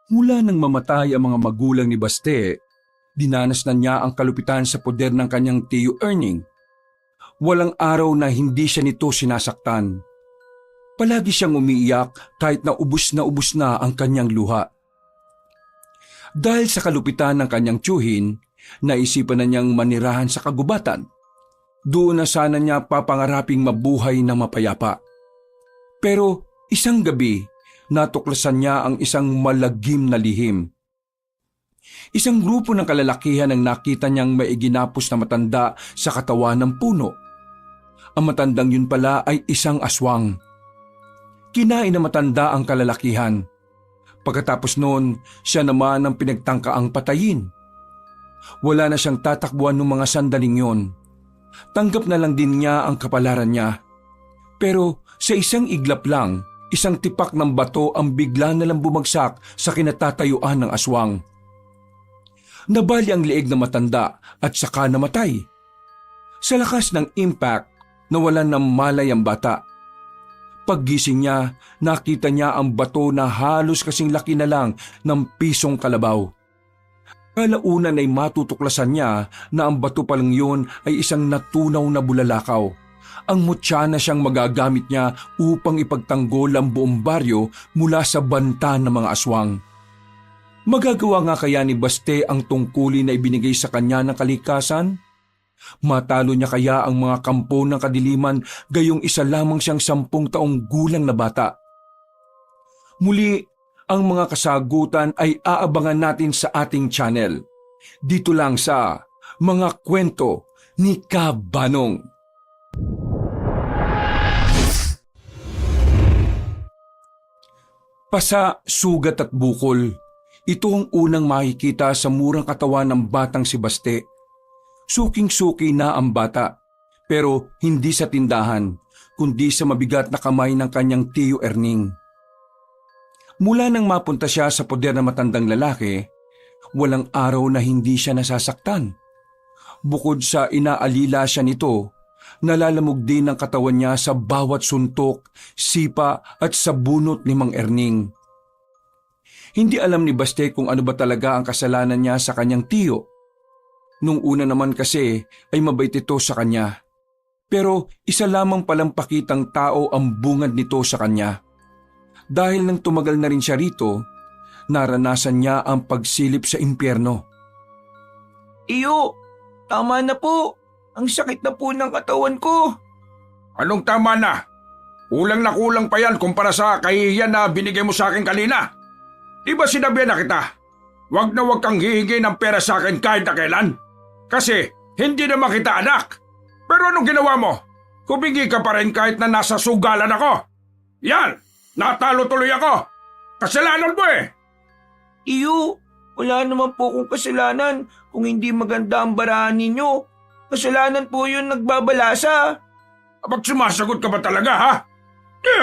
Mula nang mamatay ang mga magulang ni Baste, dinanas na niya ang kalupitan sa poder ng kanyang tiyo Erning. Walang araw na hindi siya nito sinasaktan. Palagi siyang umiiyak kahit na ubus na ang kanyang luha. Dahil sa kalupitan ng kanyang tiyuhin, naisipan na niyang manirahan sa kagubatan. Doon na sana niya papangaraping mabuhay na mapayapa. Pero isang gabi, natuklasan niya ang isang malagim na lihim. Isang grupo ng kalalakihan ang nakita niyang may iginapos na matanda sa katawan ng puno. Ang matandang yun pala ay isang aswang. Kinain na matanda ang kalalakihan. Pagkatapos noon, siya naman ang pinagtangkaang patayin. Wala na siyang tatakbuhan ng mga sandaling yon. Tanggap na lang din niya ang kapalaran niya. Pero sa isang iglap lang, isang tipak ng bato ang bigla na lang bumagsak sa kinatatayuan ng aswang. Nabali ang leeg na matanda at saka namatay. Sa lakas ng impact, nawalan ng malay ang bata. Paggising niya, nakita niya ang bato na halos kasing laki na lang ng pisong kalabaw. Kalaunan ay matutuklasan niya na ang bato palang yun ay isang natunaw na bulalakaw. Ang mutya na siyang magagamit niya upang ipagtanggol ang buong baryo mula sa banta ng mga aswang. Magagawa nga kaya ni Baste ang tungkulin na ibinigay sa kanya ng kalikasan? Matalo niya kaya ang mga kampo ng kadiliman gayong isa lamang siyang 10 taong gulang na bata? Muli, ang mga kasagutan ay aabangan natin sa ating channel. Dito lang sa Mga Kwento ni Kabanong. Pasa, sugat at bukol. Ito ang unang makikita sa murang katawan ng batang si Baste. Suking-suki na ang bata, pero hindi sa tindahan, kundi sa mabigat na kamay ng kanyang tiyo Erning. Mula nang mapunta siya sa poder ng matandang lalaki, walang araw na hindi siya nasasaktan. Bukod sa inaalila siya nito, nalalamog din ang katawan niya sa bawat suntok, sipa at sa bunot ni Mang Erning. Hindi alam ni Baste kung ano ba talaga ang kasalanan niya sa kanyang tiyo. Nung una naman kasi ay mabait ito sa kanya. Pero isa lamang palang pakitang tao ang bungad nito sa kanya. Dahil nang tumagal na rin siya rito, naranasan niya ang pagsilip sa impyerno. Iyo, tama na po. Ang sakit na po ng katawan ko. Anong tama na? Kulang na kulang pa yan kumpara sa kahihiyan na binigay mo sa akin kanina. Di ba sinabihan na kita? Wag na wag kang hihingi ng pera sa akin kahit na kailan. Kasi hindi naman kita anak. Pero anong ginawa mo? Humingi ka pa rin kahit na nasa sugalan ako. Yan! Natalo tuloy ako! Kasalanan mo eh! Iyo, wala naman po akong kasalanan kung hindi maganda ang barahan ninyo. Kasalanan po yun nagbabalasa. Abag sumasagot ka ba talaga ha?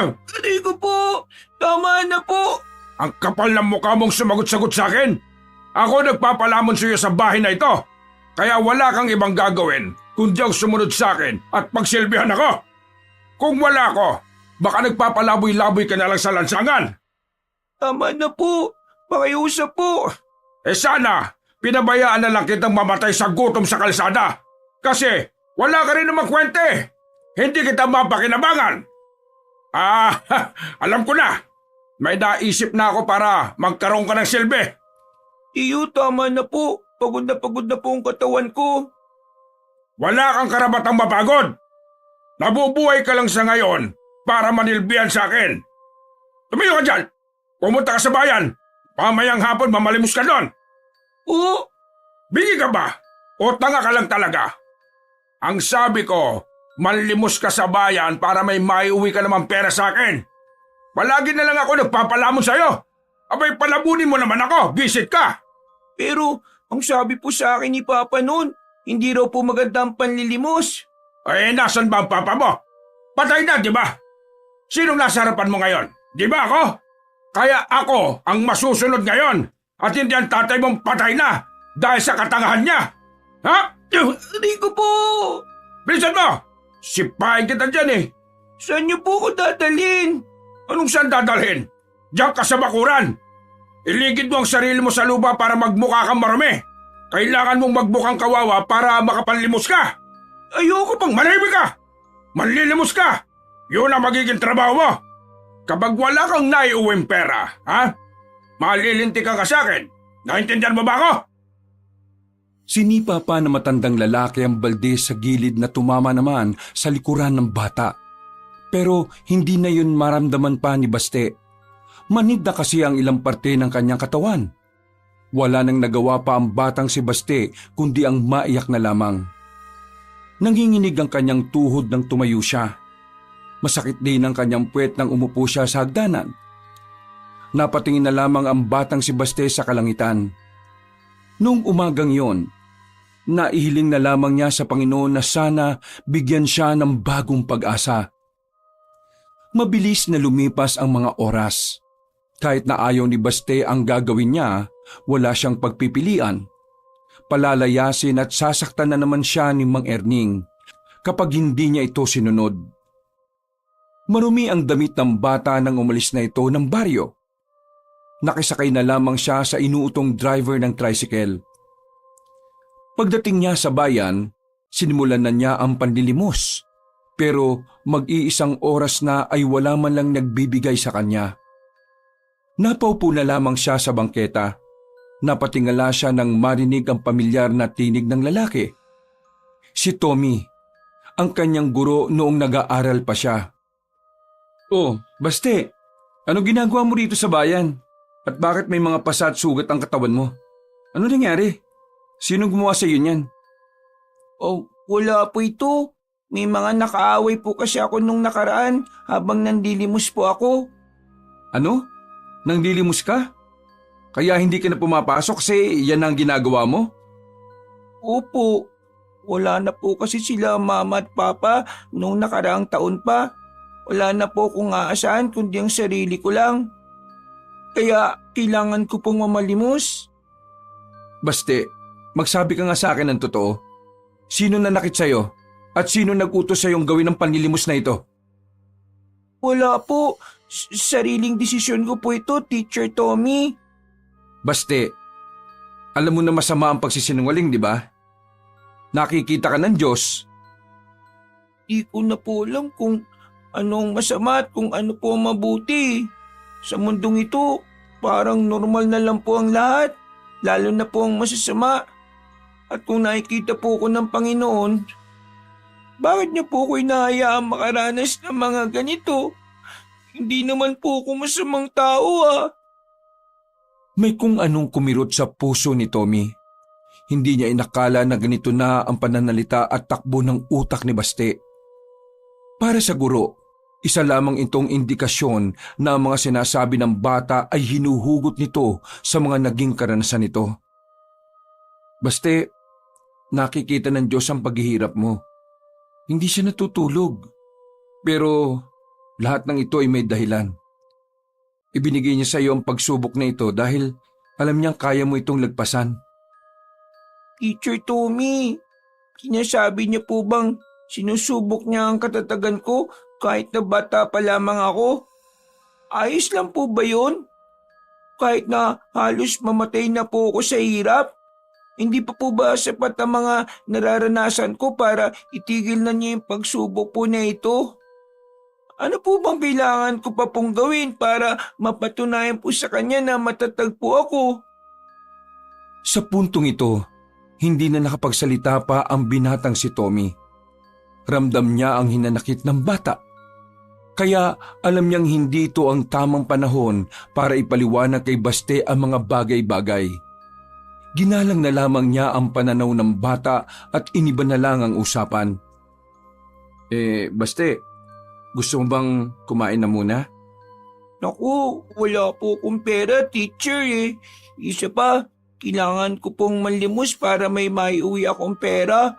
Aray ko po! Tama na po! Ang kapal ng mukha mong sumagot-sagot sa akin. Ako nagpapalamon sa iyo sa bahay na ito. Kaya wala kang ibang gagawin kundi ang sumunod sa akin at pagsilbihan ako. Kung wala ko, baka nagpapalaboy-laboy ka na lang sa lansangan. Tama na po. Pakiusap po. Sana, pinabayaan na lang kitang mamatay sa gutom sa kalsada. Kasi wala ka rin namang kwente. Hindi kita mapakinabangan. Alam ko na. May naisip na ako para magkaroon ka ng silbi. Iyo, tama na po. Pagod na po ang katawan ko. Wala kang karabatang mapagod. Nabubuhay ka lang sa ngayon para manilbihan sa akin. Tumayo ka dyan. Pumunta ka sa bayan. Pamayang hapon mamalimos ka doon. Oo. Bingi ka ba? O tanga ka lang talaga? Ang sabi ko, manlimos ka sa bayan para may maiuwi ka naman pera sa akin. Palagi na lang ako nagpapalamon sa'yo. Abay, palabunin mo naman ako. Visit ka. Pero ang sabi po sa akin ni Papa noon, hindi raw po maganda ang panlilimos. Nasan ba ang papa mo? Patay na, di ba? Sinong nasa harapan mo ngayon? Di ba ako? Kaya ako ang masusunod ngayon at hindi ang tatay mong patay na dahil sa katangahan niya. Ha? Aray ko po! Bilisan mo! Sipahin kita dyan eh. Saan niyo po ko dadalhin? Anong saan dadalhin? Diyan ka sa bakuran. Iligid mo ang sarili mo sa lupa para magmukha kang marumi. Kailangan mong magmukhang kawawa para makapanlimos ka. Ayoko pang manahimik ka! Manlilimos ka! Yun ang magiging trabaho mo. Kapag wala kang naiuwing pera, ha? Malilintikan ka sa akin. Naintindihan mo ba ako? Sinipa pa na matandang lalaki ang balde sa gilid na tumama naman sa likuran ng bata. Pero hindi na yun maramdaman pa ni Baste. Manid na kasi ang ilang parte ng kanyang katawan. Wala nang nagawa pa ang batang si Baste kundi ang maiyak na lamang. Nanginginig ang kanyang tuhod nang tumayo siya. Masakit din ang kanyang puwet nang umupo siya sa hagdanan. Napatingin na lamang ang batang si Baste sa kalangitan. Noong umagang yon, naihiling na lamang niya sa Panginoon na sana bigyan siya ng bagong pag-asa. Mabilis na lumipas ang mga oras. Kahit na ayaw ni Baste ang gagawin niya, wala siyang pagpipilian. Palalayasin at sasaktan na naman siya ni Mang Erning kapag hindi niya ito sinunod. Marumi ang damit ng bata nang umalis na ito ng baryo. Nakisakay na lamang siya sa inuutong driver ng tricycle. Pagdating niya sa bayan, sinimulan na niya ang panlilimos. Pero mag-iisang oras na ay wala man lang nagbibigay sa kanya. Napaupo na lamang siya sa bangketa. Napatingala siya nang marinig ang pamilyar na tinig ng lalaki. Si Tommy, ang kanyang guro noong nag-aaral pa siya. "Oh, Baste, ano ginagawa mo rito sa bayan? At bakit may mga pasa at sugat ang katawan mo? Ano nangyari? Sinong gumawa sa iyo niyan?" Oh, wala po ito. May mga nakaaway po kasi ako nung nakaraan habang nandilimos po ako. Ano? Nanglilimos ka? Kaya hindi ka na pumapasok kasi yan ang ginagawa mo? Opo, wala na po kasi sila mama at papa nung nakaraang taon pa. Wala na po akong aasahan kundi ang sarili ko lang. Kaya kailangan ko pong mamalimos. Baste, magsabi ka nga sa akin ng totoo. Sino nanakit sa'yo? At sino nag-utos sa'yong gawin ang panlilimos na ito? Wala po. Sariling desisyon ko po ito, Teacher Tommy. Baste, alam mo na masama ang pagsisinungaling, di ba? Nakikita ka ng Diyos. Di ko na po alam kung anong masama at kung ano po ang mabuti. Sa mundong ito, parang normal na lang po ang lahat, lalo na po ang masasama. At kung nakikita po ko ng Panginoon, bakit niya po ko inahayaang makaranas ng mga ganito? Hindi naman po ako masamang tao May kung anong kumirot sa puso ni Tommy. Hindi niya inakala na ganito na ang pananalita at takbo ng utak ni Baste. Para sa guro, isa lamang itong indikasyon na ang mga sinasabi ng bata ay hinuhugot nito sa mga naging karanasan nito. Baste, nakikita ng Diyos ang paghihirap mo. Hindi siya natutulog. Pero lahat ng ito ay may dahilan. Ibinigay niya sa iyo ang pagsubok na ito dahil alam niyang kaya mo itong lagpasan. Teacher Tommy, sinasabi niya po bang sinusubok niya ang katatagan ko kahit na bata pa lamang ako? Ayos lang po ba yun? Kahit na halos mamatay na po ako sa hirap? Hindi pa po ba sapat ang mga nararanasan ko para itigil na niya yung pagsubok po na ito? Ano po bang kailangan ko pa pong gawin para mapatunayan po sa kanya na matatag po ako? Sa puntong ito, hindi na nakapagsalita pa ang binatang si Tommy. Ramdam niya ang hinanakit ng bata. Kaya alam niyang hindi ito ang tamang panahon para ipaliwanag kay Baste ang mga bagay-bagay. Ginalang na lamang niya ang pananaw ng bata at iniba na lang ang usapan. Baste, gusto mo bang kumain na muna? Naku, wala po akong pera, teacher Isa pa, kailangan ko pong malimos para may maiuwi akong pera.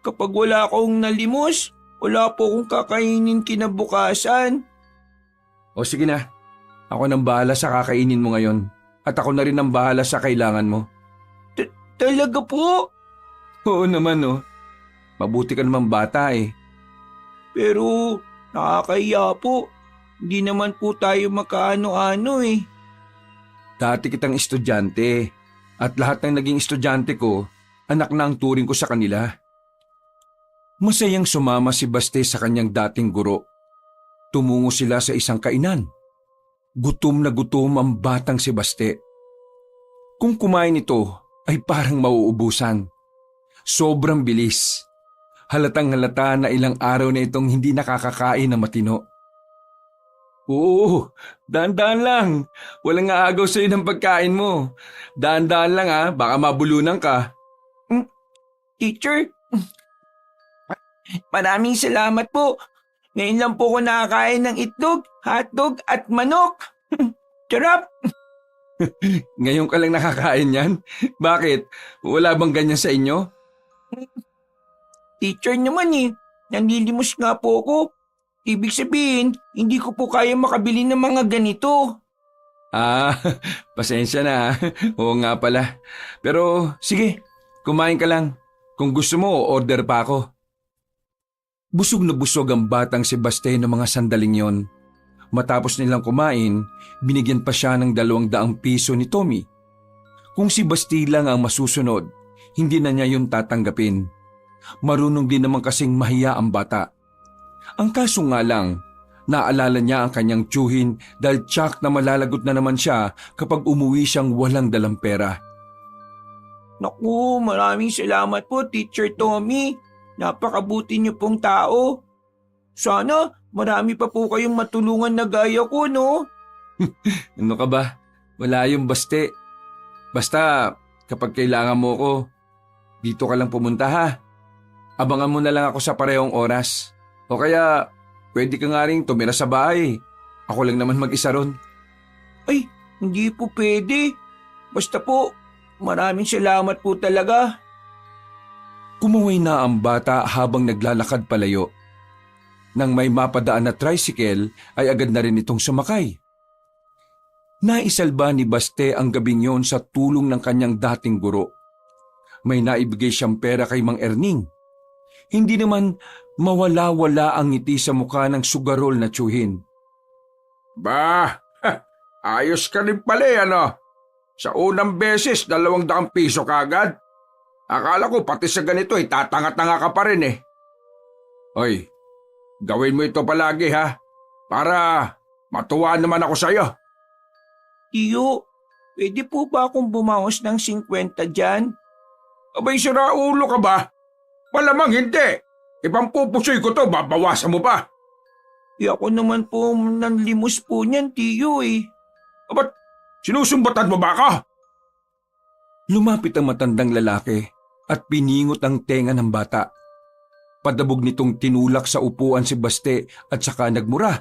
Kapag wala akong nalimos, wala po akong kakainin kinabukasan. O sige na, ako nang bahala sa kakainin mo ngayon. At ako na rin ang bahala sa kailangan mo. Talaga po? Oo naman Mabuti ka naman bata Pero nakakahiya po. Hindi naman po tayo makaano-ano Dati kitang estudyante at lahat ng naging estudyante ko, anak na ang turing ko sa kanila. Masayang sumama si Baste sa kanyang dating guro. Tumungo sila sa isang kainan. Gutom na gutom ang batang si Baste. Kung kumain ito ay parang mauubusan. Sobrang bilis. Halatang halata na ilang araw na itong hindi nakakakain na matino. Oo, dahan-dahan lang. Walang aagaw sa'yo ng pagkain mo. Dahan-dahan lang baka mabulunan ka. Teacher, maraming salamat po. Ngayon lang po ako nakakain ng itlog, hotdog at manok. Sarap! Ngayon ka lang nakakain yan? Bakit? Wala bang ganyan sa inyo? Teacher naman nanlilimos nga po ako. Ibig sabihin, hindi ko po kaya makabili ng mga ganito. Pasensya na. Oo nga pala. Pero sige, kumain ka lang. Kung gusto mo, order pa ako. Busog na busog ang batang si Baste ng mga sandaling yon. Matapos nilang kumain, binigyan pa siya ng 200 piso ni Tommy. Kung si Basti lang ang masusunod, hindi na niya yun tatanggapin. Marunong din naman kasing mahiya ang bata. Ang kaso nga lang, naalala niya ang kanyang tiyuhin dahil tsak na malalagot na naman siya kapag umuwi siyang walang dalang pera. Naku, maraming salamat po, Teacher Tommy. Napakabuti niyo pong tao. Sana marami pa po kayong matulungan na gaya ko, no? Ano ka ba? Wala yung Baste. Basta kapag kailangan mo ko, dito ka lang pumunta ha. Abangan mo na lang ako sa parehong oras. O kaya pwede ka nga rin tumira sa bahay. Ako lang naman mag-isa ron. Ay, hindi po pwede. Basta po, maraming salamat po talaga. Kumaway na ang bata habang naglalakad palayo. Nang may mapadaan na tricycle ay agad na rin itong sumakay. Naisalba ni Baste ang gabing yon sa tulong ng kanyang dating guro. May naibigay siyang pera kay Mang Erning. Hindi naman mawala-wala ang ngiti sa mukha ng sugarol na tiyuhin. Ayos ka rin pala ano? Sa unang beses, 200 piso kagad. Akala ko pati sa ganito tatanga-tanga ka pa rin Hoy, gawin mo ito palagi ha, para matuwa naman ako sa'yo. Tiyo, pwede po ba akong bumawas ng 50 dyan? Abay, sira ulo ka ba? Malamang hindi. Ibang pupusoy ko to, babawasan mo pa. Ako naman po nanlimos po niyan, Tiyo Ba't sinusumbatan mo ba ako? Lumapit ang matandang lalaki at piningot ang tenga ng bata. Padabog nitong tinulak sa upuan si Baste at saka nagmura.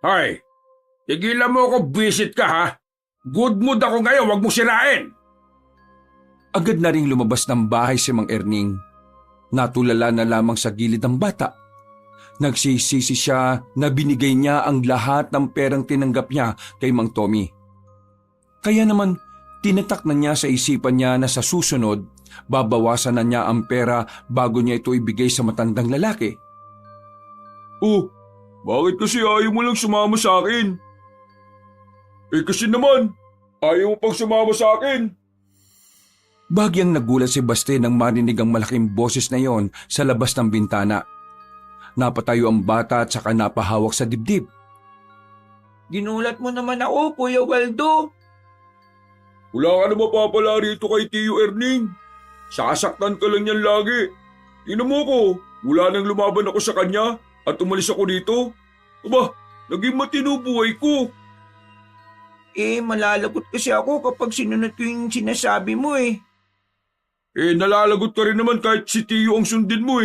Hoy, tigilan mo ako, visit ka ha. Good mood ako ngayon, wag mo sirain. Agad na ring lumabas ng bahay si Mang Erning. Natulala na lamang sa gilid ng bata. Nagsisisi siya na binigay niya ang lahat ng perang tinanggap niya kay Mang Tommy. Kaya naman, tinatak na niya sa isipan niya na sa susunod, babawasan na niya ang pera bago niya ito ibigay sa matandang lalaki. Oh, bakit kasi ayaw mo lang sumama sa akin? Kasi naman, ayaw mo pang sumama sa akin. Bagyang nagulat si Baste nang marinig ang malaking boses na yon sa labas ng bintana. Napatayo ang bata at saka napahawak sa dibdib. Ginulat mo naman ako, Kuya Waldo. Wala ka na mapapala rito kay Tiyo Erning. Sasaktan ka lang yan lagi. Tingnan mo ko, wala nang lumaban ako sa kanya at umalis ako dito. Aba, naging matino buhay ko. Malalagot kasi ako kapag sinunod ko yung sinasabi mo Nalalagot ka rin naman kahit si Tiyo ang sundin mo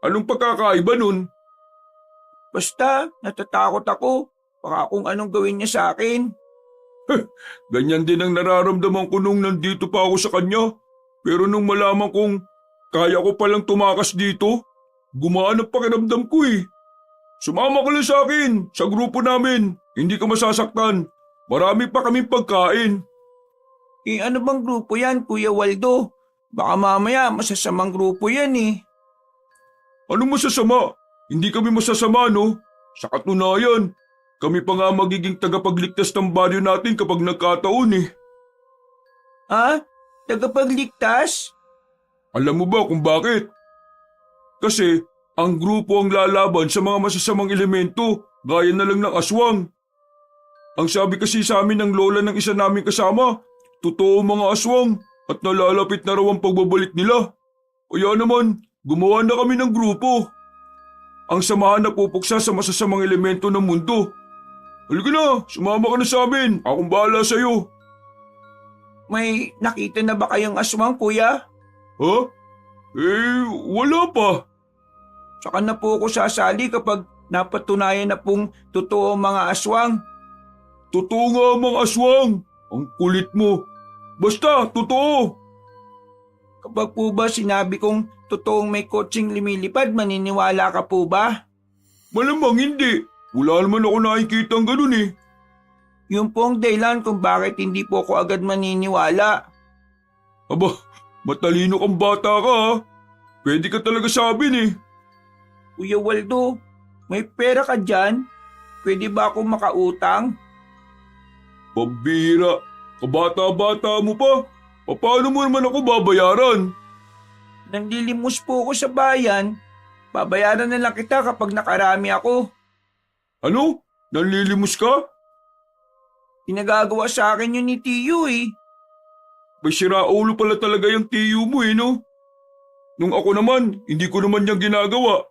Anong pagkakaiba nun? Basta, natatakot ako. Baka kung anong gawin niya sa akin. Ganyan din ang nararamdaman ko nung nandito pa ako sa kanya. Pero nung malaman kong kaya ko palang tumakas dito, gumaan ang pakiramdam ko Sumama ka lang sa akin, sa grupo namin. Hindi ka masasaktan. Marami pa kaming pagkain. Ano bang grupo yan, Kuya Waldo? Baka mamaya masasamang grupo yan Anong masasama? Hindi kami masasama, no? Sa katunayan, Kami pa nga magiging tagapagligtas ng baryo natin kapag nagkataon eh. Ha? Tagapagligtas? Alam mo ba kung bakit? Kasi ang grupo ang lalaban sa mga masasamang elemento gaya na lang ng aswang. Ang sabi kasi sa amin ng lola ng isa naming kasama, totoo mga aswang at nalalapit na raw ang pagbabalik nila. Kaya naman, gumawa na kami ng grupo. Ang samahan na pupuksa sa masasamang elemento ng mundo. Halika na, sumama ka na sa amin. Akong bahala sa'yo. May nakita na ba kayong aswang, kuya? Ha? Wala pa. Saka na po ako sasali kapag napatunayan na pong totoo ang mga aswang. Totoo nga mga aswang. Ang kulit mo. Basta, totoo. Kapag po ba sinabi kong totoong may kotseng lumilipad, maniniwala ka po ba? Malamang hindi. Wala naman ako nakikita ang ganun eh. Yun po ang dahilan kung bakit hindi po ako agad maniniwala. Aba, matalino kang bata ka ha. Pwede ka talaga sabin eh. Kuya Waldo, may pera ka dyan? Pwede ba ako makautang? Pambira, kabata-bata mo pa. Paano mo naman ako babayaran? Nanlilimos po ako sa bayan. Babayaran na lang kita kapag nakarami ako. Ano? Nanlilimos ka? Pinagagawa sa akin yun ni Tiyo eh. May siraulo pala talaga yung tiyo mo eh no? Nung ako naman, hindi ko naman niyang ginagawa.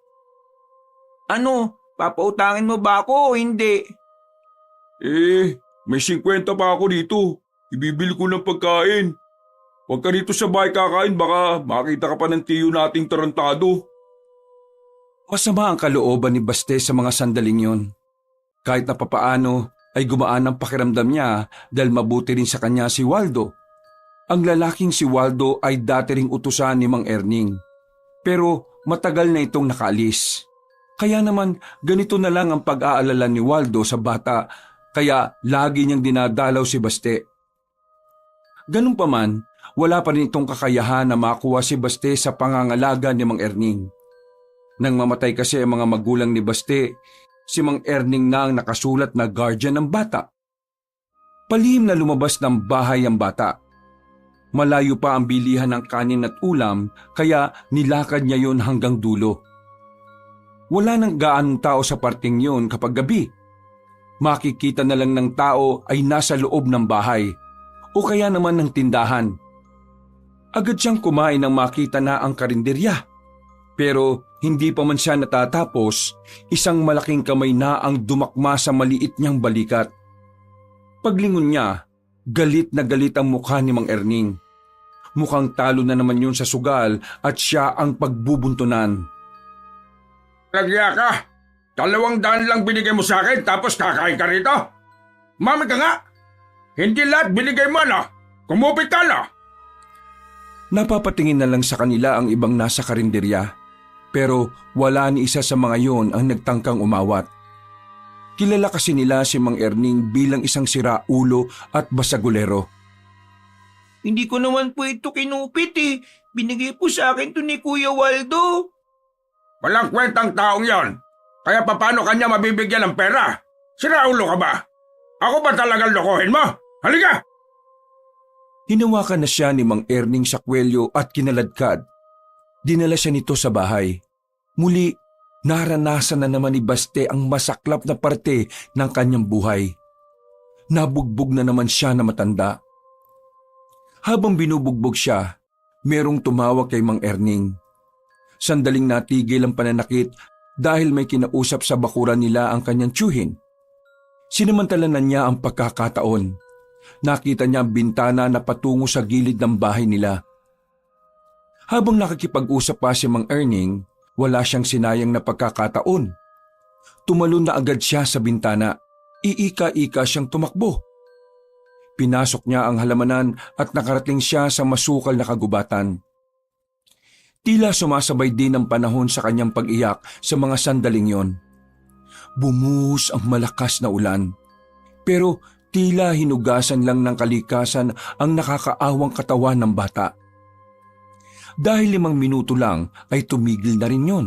Ano, papautangin mo ba ako o hindi? May 50 pa ako dito. Ibibili ko ng pagkain. Huwag ka rito sa bahay kakain, baka makita ka pa ng tiyo nating tarantado. Masama ang kalooban ni Baste sa mga sandaling yon. Kahit na papaano ay gumaan ang pakiramdam niya dahil mabuti rin sa kanya si Waldo. Ang lalaking si Waldo ay dati ring utusan ni Mang Erning. Pero matagal na itong nakaalis. Kaya naman ganito na lang ang pag-aalala ni Waldo sa bata, kaya lagi niyang dinadalaw si Baste. Ganun pa man, wala pa rin itong kakayahan na makuha si Baste sa pangangalaga ni Mang Erning. Nang mamatay kasi ang mga magulang ni Baste, si Mang Erning na ang nakasulat na guardian ng bata. Palihim na lumabas ng bahay ang bata. Malayo pa ang bilihan ng kanin at ulam, kaya nilakad niya yon hanggang dulo. Wala nang gaanong tao sa parting yon kapag gabi. Makikita na lang ng tao ay nasa loob ng bahay o kaya naman ng tindahan. Agad siyang kumain nang makita na ang karinderya. Pero hindi pa man siya natatapos, isang malaking kamay na ang dumakma sa maliit niyang balikat. Paglingon niya, galit na galit ang mukha ni Mang Erning. Mukhang talo na naman yun sa sugal at siya ang pagbubuntunan. Nagya ka! 200 lang binigay mo sa akin tapos kakain ka rito? Mami ka nga! Hindi lahat binigay mo na! Kumupit ka na! Napapatingin na lang sa kanila ang ibang nasa karinderya. Pero wala ni isa sa mga yon ang nagtangkang umawat. Kilala kasi nila si Mang Erning bilang isang siraulo at basagulero. Hindi ko naman po ito kinupit eh. Binigay po sa akin to ni Kuya Waldo. Walang kwentang taong yon. Kaya paano kanya mabibigyan ng pera? Siraulo ka ba? Ako ba talagang lokohin mo? Halika! Hinawakan na siya ni Mang Erning sa kwelyo at kinaladkad. Dinala siya nito sa bahay. Muli, naranasan na naman ni Baste ang masaklap na parte ng kanyang buhay. Nabugbog na naman siya na matanda. Habang binubugbog siya, merong tumawag kay Mang Erning. Sandaling natigil ang pananakit dahil may kinausap sa bakuran nila ang kanyang tiyuhin. Sinamantala na niya ang pagkakataon. Nakita niya ang bintana na patungo sa gilid ng bahay nila. Habang nakikipag-usap pa si Mang Erning, wala siyang sinayang na pagkakataon. Tumalon na agad siya sa bintana. Iika-ika siyang tumakbo. Pinasok niya ang halamanan at nakarating siya sa masukal na kagubatan. Tila sumasabay din ang panahon sa kanyang pag-iyak sa mga sandaling yon. Bumuhos ang malakas na ulan. Pero tila hinugasan lang ng kalikasan ang nakakaawang katawan ng bata. Dahil 5 minuto lang ay tumigil na rin yon.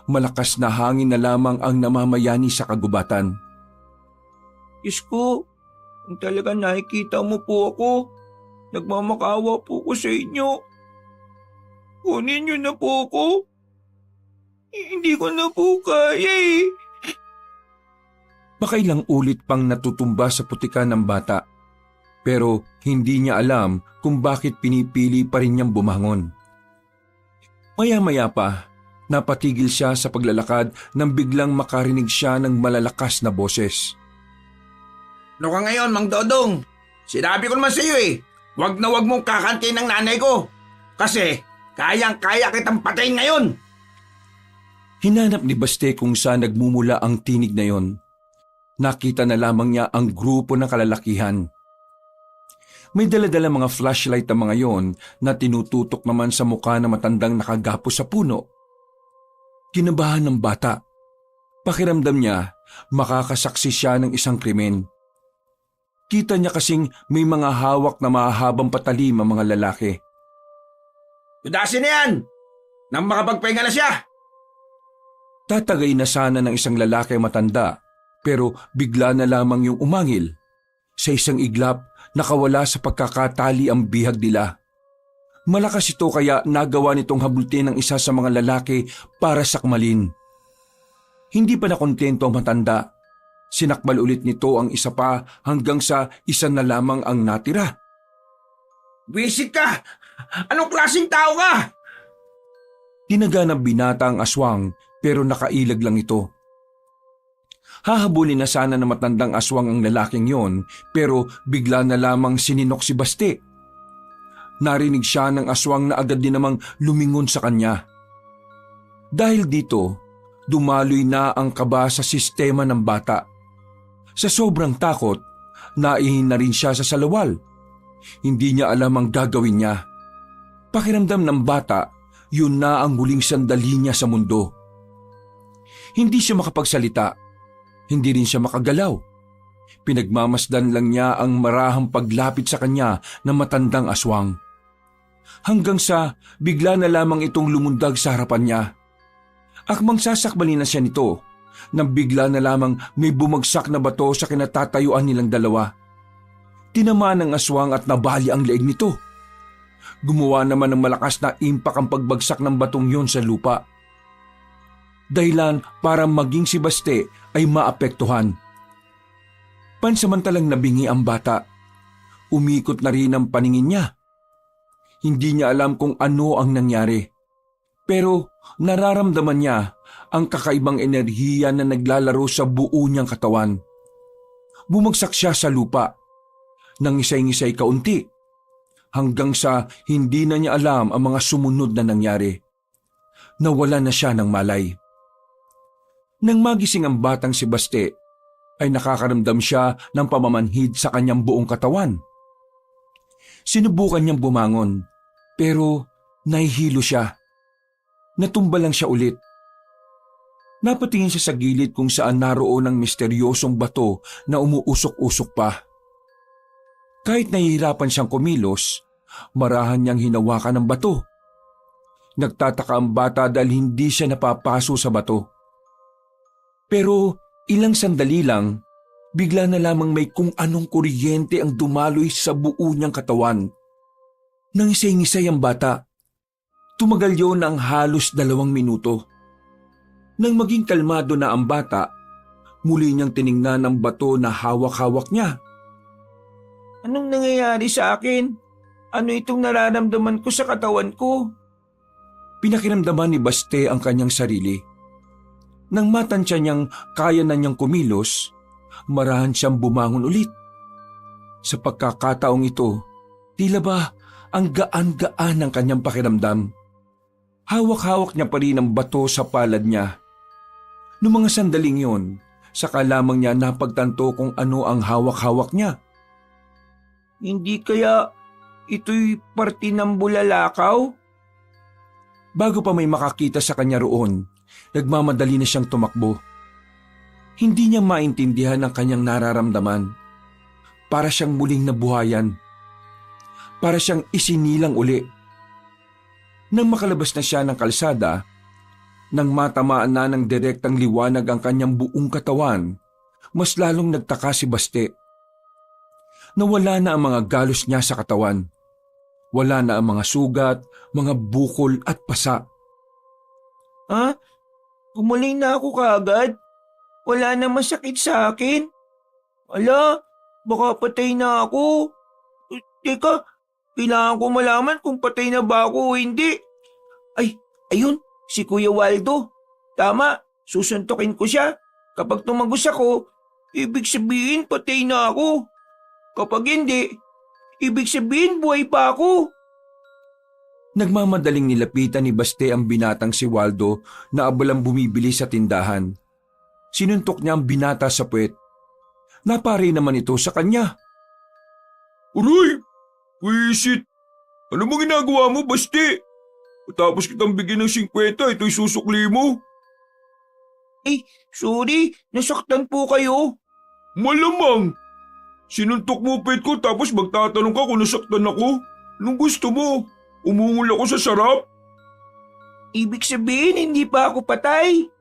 Malakas na hangin na lamang ang namamayani sa kagubatan. Diyos ko, kung talaga nakikita mo po ako, nagmamakawa po ko sa inyo. Kunin niyo na po ako. Hindi ko na po kaya eh. Makailang ulit pang natutumba sa putikan ng bata. Pero hindi niya alam kung bakit pinipili pa rin niyang bumangon. Maya-maya pa, napatigil siya sa paglalakad nang biglang makarinig siya ng malalakas na boses. Ano ka ngayon, Mang Dodong? Sinabi ko naman sa iyo eh, wag na wag mong kakantin ng nanay ko. Kasi kayang-kaya kitang patayin ngayon. Hinanap ni Baste kung saan nagmumula ang tinig na yon. Nakita na lamang niya ang grupo ng kalalakihan. May dala-dala mga flashlight ang mga yon na tinututok naman sa mukha na matandang nakagapo sa puno. Kinabahan ng bata. Pakiramdam niya, makakasaksi siya ng isang krimen. Kita niya kasing may mga hawak na mahahabang patalim ang mga lalaki. Tudasin na yan! Nang makapagpahinga na siya! Tatagay na sana ng isang lalaki matanda, pero bigla na lamang yung umangil. Sa isang iglap, nakawala sa pagkakatali ang bihag nila. Malakas ito kaya nagawa nitong habultin ng isa sa mga lalaki para sakmalin. Hindi pa nakontento ang matanda. Sinakbal ulit nito ang isa pa hanggang sa isa na lamang ang natira. Wisit ka! Anong klaseng tao ka? Tinaga ng binata ang aswang pero nakailag lang ito. Hahabulin na sana na matandang aswang ang lalaking yon pero bigla na lamang sininok si Baste. Narinig siya ng aswang na agad din namang lumingon sa kanya. Dahil dito, dumaloy na ang kaba sa sistema ng bata. Sa sobrang takot, naihin na rin siya sa salawal. Hindi niya alam ang gagawin niya. Pakiramdam ng bata, yun na ang huling sandali niya sa mundo. Hindi siya makapagsalita. Hindi rin siya makagalaw. Pinagmamasdan lang niya ang marahang paglapit sa kanya ng matandang aswang. Hanggang sa bigla na lamang itong lumundag sa harapan niya. Akmang sasakbalin na siya nito, nang bigla na lamang may bumagsak na bato sa kinatatayuan nilang dalawa. Tinamaan ng aswang at nabali ang leeg nito. Gumawa naman ng malakas na impak ang pagbagsak ng batong yon sa lupa. Dahilan para maging si Baste ay maapektuhan. Pansamantalang nabingi ang bata. Umikot na rin ang paningin niya. Hindi niya alam kung ano ang nangyari. Pero nararamdaman niya ang kakaibang enerhiya na naglalaro sa buo niyang katawan. Bumagsak siya sa lupa. Nangisay-ngisay kaunti. Hanggang sa hindi na niya alam ang mga sumunod na nangyari. Nawala na siya ng malay. Nang magising ang batang si Baste, ay nakakaramdam siya ng pamamanhid sa kanyang buong katawan. Sinubukan niyang bumangon, pero nahihilo siya. Natumba lang siya ulit. Napatingin siya sa gilid kung saan naroon ang misteryosong bato na umuusok-usok pa. Kahit nahihirapan siyang kumilos, marahan niyang hinawakan ng bato. Nagtataka ang bata dahil hindi siya napapaso sa bato. Pero ilang sandali lang, bigla na lamang may kung anong kuryente ang dumaloy sa buo niyang katawan. Nangisay-ngisay ang bata. Tumagal yun ng halos 2 minuto. Nang maging kalmado na ang bata, muli niyang tiningnan ang bato na hawak-hawak niya. Anong nangyayari sa akin? Ano itong nararamdaman ko sa katawan ko? Pinakiramdaman ni Baste ang kanyang sarili. Nang matansya niyang kaya na niyang kumilos, marahan siyang bumangon ulit. Sa pagkakataong ito, tila ba ang gaan-gaan ng kanyang pakiramdam. Hawak-hawak niya pa rin ang bato sa palad niya. Noong mga sandaling yon, saka lamang niya napagtanto kung ano ang hawak-hawak niya. Hindi kaya ito'y parte ng bulalakaw? Bago pa may makakita sa kanya roon, nagmamadali na siyang tumakbo. Hindi niya maintindihan ang kanyang nararamdaman. Para siyang muling nabuhayan. Para siyang isinilang uli. Nang makalabas na siya ng kalsada, nang matamaan na ng direktang liwanag ang kanyang buong katawan, mas lalong nagtaka si Baste. Nawala na ang mga galos niya sa katawan. Wala na ang mga sugat, mga bukol at pasa. Ha? Gumaling na ako kaagad? Wala na masakit sa akin? Ala, baka patay na ako. Teka, kailangan ko malaman kung patay na ba ako o hindi. Ay, ayun, si Kuya Waldo. Tama, susuntukin ko siya. Kapag tumagos ako, ibig sabihin patay na ako. Kapag hindi, ibig sabihin buhay pa ako. Nagmamadaling nilapitan ni Baste ang binatang si Waldo na abalang bumibili sa tindahan. Sinuntok niya ang binata sa puwet. Napari naman ito sa kanya. Aray! Wisit! Ano bang ginagawa mo, Baste? Tapos kitang bigyan ng 50, ito'y susukli mo. Eh, sorry, nasaktan po kayo. Malamang! Sinuntok mo pet ko tapos magtatanong ka kung nasaktan ako. Anong gusto mo? Umungol ako sa sarap? Ibig sabihin hindi pa ako patay.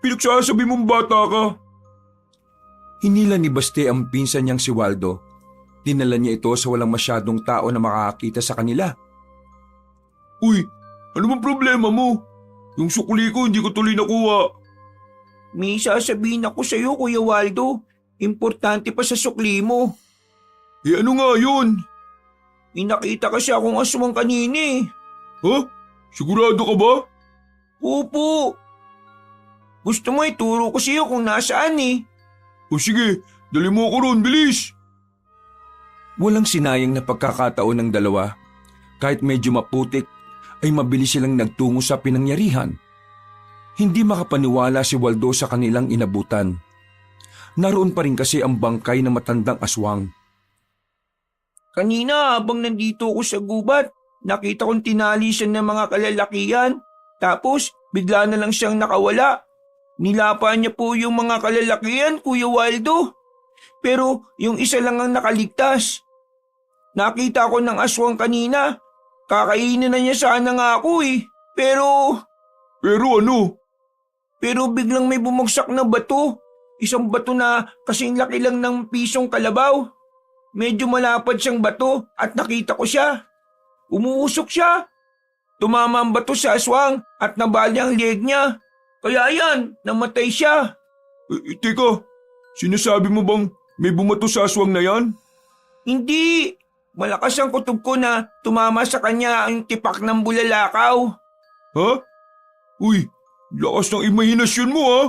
Pinagsasabi mong bata ka. Hinila ni Baste ang pinsan niyang si Waldo. Dinala niya ito sa walang masyadong tao na makakakita sa kanila. Uy, ano bang problema mo? Yung sukli ko hindi ko tuloy nakuha. May sasabihin ako sa iyo, Kuya Waldo. Importante pa sa sukli mo. Eh ano nga yun? May nakita kasi akong aswang kanina eh. Ha? Sigurado ka ba? Opo. Gusto mo ituro ko sa iyo kung nasaan eh. O sige, dali mo ako ron, bilis. Walang sinayang na pagkakataon ng dalawa. Kahit medyo maputik, ay mabilis silang nagtungo sa pinangyarihan. Hindi makapaniwala si Waldo sa kanilang inabutan. Naroon pa rin kasi ang bangkay ng matandang aswang. Kanina habang nandito ako sa gubat, nakita kong tinali siya ng mga kalalakihan. Tapos bigla na lang siyang nakawala. Nilapan niya po yung mga kalalakihan, Kuya Waldo. Pero yung isa lang ang nakaligtas. Nakita ko ng aswang kanina. Kakainin na niya sana nga ako eh. Pero ano? Pero biglang may bumagsak na bato. Isang bato na kasing laki lang ng pisong kalabaw. Medyo malapad siyang bato at nakita ko siya. Umuusok siya. Tumama ang bato sa aswang at nabali ang leg niya. Kaya yan, namatay siya. Teka, sinasabi mo bang may bumato sa aswang na yan? Hindi. Malakas ang kutob ko na tumama sa kanya ang tipak ng bulalakaw. Ha? Uy, lakas ng imahinasyon mo ha?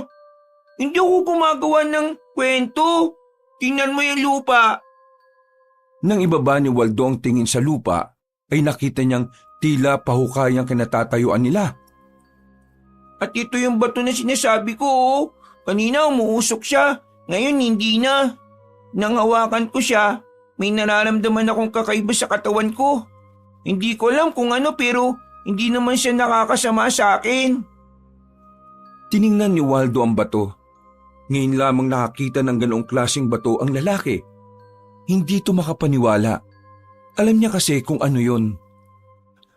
Hindi ako gumagawa ng kwento. Tingnan mo yung lupa. Nang ibaba ni Waldo ang tingin sa lupa, ay nakita niyang tila pahukay ang kinatatayuan nila. At ito yung bato na sinasabi ko. Oh. Kanina umuusok siya. Ngayon hindi na. Nang hawakan ko siya, may nararamdaman akong kakaiba sa katawan ko. Hindi ko alam kung ano pero hindi naman siya nakakasama sa akin. Tiningnan ni Waldo ang bato. Ngayon lamang nakakita ng ganoong klaseng bato ang lalaki. Hindi ito makapaniwala. Alam niya kasi kung ano yun.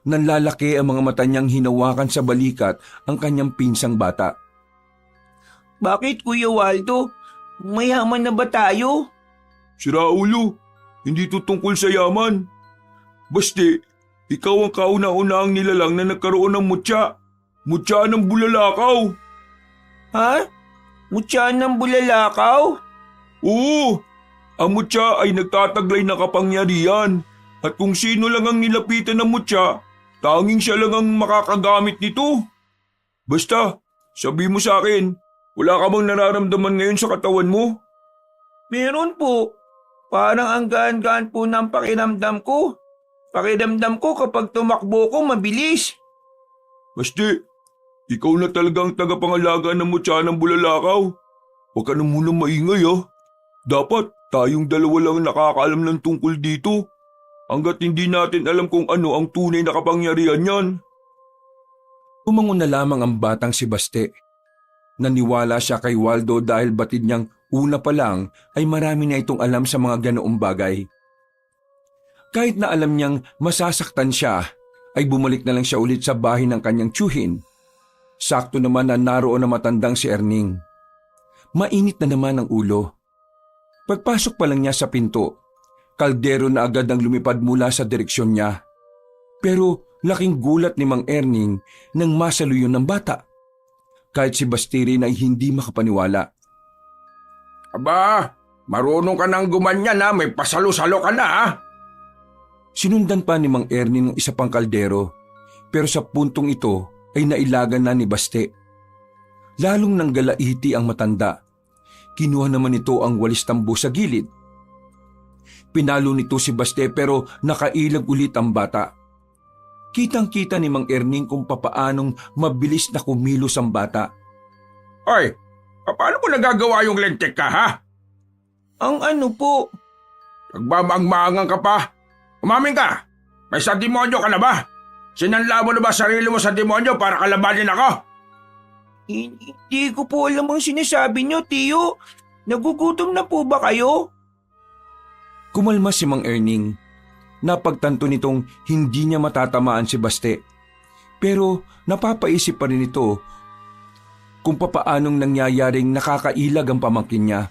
Nanlalaki ang mga mata niyang hinawakan sa balikat ang kanyang pinsang bata. Bakit, Kuya Waldo? Mayaman na ba tayo? Si Raulo, hindi ito tungkol sa yaman. Baste, ikaw ang kauna-unahang nilalang na nagkaroon ng mutya. Mutya ng bulalakaw. Ha? Mutya ng bulalakaw? Oo, ang mutya ay nagtataglay na kapangyarihan. At kung sino lang ang nilapitan ng mutya, tanging siya lang ang makakagamit nito. Basta, sabi mo sa akin, wala ka bang nararamdaman ngayon sa katawan mo? Meron po. Parang ang gaan-gaan po ng pakiramdam ko. Pakiramdam ko kapag tumakbo ko mabilis. Baste, ikaw na talagang tagapangalaga ng mutya ng bulalakaw. Huwag ka na munang maingay ha. Dapat tayong dalawa lang nakakaalam ng tungkol dito. Hanggat hindi natin alam kung ano ang tunay na kapangyarihan niyan. Tumangon na lamang ang batang si Baste. Naniwala siya kay Waldo dahil batid niyang una pa lang ay marami na itong alam sa mga ganoong bagay. Kahit na alam niyang masasaktan siya, ay bumalik na lang siya ulit sa bahay ng kanyang tiyuhin. Sakto naman na naroon na matandang si Erning. Mainit na naman ang ulo. Pagpasok pa lang niya sa pinto, kaldero na agad ang lumipad mula sa direksyon niya. Pero laking gulat ni Mang Erning nang masaluyon ng bata. Kahit si Bastirin ay hindi makapaniwala. Aba, marunong ka nang gumanyan ha, may pasalo-salo ka na ha. Sinundan pa ni Mang Erning ng isa pang kaldero, pero sa puntong ito ay nailagan na ni Baste. Lalong nanggalaiti ang matanda. Kinuha naman ito ang walis tambo sa gilid. Pinalo nito si Baste pero nakailag ulit ang bata. Kitang-kita ni Mang Erning kung papaanong mabilis na kumilos ang bata. Hoy, paano mo nagagawa yung lentik ka ha? Ang ano po? Nagmamangmangang ka pa. Umamin ka. May sa demonyo ka na ba? Sinanla mo na ba sarili mo sa demonyo para kalabanin ako? Hindi ko po alam ang sinasabi niyo, Tiyo. Nagugutom na po ba kayo? Kumalma si Mang Erning. Napagtanto nitong hindi niya matatamaan si Baste. Pero napapaisip pa rin ito kung papaanong nangyayaring nakakailag ang pamangkin niya.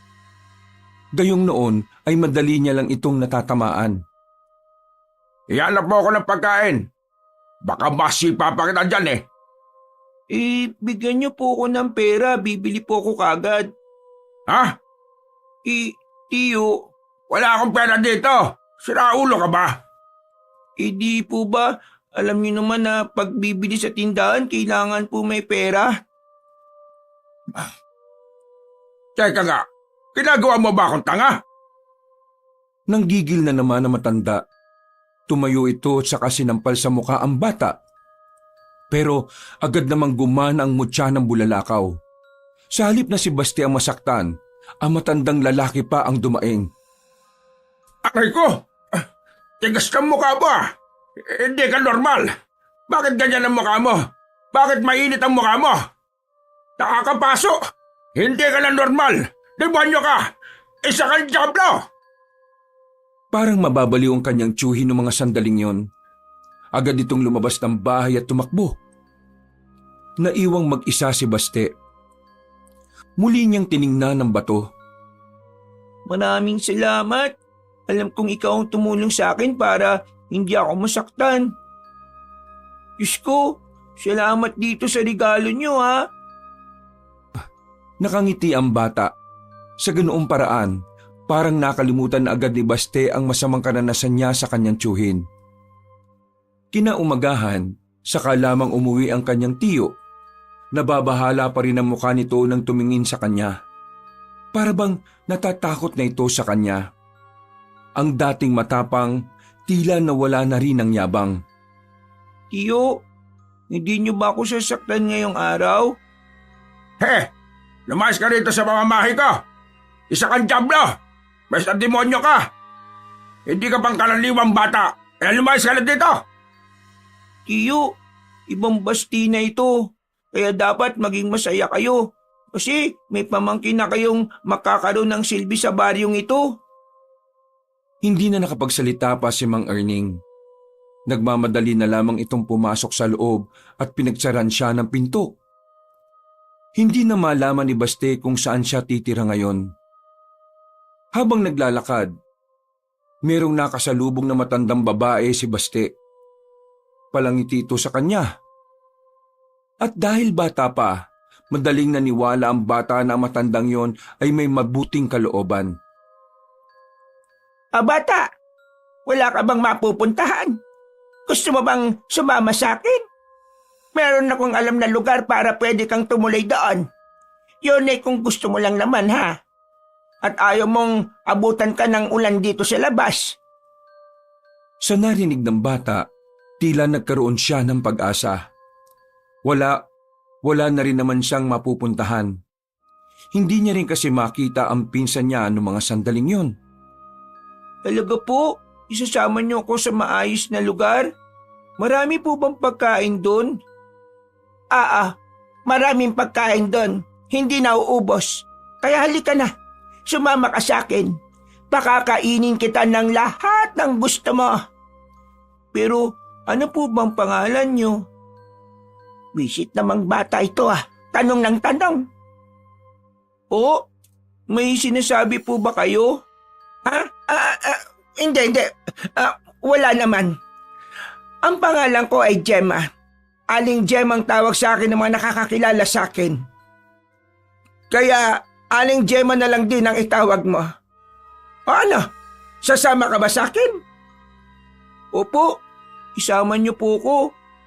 Gayong noon ay madali niya lang itong natatamaan. Ihanap mo ako ng pagkain. Baka masipa pa kita dyan eh. Bigyan niyo po ako ng pera. Bibili po ako kagad. Ha? Tiyo, Wala akong pera dito. Sira ulo ka ba? di po ba? Alam niyo naman na pag bibili sa tindahan, kailangan po may pera. Teka nga, ginagawa mo ba akong tanga? Nanggigil na naman ang matanda. Tumayo ito at saka sinampal sa mukha ang bata. Pero agad namang gumana ang mutya ng bulalakaw. Sa halip na si Baste ang masaktan, ang matandang lalaki pa ang dumaing. Aray ko! Tigas kang mukha mo ah! Hindi ka normal! Bakit ganyan ang mukha mo? Bakit mainit ang mukha mo? Nakakapaso! Hindi ka na normal! Demonyo ka! Isa kang diablo! Parang mababaliw ang kanyang tiyuhin ng mga sandaling yon. Agad itong lumabas ng bahay at tumakbo. Naiwang mag-isa si Baste. Muli niyang tiningnan ng bato. Maraming salamat. Alam kong ikaw ang tumulong sa akin para hindi ako masaktan. Diyos ko, salamat dito sa regalo niyo ha. Nakangiti ang bata. Sa ganoong paraan, parang nakalimutan na agad ni Baste ang masamang karanasan niya sa kanyang tiyuhin. Kinaumagahan, saka lamang umuwi ang kanyang tiyo. Nababahala pa rin ang mukha nito nang tumingin sa kanya. Para bang natatakot na ito sa kanya. Ang dating matapang, tila nawala na rin ang yabang. Tiyo, hindi niyo ba ako sasaktan ngayong araw? He! Lumayas ka rito sa pamamahay ko! Isa kang diablo! Basta demonyo ka! Hindi ka pang kalaliwang bata! Lumayas ka na dito! Tiyo, ibang Basti na ito. Kaya dapat maging masaya kayo. Kasi may pamangkin na kayong makakaroon ng silbi sa baryong ito. Hindi na nakapagsalita pa si Mang Erning. Nagmamadali na lamang itong pumasok sa loob at pinagsaran siya ng pinto. Hindi na malaman ni Baste kung saan siya titira ngayon. Habang naglalakad, merong nakasalubong na matandang babae si Baste. Palangiti ito sa kanya. At dahil bata pa, madaling naniwala ang bata na matandang yon ay may mabuting kalooban. Bata, wala ka bang mapupuntahan? Gusto mo bang sumama sa akin? Meron akong alam na lugar para pwede kang tumuloy doon. Yun ay kung gusto mo lang naman ha. At ayaw mong abutan ka ng ulan dito sa labas. Sa narinig ng bata, tila nagkaroon siya ng pag-asa. Wala na rin naman siyang mapupuntahan. Hindi niya rin kasi makita ang pinsan niya noong mga sandaling yon. Talaga po, isasama niyo ako sa maayos na lugar? Marami po bang pagkain doon? Maraming pagkain doon. Hindi nauubos. Kaya halika na, sumama ka sa akin. Pakakainin kita ng lahat ng gusto mo. Pero ano po bang pangalan niyo? Wisit namang bata ito Tanong ng tanong. May sinasabi po ba kayo? Hindi. Wala naman. Ang pangalan ko ay Gemma. Aling Gemma ang tawag sa akin ng mga nakakakilala sa akin. Kaya Aling Gemma na lang din ang itawag mo. O ano? Sasama ka ba sa akin? Opo, isama niyo po ko.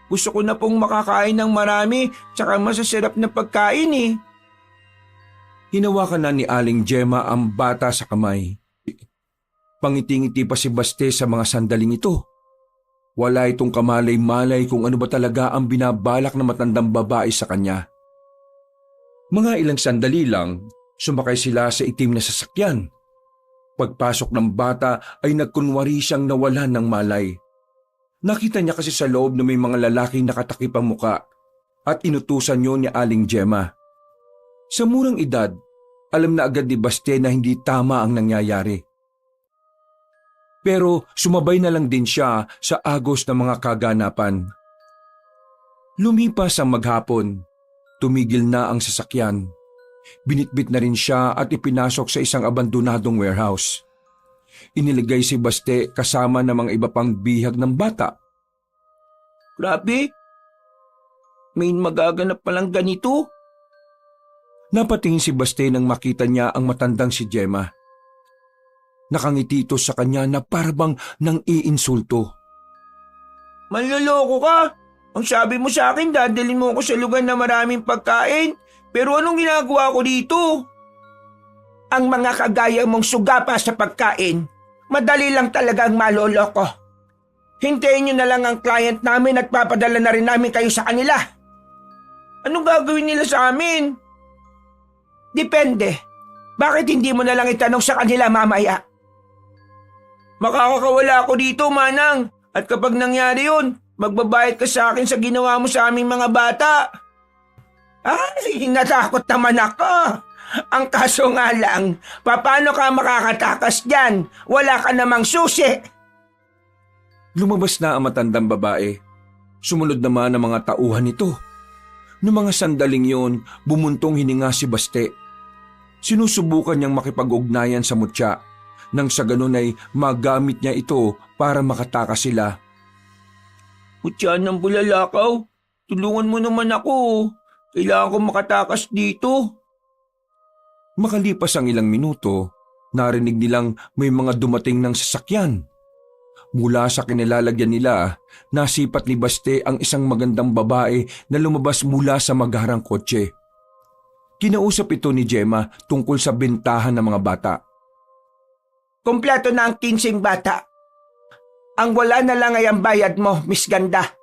Gusto ko na pong makakain ng marami tsaka masasarap na pagkain eh. Hinawakan na ni Aling Gemma ang bata sa kamay. Pangiti-ngiti pa si Baste sa mga sandaling ito. Wala itong kamalay-malay kung ano ba talaga ang binabalak ng matandang babae sa kanya. Mga ilang sandali lang, sumakay sila sa itim na sasakyan. Pagpasok ng bata ay nagkunwari siyang nawalan ng malay. Nakita niya kasi sa loob na may mga lalaking nakatakip ang muka at inutusan niyo ni Aling Gemma. Sa murang edad, alam na agad ni Baste na hindi tama ang nangyayari. Pero sumabay na lang din siya sa agos ng mga kaganapan. Lumipas ang maghapon, tumigil na ang sasakyan. Binitbit na rin siya at ipinasok sa isang abandonadong warehouse. Iniligay si Baste kasama ng mga iba pang bihag ng bata. Grabe, may magaganap palang ganito. Napatingin si Baste nang makita niya ang matandang si Gemma. Nakangiti ito sa kanya na parabang nang iinsulto. Manloloko ka? Ang sabi mo sa akin, dadalhin mo ako sa lugar na maraming pagkain. Pero anong ginagawa ko dito? Ang mga kagaya mong sugapa sa pagkain, madali lang talagang maloloko. Hintayin nyo na lang ang client namin at papadala na rin namin kayo sa kanila. Anong gagawin nila sa amin? Depende. Bakit hindi mo na lang itanong sa kanila mamaya? Makakawala ako dito, Manang. At kapag nangyari yun, magbabayad ka sa akin sa ginawa mo sa aming mga bata. Ay, natakot naman ako. Ang kaso nga lang, paano ka makakatakas dyan? Wala ka namang susi. Lumabas na ang matandang babae. Sumunod naman ang mga tauhan nito. Noong mga sandaling yon, bumuntong hininga si Baste. Sinusubukan niyang makipag-ugnayan sa mutya, nang sa ganun ay magamit niya ito para makatakas sila. Mutya ng bulalakaw, tulungan mo naman ako. Kailangan ko makatakas dito. Makalipas ang ilang minuto, narinig nilang may mga dumating ng sasakyan. Mula sa kinilalagyan nila, nasipat ni Baste ang isang magandang babae na lumabas mula sa magharang kotse. Kinausap ito ni Gemma tungkol sa bentahan ng mga bata. Kompleto na ang 15 bata. Ang wala na lang ay ang bayad mo, Miss Ganda.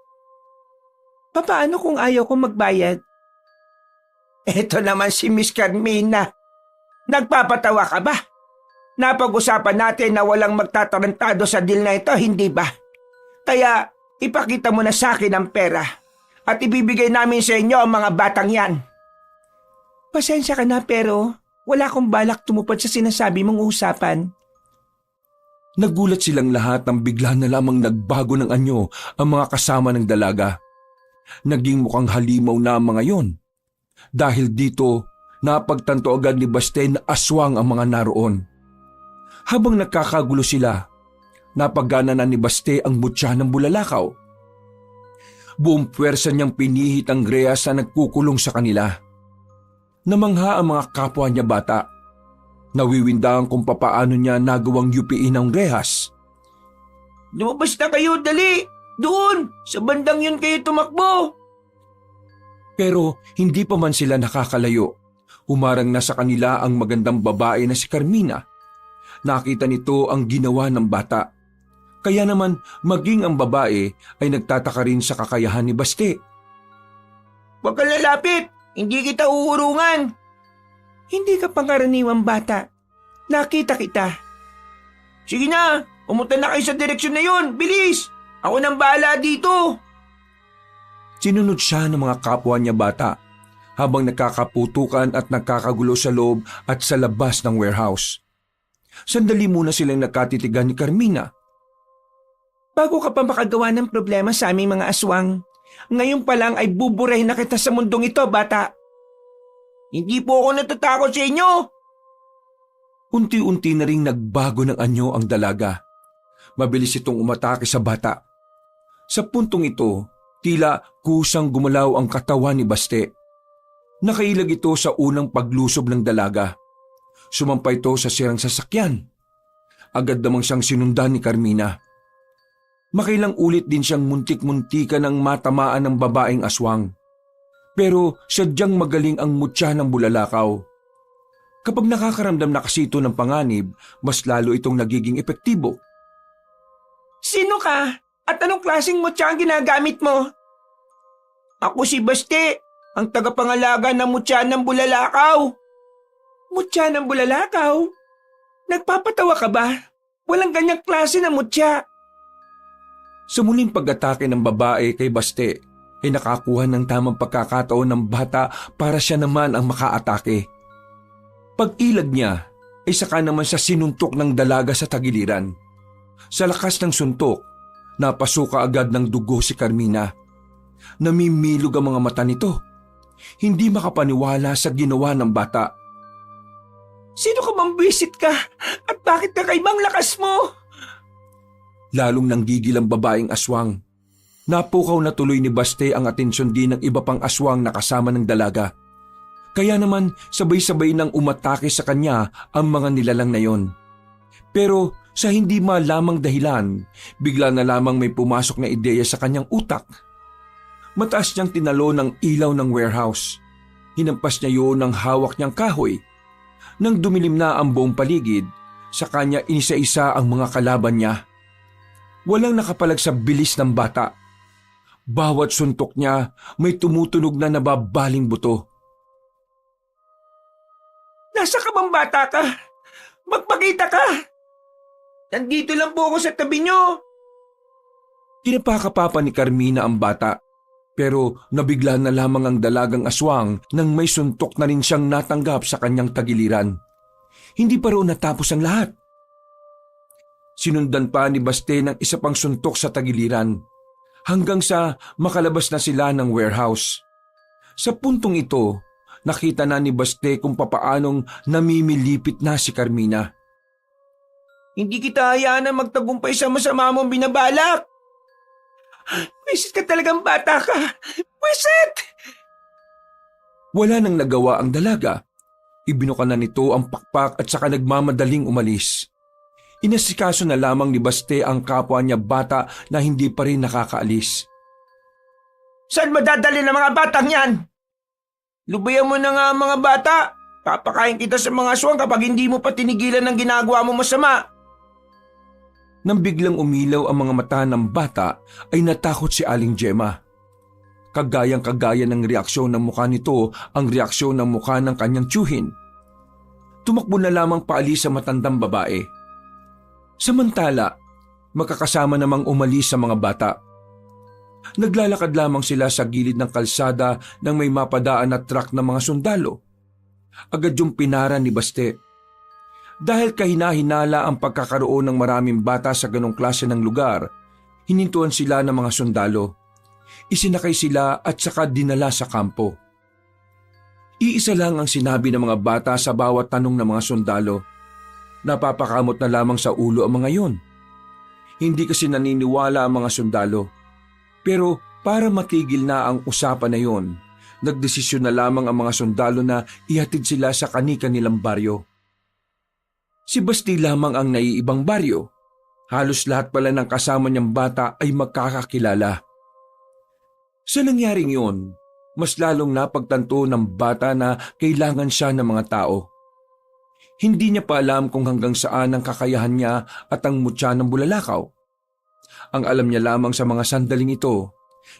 Paano kung ayaw ko magbayad? Eto naman si Miss Carmina. Nagpapatawa ka ba? Napag-usapan natin na walang magtatarantado sa deal na ito, hindi ba? Kaya ipakita mo na sa akin ang pera at ibibigay namin sa inyo ang mga batang yan. Pasensya ka na pero wala akong balak tumupad sa sinasabi mong usapan. Nagulat silang lahat nang bigla na lamang nagbago ng anyo ang mga kasama ng dalaga. Naging mukhang halimaw na ang mga yon. Dahil dito, napagtanto agad ni Baste na aswang ang mga naroon. Habang nagkakagulo sila, napagana na ni Baste ang mutya ng bulalakaw. Buong puwersa niyang pinihit ang grehas na nagkukulong sa kanila. Namangha ang mga kapwa niya bata. Nawiwindang kung papaano niya nagawang yupiin ang rehas. Lumabas na kayo, dali! Doon! Sa bandang yun kayo tumakbo! Pero hindi pa man sila nakakalayo. Humarang na sa kanila ang magandang babae na si Carmina. Nakita nito ang ginawa ng bata. Kaya naman maging ang babae ay nagtataka rin sa kakayahan ni Baste. Huwag kang lalapit! Hindi kita uurungan! Hindi ka pangaraniwang bata. Nakita kita. Sige na, pumunta na kayo sa direksyon na yun. Bilis! Ako nang bahala dito. Sinunod siya ng mga kapwa niya bata habang nakakaputukan at nakakagulo sa loob at sa labas ng warehouse. Sandali muna silang nakatitigan ni Carmina. Bago ka pa makagawa ng problema sa aming mga aswang, ngayon pa lang ay buburahin na kita sa mundong ito, bata. Hindi po ako natatakot sa inyo. Unti-unti na ring nagbago ng anyo ang dalaga. Mabilis itong umatake sa bata. Sa puntong ito, tila kusang gumalaw ang katawan ni Baste. Nakailag ito sa unang paglusob ng dalaga. Sumampa ito sa sirang sasakyan. Agad namang siyang sinundan ni Carmina. Makailang ulit din siyang muntik-muntikan ng matamaan ng babaeng aswang. Pero sadyang magaling ang mutya ng bulalakaw. Kapag nakakaramdam na kasi ito ng panganib, mas lalo itong nagiging epektibo. Sino ka? At anong klaseng mutya ang ginagamit mo? Ako si Baste, ang tagapangalaga ng mutya ng bulalakaw. Mutya ng bulalakaw? Nagpapatawa ka ba? Walang ganyang klase ng mutya. Sa muling pag-atake ng babae kay Baste, ay nakakuha ng tamang pagkakataon ng bata para siya naman ang makaatake. Pag-ilag niya ay saka naman siya sinuntok ng dalaga sa tagiliran. Sa lakas ng suntok, napasuka agad ng dugo si Carmina. Namimilog ang mga mata nito. Hindi makapaniwala sa ginawa ng bata. Sino ka bang bisit ka? At bakit kakaibang lakas mo? Lalong nanggigil ang babaeng aswang. Napukaw na tuloy ni Baste ang atensyon din ng iba pang aswang na kasama ng dalaga. Kaya naman sabay-sabay nang umatake sa kanya ang mga nilalang na yon. Pero sa hindi malamang dahilan, bigla na lamang may pumasok na ideya sa kanyang utak. Mataas niyang tinalo ng ilaw ng warehouse. Hinampas niya yun ng hawak niyang kahoy. Nang dumilim na ang buong paligid, sa kanya inisa-isa ang mga kalaban niya. Walang nakapalag sa bilis ng bata. Bawat suntok niya may tumutunog na nababaling buto. Nasa ka bang bata ka? Magpakita ka! Nandito lang po ako sa tabi niyo. Tinapakapapa ni Carmina ang bata, pero nabigla na lamang ang dalagang aswang nang may suntok na rin siyang natanggap sa kanyang tagiliran. Hindi pa roon natapos ang lahat. Sinundan pa ni Baste ng isa pang suntok sa tagiliran, hanggang sa makalabas na sila ng warehouse. Sa puntong ito, nakita na ni Baste kung papaanong namimilipit na si Carmina. Hindi kita hayaan na magtagumpay sa masama mong binabalak. Pwisit ka talagang bata ka. Pwisit! Wala nang nagawa ang dalaga. Ibinuka na nito ang pakpak at saka nagmamadaling umalis. Inasikaso na lamang ni Baste ang kapwa niya bata na hindi pa rin nakakaalis. Saan madadali ng mga batang yan? Lubayan mo na nga ang mga bata. Papakain kita sa mga aswang kapag hindi mo pa tinigilan ng ginagawa mo masama. Nang biglang umilaw ang mga mata ng bata ay natakot si Aling Gemma. Kagayang-kagaya ng reaksyon ng mukha nito ang reaksyon ng mukha ng kanyang tiyuhin. Tumakbo na lamang paalis sa matandang babae. Samantala, makakasama namang umalis sa mga bata. Naglalakad lamang sila sa gilid ng kalsada nang may mapadaan na truck ng mga sundalo. Agad yung pinara ni Baste. Dahil kahina-hinala ang pagkakaroon ng maraming bata sa ganong klase ng lugar, hinintuan sila ng mga sundalo. Isinakay sila at saka dinala sa kampo. Iisa lang ang sinabi ng mga bata sa bawat tanong ng mga sundalo. Napapakamot na lamang sa ulo ang mga yon. Hindi kasi naniniwala ang mga sundalo. Pero para matigil na ang usapan na yon, nagdesisyon na lamang ang mga sundalo na ihatid sila sa kani-kanilang baryo. Si Basti lamang ang naiibang baryo. Halos lahat pala ng kasama niyang bata ay magkakakilala. Sa nangyaring yon, mas lalong napagtanto ng bata na kailangan siya ng mga tao. Hindi niya pa alam kung hanggang saan ang kakayahan niya at ang mutya ng bulalakaw. Ang alam niya lamang sa mga sandaling ito,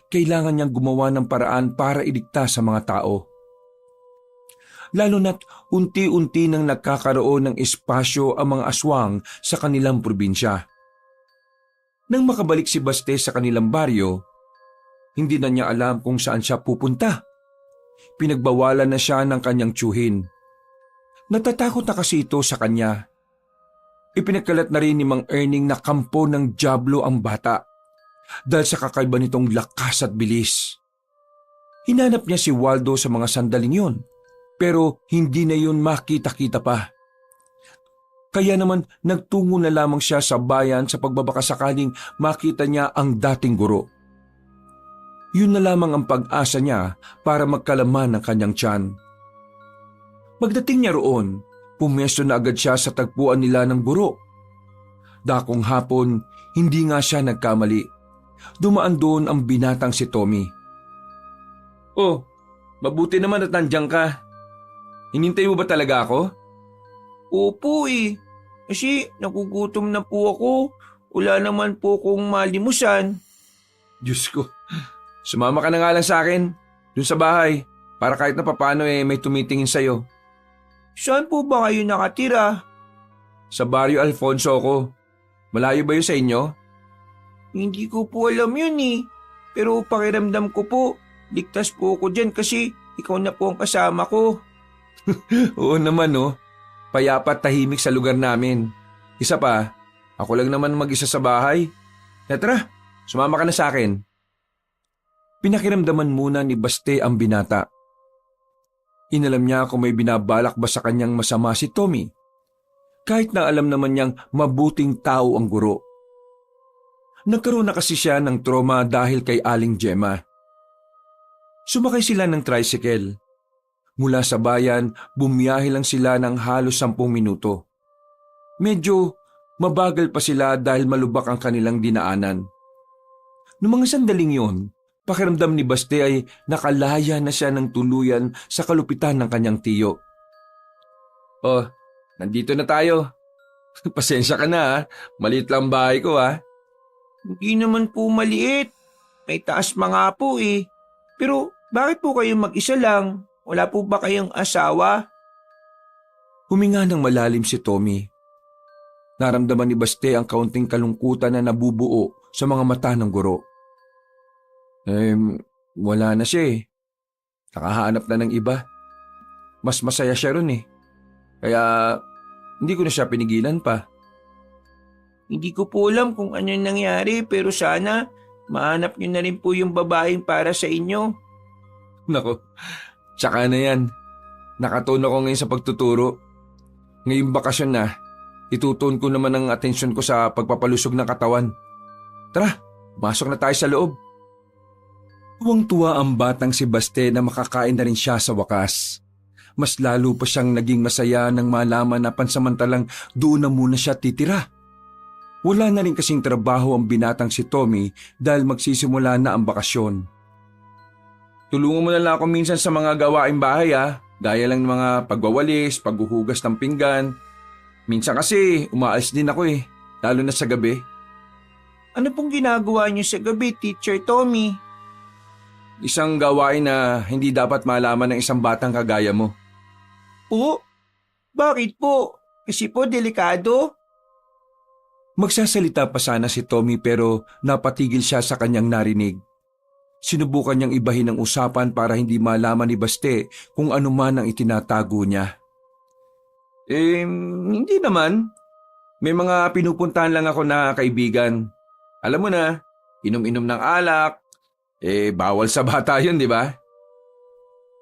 kailangan niyang gumawa ng paraan para iligtas sa mga tao. Lalo na't unti-unti nang nagkakaroon ng espasyo ang mga aswang sa kanilang probinsya. Nang makabalik si Baste sa kanilang baryo, hindi na niya alam kung saan siya pupunta. Pinagbawalan na siya ng kanyang tiyuhin. Natatakot na kasi ito sa kanya. Ipinagkalat na rin ni Mang Erning na kampo ng dyablo ang bata dahil sa kakaiba nitong lakas at bilis. Hinanap niya si Waldo sa mga sandaling yon, pero hindi na yun makita-kita pa. Kaya naman nagtungo na lamang siya sa bayan sa pagbabakasakaling makita niya ang dating guro. Yun na lamang ang pag-asa niya para magkalaman ng kanyang tiyan. Pagdating niya roon, pumesto na agad siya sa tagpuan nila ng guro. Dakong hapon, hindi nga siya nagkamali. Dumaan doon ang binatang si Tommy. "Oh, mabuti naman at nandiyan ka. Hinintay mo ba talaga ako?" Opo eh. Kasi nagugutom na po ako. Wala naman po kong malimusan. Diyos ko, sumama ka na nga lang sa akin, dun sa bahay, para kahit na papano may tumitingin sa'yo. Saan po ba kayo nakatira? Sa Barrio Alfonso ko. Malayo ba yun sa inyo? Hindi ko po alam yun eh. Pero pakiramdam ko po, ligtas po ako dyan kasi ikaw na po ang kasama ko. Oo naman no. Payapa at tahimik sa lugar namin. Isa pa, ako lang naman mag-isa sa bahay. Tara, sumama ka na sa akin. Pinakiramdaman muna ni Baste ang binata. Inalam niya kung may binabalak ba sa kanyang masama si Tommy. Kahit na alam naman niyang mabuting tao ang guro. Nagkaroon na kasi siya ng trauma dahil kay Aling Gemma. Sumakay sila ng tricycle. Mula sa bayan, bumiyahe lang sila ng halos 10 minuto. Medyo mabagal pa sila dahil malubak ang kanilang dinaanan. Noong mga sandaling yon, pakiramdam ni Baste ay nakalaya na siya ng tuluyan sa kalupitan ng kanyang tiyo. "Oh, nandito na tayo. Pasensya ka na ha, maliit lang bahay ko ha." Hindi naman po maliit. May taas mga po eh. Pero bakit po kayo mag-isa lang? Wala po ba kayong asawa? Huminga ng malalim si Tommy. Naramdaman ni Baste ang kaunting kalungkutan na nabubuo sa mga mata ng guro. Wala na siya eh. Nakahanap na ng iba. Mas masaya siya ron eh. Kaya hindi ko na siya pinigilan pa. Hindi ko po alam kung ano yung nangyari pero sana mahanap niyo na rin po yung babaeng para sa inyo. Nako, tsaka na yan. Nakatuon ako ngayon sa pagtuturo. Ngayong bakasyon na, itutuon ko naman ang atensyon ko sa pagpapalusog ng katawan. Tara, masok na tayo sa loob. Tuwang-tuwa ang batang si Baste na makakain na rin siya sa wakas. Mas lalo pa siyang naging masaya nang malaman na pansamantalang doon na muna siya titira. Wala na rin kasing trabaho ang binatang si Tommy dahil magsisimula na ang bakasyon. Tulungan mo na lang ako minsan sa mga gawaing bahay gaya lang ng mga pagwawalis, paghuhugas ng pinggan. Minsan kasi umaalis din ako lalo na sa gabi. Ano pong ginagawa niyo sa gabi, Teacher Tommy? Isang gawain na hindi dapat malaman ng isang batang kagaya mo. Po? Bakit po? Kasi po delikado? Magsasalita pa sana si Tommy pero napatigil siya sa kanyang narinig. Sinubukan niyang ibahin ang usapan para hindi malaman ni Baste kung ano man ang itinatago niya. Hindi naman. May mga pinupuntahan lang ako na kaibigan. Alam mo na, inom-inom ng alak. Bawal sa bata yun, di ba?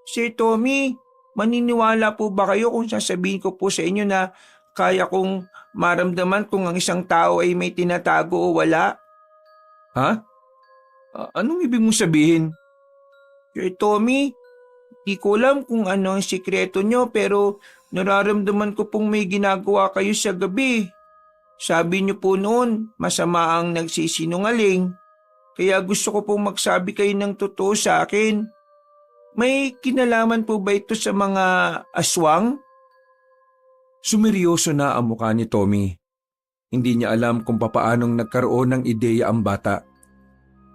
Sir Tommy, maniniwala po ba kayo kung sasabihin ko po sa inyo na kaya kong maramdaman kung ang isang tao ay may tinatago o wala? Ha? Anong ibig mong sabihin? Sir Tommy, di ko alam kung ano ang sikreto nyo pero nararamdaman ko pong may ginagawa kayo sa gabi. Sabi niyo po noon, masama ang nagsisinungaling. Kaya gusto ko pong magsabi kayo ng totoo sa akin. May kinalaman po ba ito sa mga aswang? Sumeryoso na ang mukha ni Tommy. Hindi niya alam kung papaanong nagkaroon ng ideya ang bata.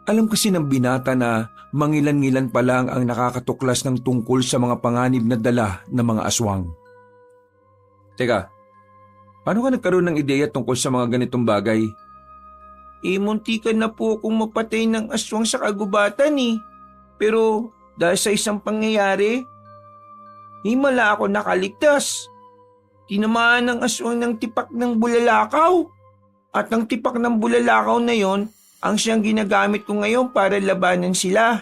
Alam kasi ng binata na mangilan-ngilan pa lang ang nakakatuklas ng tungkol sa mga panganib na dala ng mga aswang. Teka, paano ka nagkaroon ng ideya tungkol sa mga ganitong bagay? Muntikan na po akong mapatay ng aswang sa kagubatan Pero dahil sa isang pangyayari, himala ako nakaligtas. Tinamaan ng aswang ng tipak ng bulalakaw. At ang tipak ng bulalakaw na yon ang siyang ginagamit ko ngayon para labanan sila.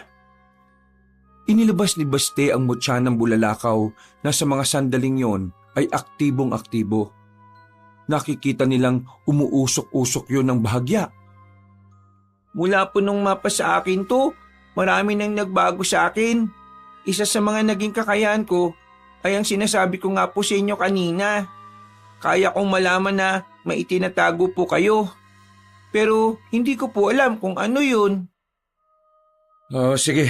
Inilabas ni Baste ang mutya ng bulalakaw na sa mga sandaling yon ay aktibong-aktibo. nakikita nilang umuusok-usok yun ng bahagya. Mula po nung mapa sa akin to, marami nang nagbago sa akin. Isa sa mga naging kakayahan ko ay ang sinasabi ko nga po sa inyo kanina. Kaya kong malaman na may itinatago po kayo. Pero hindi ko po alam kung ano yun. Sige,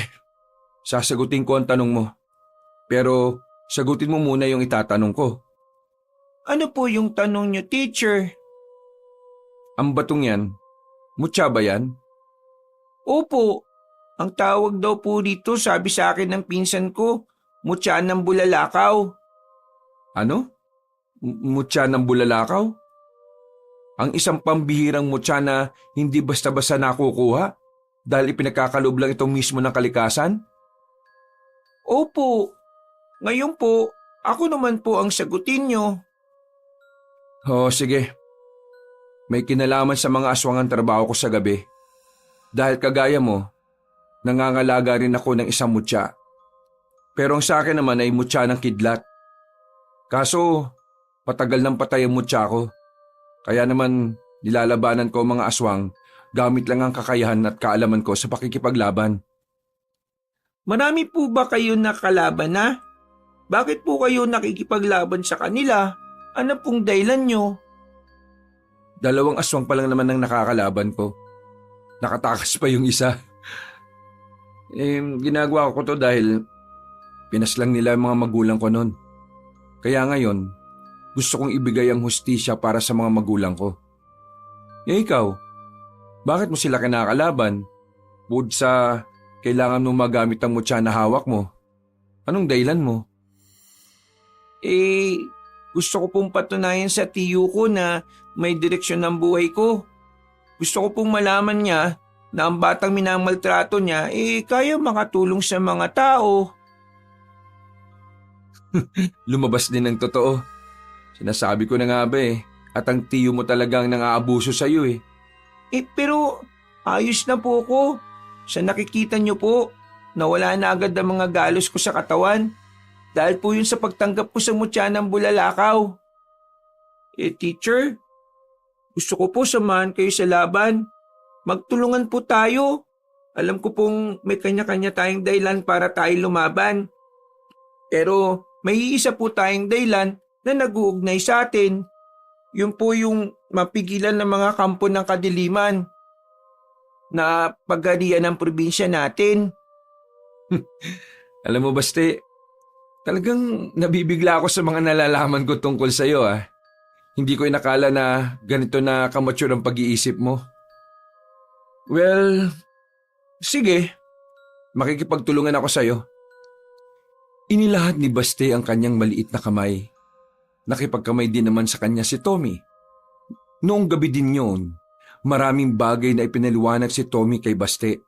sasagutin ko ang tanong mo. Pero sagutin mo muna yung itatanong ko. Ano po yung tanong nyo, teacher? Ang batong yan, mutya ba yan? Opo, ang tawag daw po dito sabi sa akin ng pinsan ko, mutya ng bulalakaw. Ano? Mutya ng bulalakaw? Ang isang pambihirang mutya na hindi basta-basta nakukuha dahil ipinagkakaloob lang ito mismo ng kalikasan? Opo, ngayon po, ako naman po ang sagutin nyo. Sige. May kinalaman sa mga aswang ang trabaho ko sa gabi. Dahil kagaya mo, nangangalaga rin ako ng isang mutya. Pero ang sa akin naman ay mutya ng kidlat. Kaso, patagal ng patay ang mutya ko. Kaya naman, nilalabanan ko ang mga aswang gamit lang ang kakayahan at kaalaman ko sa pakikipaglaban. Marami po ba kayo nakalaban na? Bakit po kayo nakikipaglaban sa kanila? Ano pong dahilan nyo? 2 aswang pa lang naman ang nakakalaban ko. Nakatakas pa yung isa. Ginagawa ko to dahil pinaslang nila ang mga magulang ko noon. Kaya ngayon, gusto kong ibigay ang hustisya para sa mga magulang ko. Ikaw, bakit mo sila kinakalaban? Bukod sa kailangan mo magamit ang mutya na hawak mo. Anong dahilan mo? Gusto ko pong patunayan sa tiyo ko na may direksyon ng buhay ko. Gusto ko pong malaman niya na ang batang minamaltrato niya kaya makatulong sa mga tao. Lumabas din ng totoo. Sinasabi ko na nga ba at ang tiyo mo talagang nang-aabuso sa'yo . Pero ayos na po ko. Sa nakikita niyo po, nawala na agad ang mga galos ko sa katawan. Dahil po yun sa pagtanggap ko sa mutya ng bulalakaw. Teacher, gusto ko po samahan kayo sa laban. Magtulungan po tayo. Alam ko pong may kanya-kanya tayong dahilan para tayo lumaban. Pero may iisa po tayong dahilan na nag-uugnay sa atin. Yun po yung mapigilan ng mga kampo ng kadiliman na pagharian ng probinsya natin. Alam mo, Baste, talagang nabibigla ako sa mga nalalaman ko tungkol sa'yo . Hindi ko inakala na ganito na kamature ang pag-iisip mo. Well, sige. Makikipagtulungan ako sa'yo. Inilahad ni Baste ang kanyang maliit na kamay. Nakipagkamay din naman sa kanya si Tommy. Noong gabi din yun, maraming bagay na ipinaliwanag si Tommy kay Baste.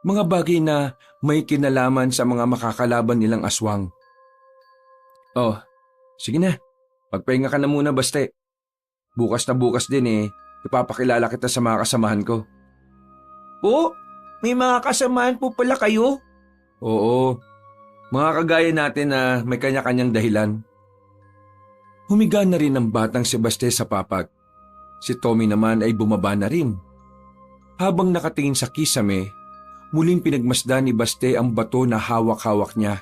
Mga bagay na may kinalaman sa mga makakalaban nilang aswang. Sige na. Magpahinga ka na muna, Baste. Bukas na bukas din ipapakilala kita sa mga kasamahan ko. Po? May mga kasamahan po pala kayo? Oo. Mga kagaya natin na may kanya-kanyang dahilan. Humiga na rin ang batang si Baste sa papag. Si Tommy naman ay bumaba na rin. Habang nakatingin sa kisame, muling pinagmasdan ni Baste ang bato na hawak-hawak niya.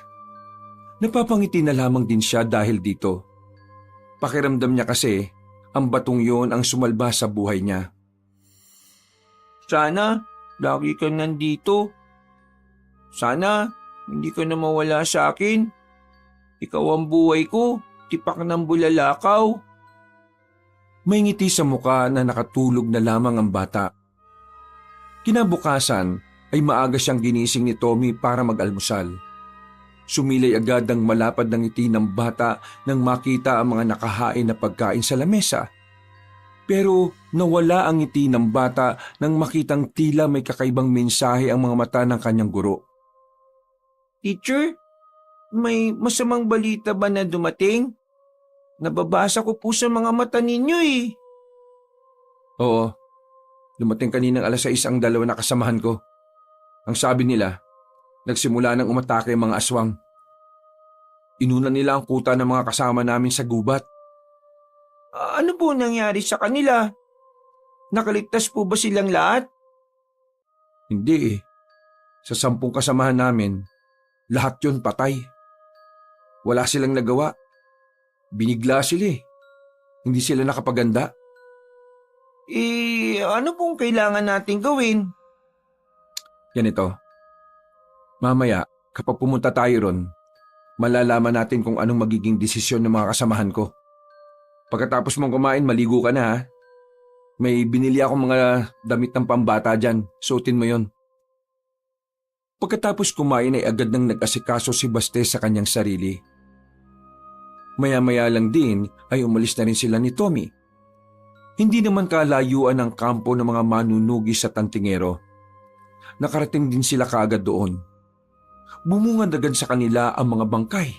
Napapangiti na lamang din siya dahil dito. Pakiramdam niya kasi ang batong yon ang sumalba sa buhay niya. Sana lagi kang nandito. Sana hindi ka na mawala sa akin. Ikaw ang buhay ko, tipak ng bulalakaw. May ngiti sa muka na nakatulog na lamang ang bata. Kinabukasan ay maaga siyang ginising ni Tommy para mag-almusal. Sumilay agad ang malapad ng ngiti ng bata nang makita ang mga nakahain na pagkain sa lamesa. Pero nawala ang ngiti ng bata nang makitang tila may kakaibang mensahe ang mga mata ng kanyang guro. Teacher, may masamang balita ba na dumating? Nababasa ko po sa mga mata ninyo . Oo, dumating kaninang 6:00 ang 2 na kasamahan ko. Ang sabi nila, nagsimula nang umatake ang mga aswang. Inunan nila ang kuta ng mga kasama namin sa gubat. Ano po nangyari sa kanila? Nakaligtas po ba silang lahat? Hindi eh. Sa 10 kasamahan namin, lahat yun patay. Wala silang nagawa. Binigla sila eh. Hindi sila nakapaganda. Ano pong kailangan natin gawin? Ganito. Mamaya, kapag pumunta tayo ron, malalaman natin kung anong magiging desisyon ng mga kasamahan ko. Pagkatapos mong kumain, maligo ka na ha. May binili akong mga damit ng pambata dyan. Suotin mo yon. Pagkatapos kumain ay agad nang nag-asikaso si Baste sa kanyang sarili. Maya-maya lang din ay umalis na rin sila ni Tommy. Hindi naman kalayuan ang kampo ng mga manunugi sa Tantingero. Nakarating din sila kaagad doon. Bumungad agad sa kanila ang mga bangkay.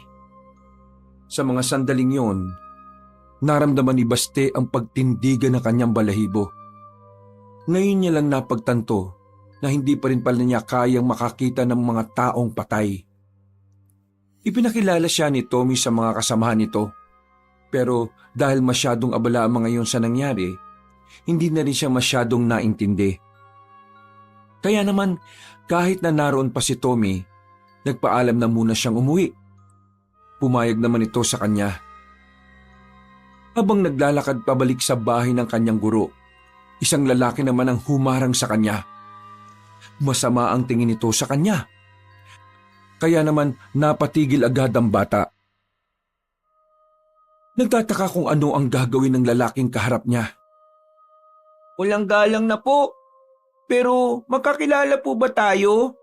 Sa mga sandaling yon, naramdaman ni Baste ang pagtindigan ng kanyang balahibo. Ngayon niya lang napagtanto na hindi pa rin pala niya kayang makakita ng mga taong patay. Ipinakilala siya ni Tommy sa mga kasamahan nito. Pero dahil masyadong abala ang mga yun sa nangyari, hindi na rin siya masyadong naintindi. Kaya naman, kahit na naroon pa si Tommy, nagpaalam na muna siyang umuwi. Pumayag naman ito sa kanya. Habang naglalakad pabalik sa bahay ng kanyang guro, isang lalaki naman ang humarang sa kanya. Masama ang tingin nito sa kanya. Kaya naman napatigil agad ang bata. Nagtataka kung ano ang gagawin ng lalaking kaharap niya. Walang galang na po. Pero magkakilala po ba tayo?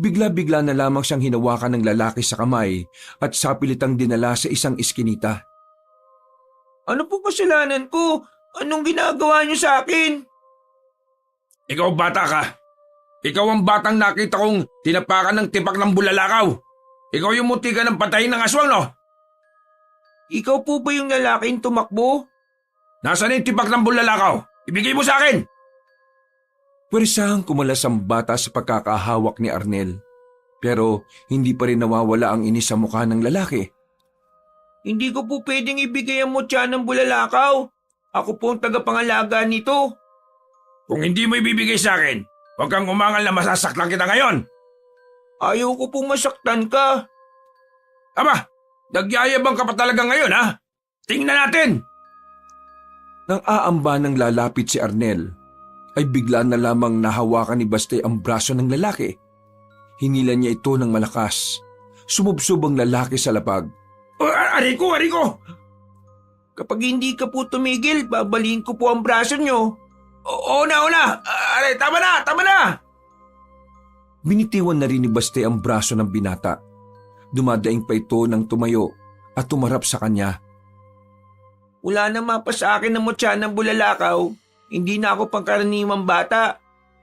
Bigla-bigla na lamang siyang hinawakan ng lalaki sa kamay at sapilitang dinala sa isang iskinita. Ano po kasalanan ko? Anong ginagawa niyo sa akin? Ikaw bata ka. Ikaw ang batang nakita kong tinapakan ng tipak ng bulalakaw. Ikaw yung muntikan ng patayin ng aswang, no? Ikaw po ba yung lalaking tumakbo? Nasaan yung tipak ng bulalakaw? Ibigay mo sa akin! Puwersahang kumalas ang bata sa pagkakahawak ni Arnel. Pero hindi pa rin nawawala ang inis sa mukha ng lalaki. Hindi ko po pwedeng ibigay ang mutya ng bulalakaw. Ako po ang tagapangalaga nito. Kung hindi mo ibibigay sa akin, huwag kang umangal na masasaktan kita ngayon. Ayaw ko pong masaktan ka. Aba, nagyayabang ka pa talaga ngayon, ha? Tingnan natin! Nang aamba ng lalapit si Arnel, ay bigla na lamang nahawakan ni Baste ang braso ng lalaki. Hinila niya ito ng malakas. Sumubsob ang lalaki sa lapag. Ariko! Kapag hindi ka po tumigil, babaliin ko po ang braso nyo. Oo na! Aray, tama na! Binitiwan na rin ni Baste ang braso ng binata. Dumadaing pa ito ng tumayo at tumarap sa kanya. Wala na mapa sa akin ng mutya ng bulalakaw. Hindi na ako pangkaraniwang bata.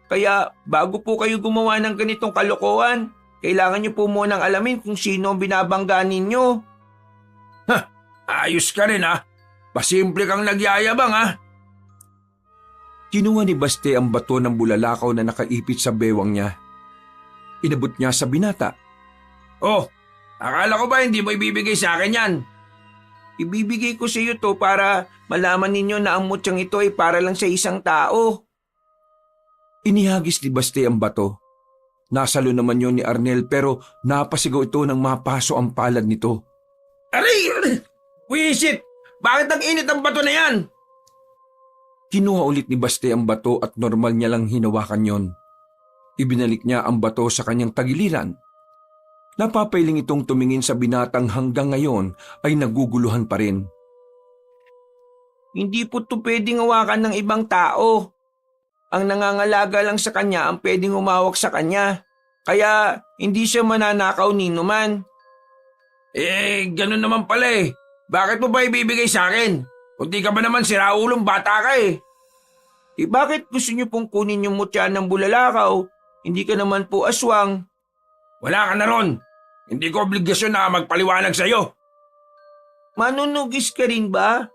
Kaya bago po kayo gumawa ng ganitong kalokohan, kailangan niyo po munang alamin kung sino ang binabangga ninyo. Ayos ka rin, ha? Pasimple kang nagyayabang, ha? Kinuha ni Baste ang bato ng bulalakaw na nakaipit sa bewang niya. Inabot niya sa binata. Oh, akala ko ba hindi mo ibibigay sa akin yan? Ibibigay ko sa iyo to para malaman ninyo na ang mutyang ito ay para lang sa isang tao. Inihagis ni Baste ang bato. Nasalo naman yon ni Arnel pero napasigaw ito nang mapaso ang palad nito. Aray! Wisit! Bakit ang init ang bato na yan? Kinuha ulit ni Baste ang bato at normal niya lang hinawakan yon. Ibinalik niya ang bato sa kanyang tagiliran. Napapailing itong tumingin sa binatang hanggang ngayon ay naguguluhan pa rin. Hindi po ito pwedeng hawakan ng ibang tao. Ang nangangalaga lang sa kanya ang pwedeng umawak sa kanya. Kaya hindi siya mananakaw ninuman. Ganun naman pala eh. Bakit mo ba ibibigay sa akin? Kung di ka ba naman siraulong bata ka eh. Bakit gusto niyo pong kunin yung mutya ng bulalakaw? Hindi ka naman po aswang. Wala ka na ron. Hindi ko obligasyon na magpaliwanag sa'yo. Manunugis ka rin ba?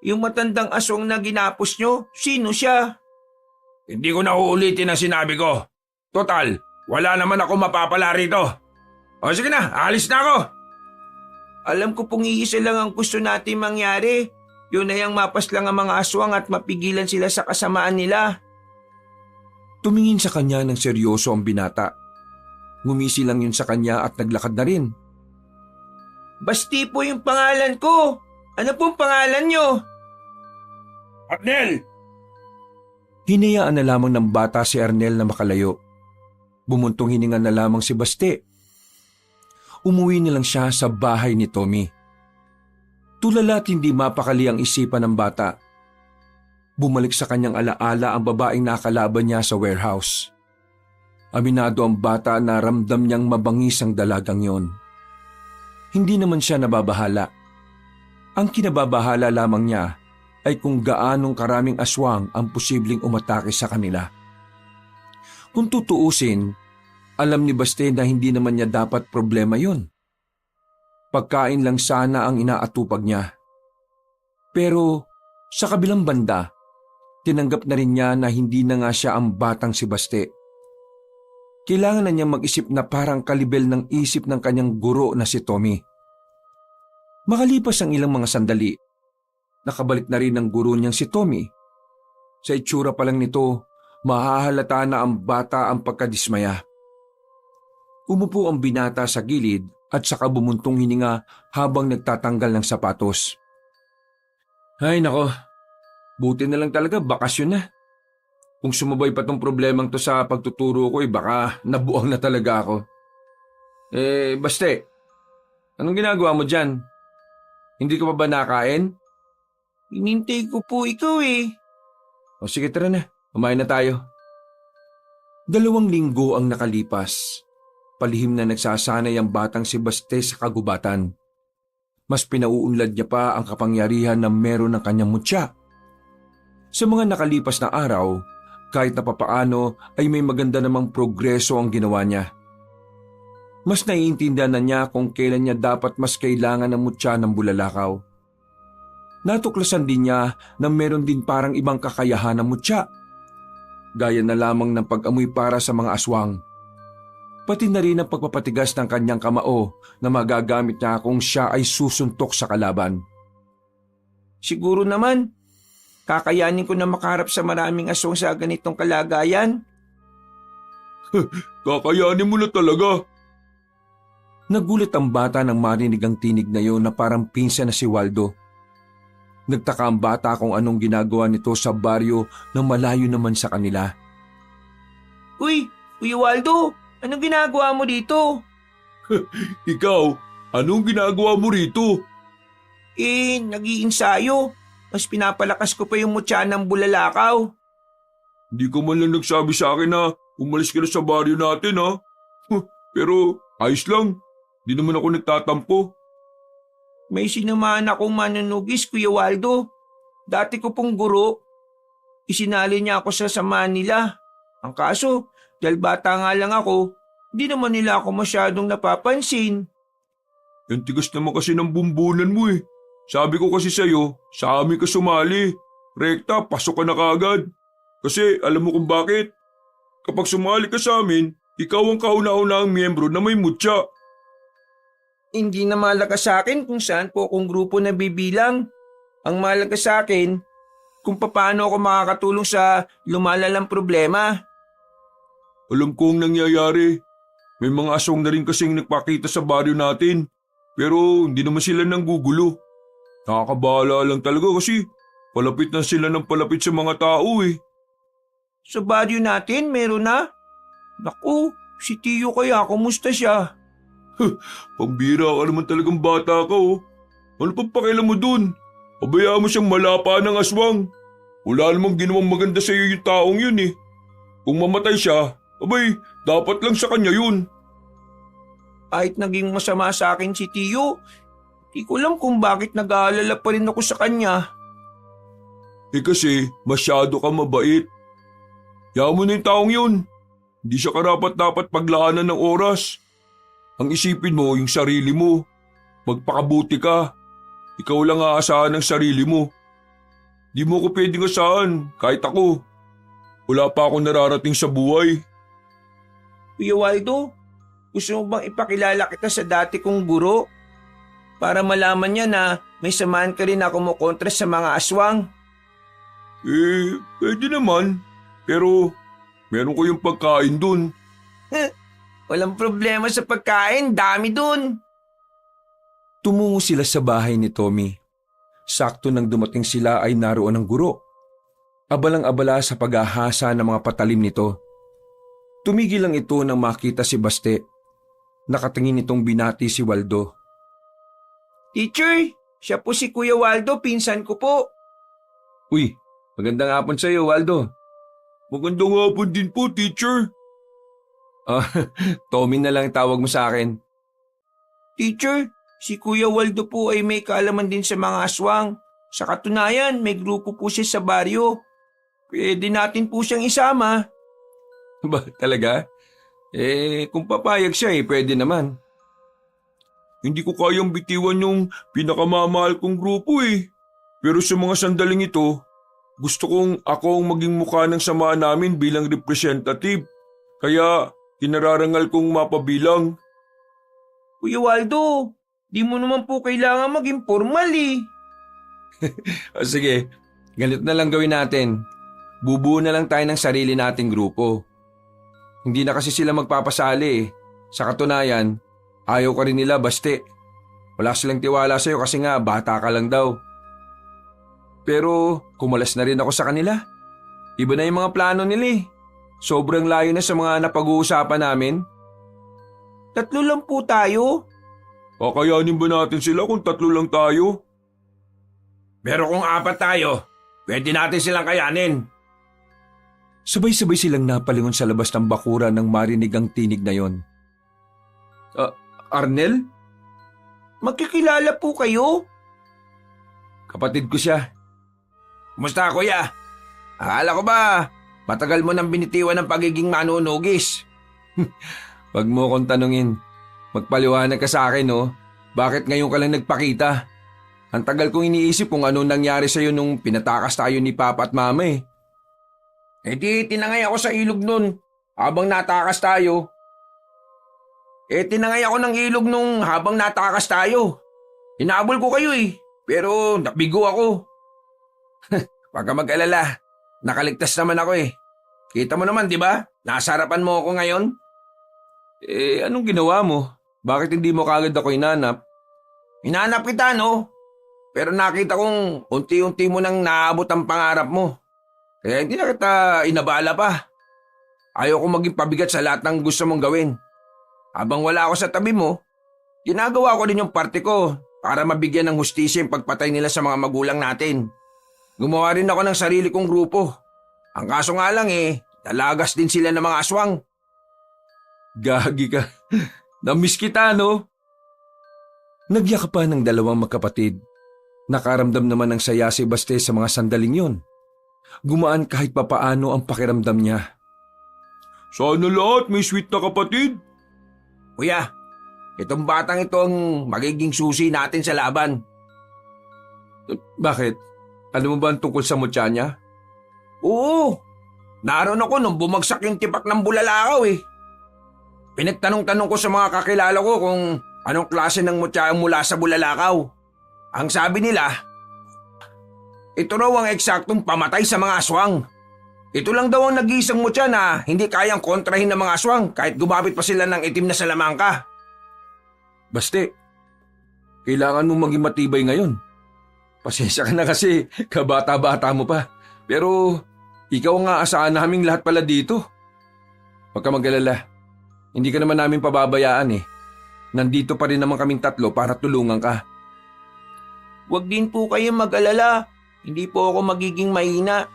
Yung matandang aswang na ginapos nyo, sino siya? Hindi ko na uulitin ang sinabi ko. Total, wala naman ako mapapala rito. O sige na, alis na ako. Alam ko pong iisa lang ang gusto natin mangyari. Yun ay ang mapas lang ang mga aswang at mapigilan sila sa kasamaan nila. Tumingin sa kanya ng seryoso ang binata. Ngumisi lang yun sa kanya at naglakad na rin. Basti po yung pangalan ko. Ano pong pangalan nyo? Arnel! Hinayaan na lamang ng bata si Arnel na makalayo. Bumuntong hininga na lamang si Baste. Umuwi na lang siya sa bahay ni Tommy. Tulala't hindi mapakali ang isipan ng bata. Bumalik sa kanyang alaala ang babaeng nakalaban niya sa warehouse. Aminado ang bata na ramdam niyang mabangis ang dalagang yon. Hindi naman siya nababahala. Ang kinababahala lamang niya ay kung gaanong karaming aswang ang posibleng umatake sa kanila. Kung tutuusin, alam ni Baste na hindi naman niya dapat problema yon. Pagkain lang sana ang inaatupag niya. Pero sa kabilang banda, tinanggap na rin niya na hindi na nga siya ang batang si Baste. Kailangan na niyang mag-isip na parang kalibel ng isip ng kanyang guro na si Tommy. Makalipas ang ilang mga sandali, nakabalik na rin ang guro niyang si Tommy. Sa itsura pa lang nito, mahahalata na ang bata ang pagkadismaya. Umupo ang binata sa gilid at saka bumuntong hininga habang nagtatanggal ng sapatos. Ay nako, buti na lang talaga bakasyon na. Kung sumabay pa tong problemang to sa pagtuturo ko baka nabuang na talaga ako. Baste, anong ginagawa mo dyan? Hindi ka pa ba nakain? Inintay ko po ikaw eh. O sige tara na, kumain na tayo. 2 linggo ang nakalipas. Palihim na nagsasanay ang batang si Baste sa kagubatan. Mas pinauunlad niya pa ang kapangyarihan na meron ng kanyang mutya. Sa mga nakalipas na araw, kahit na papaano ay may maganda namang progreso ang ginawa niya. Mas naiintindihan na niya kung kailan niya dapat mas kailangan ng mutya ng bulalakaw. Natuklasan din niya na meron din parang ibang kakayahan ng mutya. Gaya na lamang ng pag-amoy para sa mga aswang. Pati na rin ang pagpapatigas ng kanyang kamao na magagamit niya kung siya ay susuntok sa kalaban. Siguro naman, kakayanin ko na makaharap sa maraming aswang sa ganitong kalagayan. Kakayanin mo na talaga. Nagulat ang bata nang marinig ang tinig na yon na parang pinsan na si Waldo. Nagtaka ang bata kung anong ginagawa nito sa baryo na malayo naman sa kanila. Uy, Kuya Waldo, anong ginagawa mo dito? Ikaw, anong ginagawa mo rito? Nag-iinsayo. Mas pinapalakas ko pa yung mutya ng bulalakaw. Hindi ka man lang nagsabi sa akin na umalis ka na sa baryo natin ha. Pero ayos lang, di naman ako nagtatampo. May sinamahan akong manunugis, Kuya Waldo. Dati ko pong guro. Isinali niya ako sa samahan nila. Ang kaso, dahil bata nga lang ako, di naman nila ako masyadong napapansin. Yung tigas naman kasi ng bumbunan mo eh. Sabi ko kasi sa'yo, sa amin ka sumali. Rekta, pasok ka na kagad. Kasi alam mo kung bakit? Kapag sumali ka sa amin, ikaw ang kauna-unahang miyembro na may mutya. Hindi na mahalaga sa akin kung saan po akong grupo na bibilang. Ang mahalaga sa akin, kung paano ako makakatulong sa lumalalang problema. Alam ko ang nangyayari. May mga aswang na rin kasing nagpakita sa baryo natin. Pero hindi naman sila nanggugulo. Nakakabahala lang talaga kasi palapit na sila ng palapit sa mga tao eh. Sa baryo natin, meron na? Naku, si Tiyo kaya, kumusta siya? Pambira ka naman talagang bata ka oh. Ano pang pakialam mo dun? Pabayaan mo siyang malapa ng aswang. Wala namang ginawang maganda sa iyo yung taong yun eh. Kung mamatay siya, abay, dapat lang sa kanya yun. Kahit naging masama sa akin si Tiyo, di ko alam kung bakit nag-aalala pa rin ako sa kanya. Kasi masyado ka mabait. Hayaan mo na yung taong yun. Hindi siya karapat-dapat paglaanan ng oras. Ang isipin mo yung sarili mo. Magpakabuti ka. Ikaw lang aasahan ng sarili mo. Di mo ko pwedeng asahan, kahit ako. Wala pa akong nararating sa buhay. Kuya Waldo, gusto mo bang ipakilala kita sa dati kong guro? para malaman niya na may samahan ka rin na kumukontra sa mga aswang. Pwede naman. Pero meron ko yung pagkain dun. Walang problema sa pagkain, dami dun. Tumungo sila sa bahay ni Tommy. Sakto nang dumating sila ay naroon ang guro. Abalang-abala sa paghahasa ng mga patalim nito. Tumigil lang ito nang makita si Baste. Nakatingin itong binati si Waldo. Teacher, siya po si Kuya Waldo, pinsan ko po. Uy, magandang hapon sa iyo, Waldo. Magandang hapon din po, teacher. Tommy na lang tawag mo sa akin. Teacher, si Kuya Waldo po ay may kaalaman din sa mga aswang. Sa katunayan, may grupo po siya sa baryo. Pwede natin po siyang isama. Ba, talaga? Kung papayag siya pwede naman. Hindi ko kayang bitiwan yung pinakamamahal kong grupo Pero sa mga sandaling ito, gusto kong ako ang maging mukha ng samahan namin bilang representative. Kaya kinararangal kong mapabilang. Kuya Waldo, di mo naman po kailangan maging formal Sige, ganito na lang gawin natin. Bubuo na lang tayo ng sarili nating grupo. Hindi na kasi sila magpapasali Sa katunayan, ayaw ka rin nila, Baste. Wala silang tiwala sa'yo kasi nga bata ka lang daw. Pero kumalas na rin ako sa kanila. Iba na yung mga plano nila Sobrang layo na sa mga napag-uusapan namin. 3 lang po tayo. Kakayanin ba natin sila kung 3 lang tayo? Pero kung 4 tayo, pwede natin silang kayanin. Sabay-sabay silang napalingon sa labas ng bakuran nang marinig ang tinig na yon. Arnel? Magkikilala po kayo? Kapatid ko siya. Kumusta, kuya? Akala ko ba matagal mo nang binitiwan ng pagiging manunugis? Wag mo akong tanungin. Magpaliwanag ka sa akin, Bakit ngayon ka lang nagpakita? Ang tagal kong iniisip kung anong nangyari sa'yo nung pinatakas tayo ni Papa at Mama Di tinangay ako sa ilog nun habang natakas tayo. Tinangay ako ng ilog nung habang natakas tayo. Hinabol ko kayo pero nabigo ako. Wag ka mag-alala, nakaligtas naman ako Kita mo naman, di ba? Nasa harapan mo ako ngayon. Anong ginawa mo? Bakit hindi mo kagad ako hinanap? Hinanap kita, no? Pero nakita kong unti-unti mo nang naabot ang pangarap mo. Kaya hindi na kita inabala pa. Ayaw ko maging pabigat sa lahat ng gusto mong gawin. Habang wala ako sa tabi mo, ginagawa ko din yung parte ko para mabigyan ng hustisya yung pagpatay nila sa mga magulang natin. Gumawa rin ako ng sarili kong grupo. Ang kaso nga lang talagas din sila ng mga aswang. Gagi ka. Namiss kita, no? Nagyakapan ng dalawang magkapatid. Nakaramdam naman ng saya si Baste sa mga sandaling yon. Gumaan kahit papaano ang pakiramdam niya. Sana lahat may sweet na kapatid. Kuya, itong batang ito ang magiging susi natin sa laban. Bakit? Ano mo ba ang tungkol sa mutya niya? Oo, naroon ako nung bumagsak yung tipak ng bulalakaw Pinagtanong-tanong ko sa mga kakilala ko kung anong klase ng mutya ang mula sa bulalakaw. Ang sabi nila, ito raw ang eksaktong pamatay sa mga aswang. Ito lang daw ang nag-iisang mutya na hindi kayang kontrahin ng mga aswang kahit gumamit pa sila ng itim na salamangka. Baste, kailangan mo maging matibay ngayon. Pasensya ka na kasi kabata-bata mo pa. Pero ikaw ang aasahan naming lahat pala dito. Huwag ka mag-alala. Hindi ka naman namin pababayaan Nandito pa rin naman kaming 3 para tulungan ka. Huwag din po kayong mag-alala. Hindi po ako magiging mahina.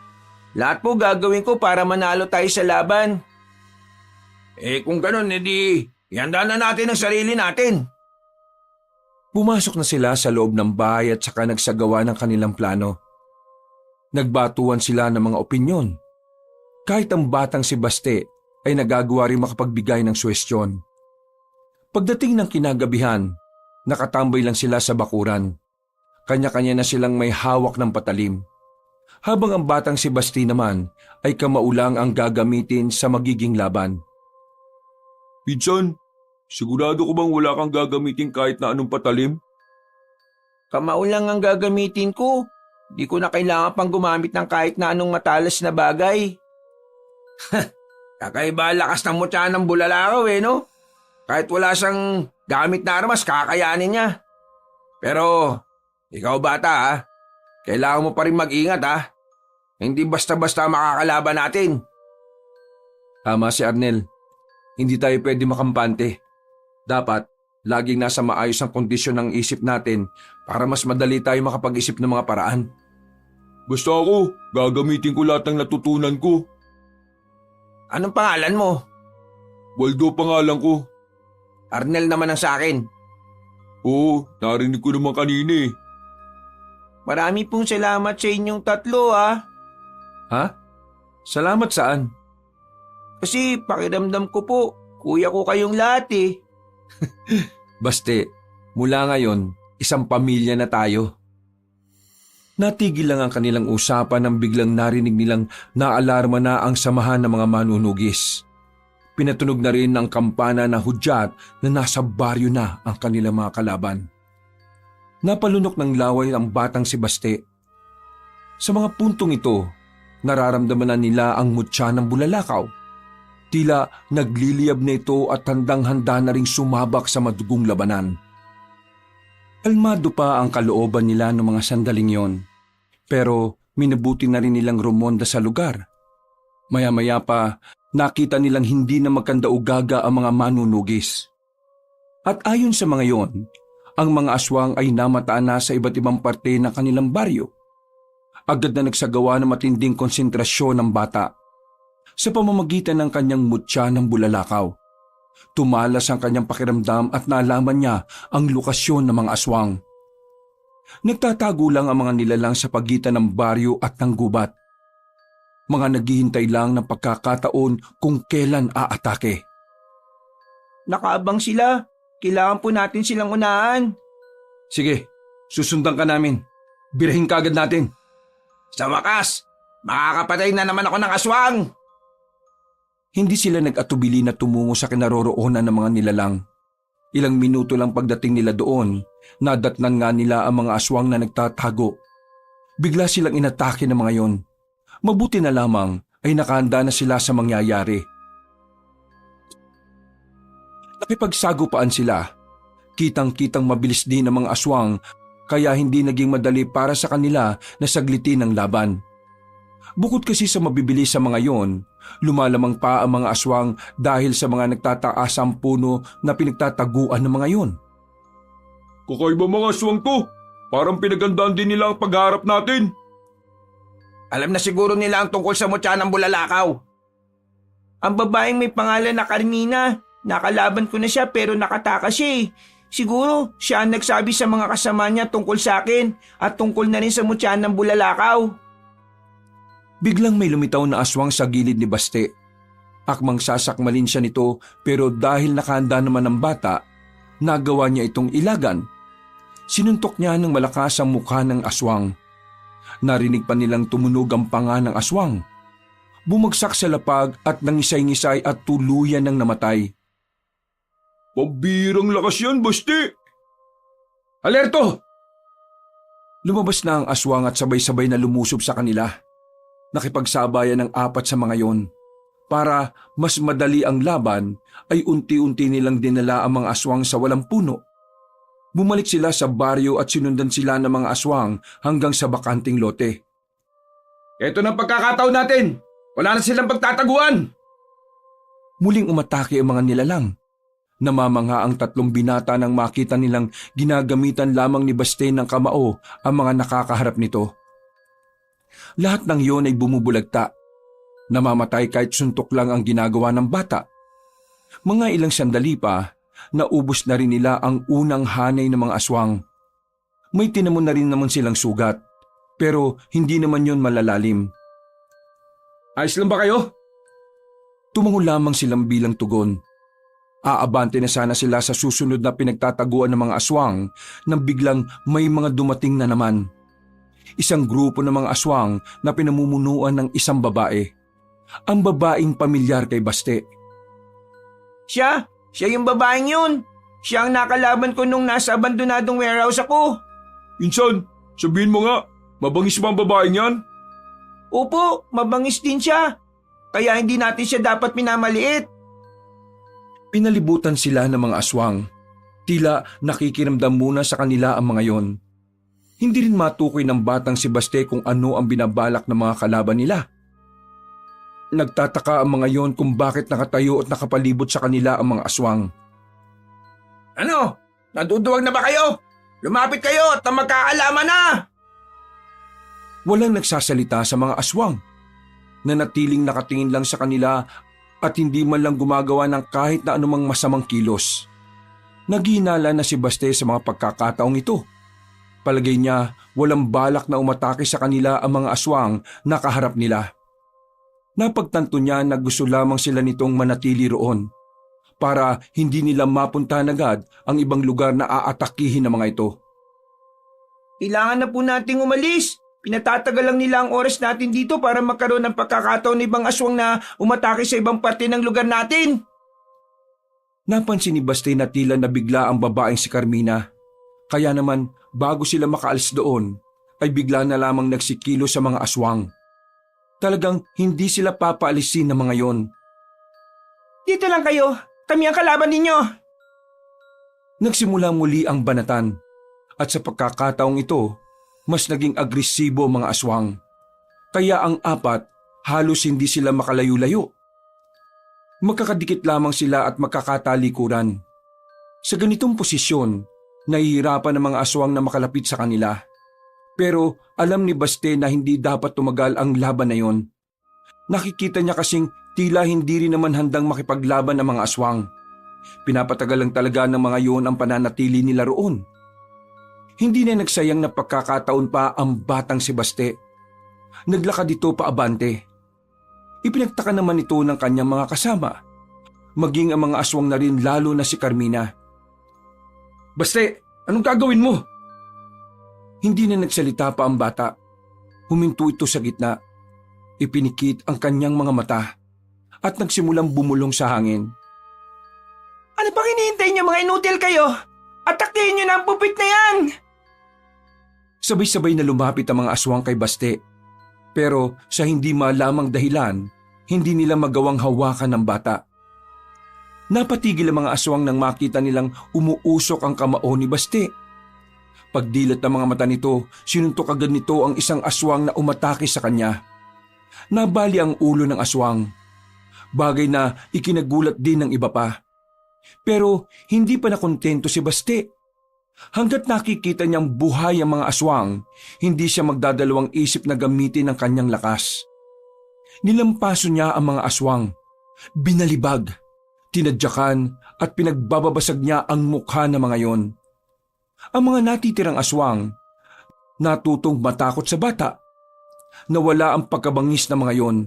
Lahat po gagawin ko para manalo tayo sa laban. Kung ganun, ihanda na natin ang sarili natin. Pumasok na sila sa loob ng bahay at saka nagsagawa ng kanilang plano. Nagbatuan sila ng mga opinyon. Kahit ang batang si Baste ay nagagawa rin makapagbigay ng suwestyon. Pagdating ng kinagabihan, nakatambay lang sila sa bakuran. Kanya-kanya na silang may hawak ng patalim. Habang ang batang si Basti naman ay kamaulang ang gagamitin sa magiging laban. Pinsan, sigurado ko bang wala kang gagamitin kahit na anong patalim? Kamao lang ang gagamitin ko. Di ko na kailangan pang gumamit ng kahit na anong matalas na bagay. Kakaiba lakas ng mutya ng bulalakaw no? Kahit wala siyang gamit na armas, kakayanin niya. Pero, ikaw bata kailangan mo pa rin mag-ingat Hindi basta-basta makakalaban natin. Tama si Arnel. Hindi tayo pwede makampante. Dapat, laging nasa maayos ang kondisyon ng isip natin para mas madali tayo makapag-isip ng mga paraan. Basta ako, gagamitin ko lahat ng natutunan ko. Anong pangalan mo? Waldo pangalan ko. Arnel naman ang sa akin. Oo, narinig ko naman kanina Marami pong salamat sa inyong tatlo Ha? Salamat saan? Kasi pakiramdam ko po, kuya ko kayong lahat Baste, mula ngayon, isang pamilya na tayo. Natigil lang ang kanilang usapan nang biglang narinig nilang naalarma na ang samahan ng mga manunugis. Pinatunog na rin ang kampana na hudyat na nasa baryo na ang kanilang mga kalaban. Napalunok ng laway ang batang si Baste. Sa mga puntong ito, nararamdaman na nila ang mutya ng bulalakaw. Tila nagliliyab na ito at handang-handa na ring sumabak sa madugong labanan. Kalmado pa ang kalooban nila ng mga sandaling yon, pero minabuti na rin nilang rumonda sa lugar. Maya-maya pa, nakita nilang hindi na magkandaugaga ang mga manunugis. At ayon sa mga yon, ang mga aswang ay namataan na sa iba't ibang parte ng kanilang baryo. Agad na nagsagawa ng matinding konsentrasyon ng bata. Sa pamamagitan ng kanyang mutya ng bulalakaw, tumalas ang kanyang pakiramdam at nalaman niya ang lokasyon ng mga aswang. Nagtatago lang ang mga nilalang sa pagitan ng baryo at ng gubat. Mga naghihintay lang ng pagkakataon kung kailan aatake. Nakaabang sila. Kailangan po natin silang unahan. Sige, susundan ka namin. Birahin ka agad natin. Sa wakas, makakapatay na naman ako ng aswang. Hindi sila nag-atubili na tumungo sa kinaroroonan ng mga nilalang. Ilang minuto lang pagdating nila doon, nadatnan nga nila ang mga aswang na nagtatago. Bigla silang inatake ng mga yon. Mabuti na lamang ay nakahanda na sila sa mangyayari. Nakipagsagupaan sila. Kitang-kitang mabilis din ang mga aswang kaya hindi naging madali para sa kanila na saglitin ang laban. Bukod kasi sa mabibilis sa mga yon, lumalamang pa ang mga aswang dahil sa mga nagtataasang puno na pinagtataguan ng mga yon. Kakaiba mga aswang to. Parang pinagandaan din nila ang pagharap natin. Alam na siguro nila ang tungkol sa mutya ng bulalakaw. Ang babaeng may pangalan na Carmina, nakalaban ko na siya pero nakatakas siya Siguro siya ang nagsabi sa mga kasama niya tungkol sa akin at tungkol na rin sa mutya ng bulalakaw. Biglang may lumitaw na aswang sa gilid ni Baste. Akmang sasakmalin siya nito pero dahil nakahanda naman ang bata, nagawa niya itong ilagan. Sinuntok niya ng malakas ang mukha ng aswang. Narinig pa nilang tumunog ang panga ng aswang. Bumagsak sa lapag at nangisay-ngisay at tuluyan ng namatay. Pabirang lakas yan, Baste! Alerto! Lumabas na ang aswang at sabay-sabay na lumusob sa kanila. Nakipagsabayan ng 4 sa mga yon. Para mas madali ang laban ay unti-unti nilang dinala ang mga aswang sa walang puno. Bumalik sila sa baryo at sinundan sila ng mga aswang hanggang sa bakanting lote. Ito na pagkakataon natin! Wala na silang pagtataguan! Muling umatake ang mga nilalang. Namamangha ang 3 binata nang makita nilang ginagamitan lamang ni Baste ng kamao ang mga nakakaharap nito. Lahat ng iyon ay bumubulagta. Namamatay kahit suntok lang ang ginagawa ng bata. Mga ilang sandali pa, naubos na rin nila ang unang hanay ng mga aswang. May tinamon na rin naman silang sugat, pero hindi naman yon malalalim. Ayos lang ba kayo? Tumango lamang silang bilang tugon. Aabante na sana sila sa susunod na pinagtataguan ng mga aswang nang biglang may mga dumating na naman. Isang grupo ng mga aswang na pinamumunuan ng isang babae. Ang babaeng pamilyar kay Baste. Siya yung babaeng yun. Siya ang nakalaban ko nung nasa abandonadong warehouse ako. Insan, sabihin mo nga, mabangis ba ang babaeng yan? Opo, mabangis din siya. Kaya hindi natin siya dapat minamaliit. Pinalibutan sila ng mga aswang. Tila nakikiramdam muna sa kanila ang mga yon. Hindi rin matukoy ng batang si Baste kung ano ang binabalak ng mga kalaban nila. Nagtataka ang mga yon kung bakit nakatayo at nakapalibot sa kanila ang mga aswang. Ano? Naduduwag na ba kayo? Lumapit kayo at magkaalaman na! Walang nagsasalita sa mga aswang. Nanatiling nakatingin lang sa kanila at hindi man lang gumagawa ng kahit na anumang masamang kilos. Naghinala na si Baste sa mga pagkakataong ito. Palagay niya walang balak na umatake sa kanila ang mga aswang na kaharap nila. Napagtanto niya na gusto lamang sila nitong manatili roon para hindi nila mapuntahan agad ang ibang lugar na aatakihin ng mga ito. Kailangan na po nating umalis. Pinatatagal lang nila ang oras natin dito para magkaroon ng pagkakataon ng ibang aswang na umatake sa ibang parte ng lugar natin. Napansin ni Baste na tila nabigla ang babaeng si Carmina. Kaya naman bago sila makaalis doon ay bigla na lamang nagsikilo sa mga aswang. Talagang hindi sila papaalisin ng mga yon. Dito lang kayo. Kami ang kalaban ninyo. Nagsimula muli ang banatan at sa pagkakataong ito, mas naging agresibo ang mga aswang. Kaya ang apat, halos hindi sila makalayo-layo. Magkakadikit lamang sila at magkakatalikuran. Sa ganitong posisyon, nahihirapan ang mga aswang na makalapit sa kanila. Pero alam ni Baste na hindi dapat tumagal ang laban na yon. Nakikita niya kasing tila hindi rin naman handang makipaglaban ng mga aswang. Pinapatagal lang talaga ng mga yon ang pananatili nila roon. Hindi na nagsayang na pagkakataon pa ang batang si Baste. Naglakad dito paabante. Ipinagtaka naman ito ng kanyang mga kasama. Maging ang mga aswang na rin lalo na si Carmina. Baste, anong gagawin mo? Hindi na nagsalita pa ang bata. Huminto ito sa gitna. Ipinikit ang kanyang mga mata at nagsimulang bumulong sa hangin. Ano pang hinihintay niyo mga inutil kayo? Atakihin niyo na ang pupit na yan! Sabay-sabay na lumapit ang mga aswang kay Baste. Pero sa hindi malamang dahilan, hindi nila magawang hawakan ng bata. Napatigil ang mga aswang nang makita nilang umuusok ang kamao ni Baste. Pagdilat ng mga mata nito, sinuntok agad nito ang isang aswang na umatake sa kanya. Nabali ang ulo ng aswang. Bagay na ikinagulat din ng iba pa. Pero hindi pa nakontento si Baste. Hanggat nakikita niyang buhay ang mga aswang, hindi siya magdadalawang isip na gamitin ang kanyang lakas. Nilampaso niya ang mga aswang, binalibag, tinadyakan at pinagbababasag niya ang mukha ng mga yon. Ang mga natitirang aswang, natutong matakot sa bata. Nawala ang pagkabangis ng mga yon.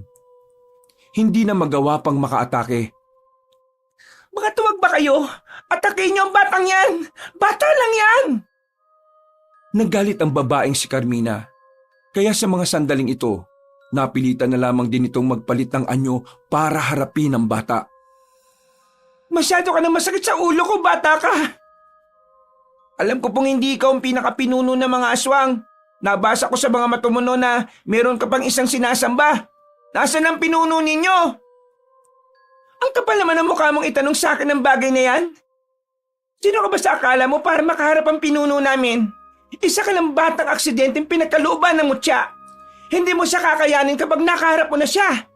Hindi na magawa pang makaatake. Baka tuwag ba kayo? Atakihin niyo ang batang yan! Bata lang yan! Nagalit ang babaeng si Carmina. Kaya sa mga sandaling ito, napilitan na lamang din itong magpalit ng anyo para harapin ang bata. Masyado ka na masakit sa ulo ko, bata ka! Alam ko pong hindi ikaw ang pinakapinuno ng mga aswang. Nabasa ko sa mga matumuno na meron ka pang isang sinasamba. Nasaan ang pinuno ninyo? Ang kapal naman ang mukha mong itanong sa akin ng bagay na yan. Sino ka ba sa akala mo para makaharap ang pinuno namin? Isa ka lang batang aksidenteng pinagkalooban ng mutya. Hindi mo siya kakayanin kapag nakaharap mo na siya.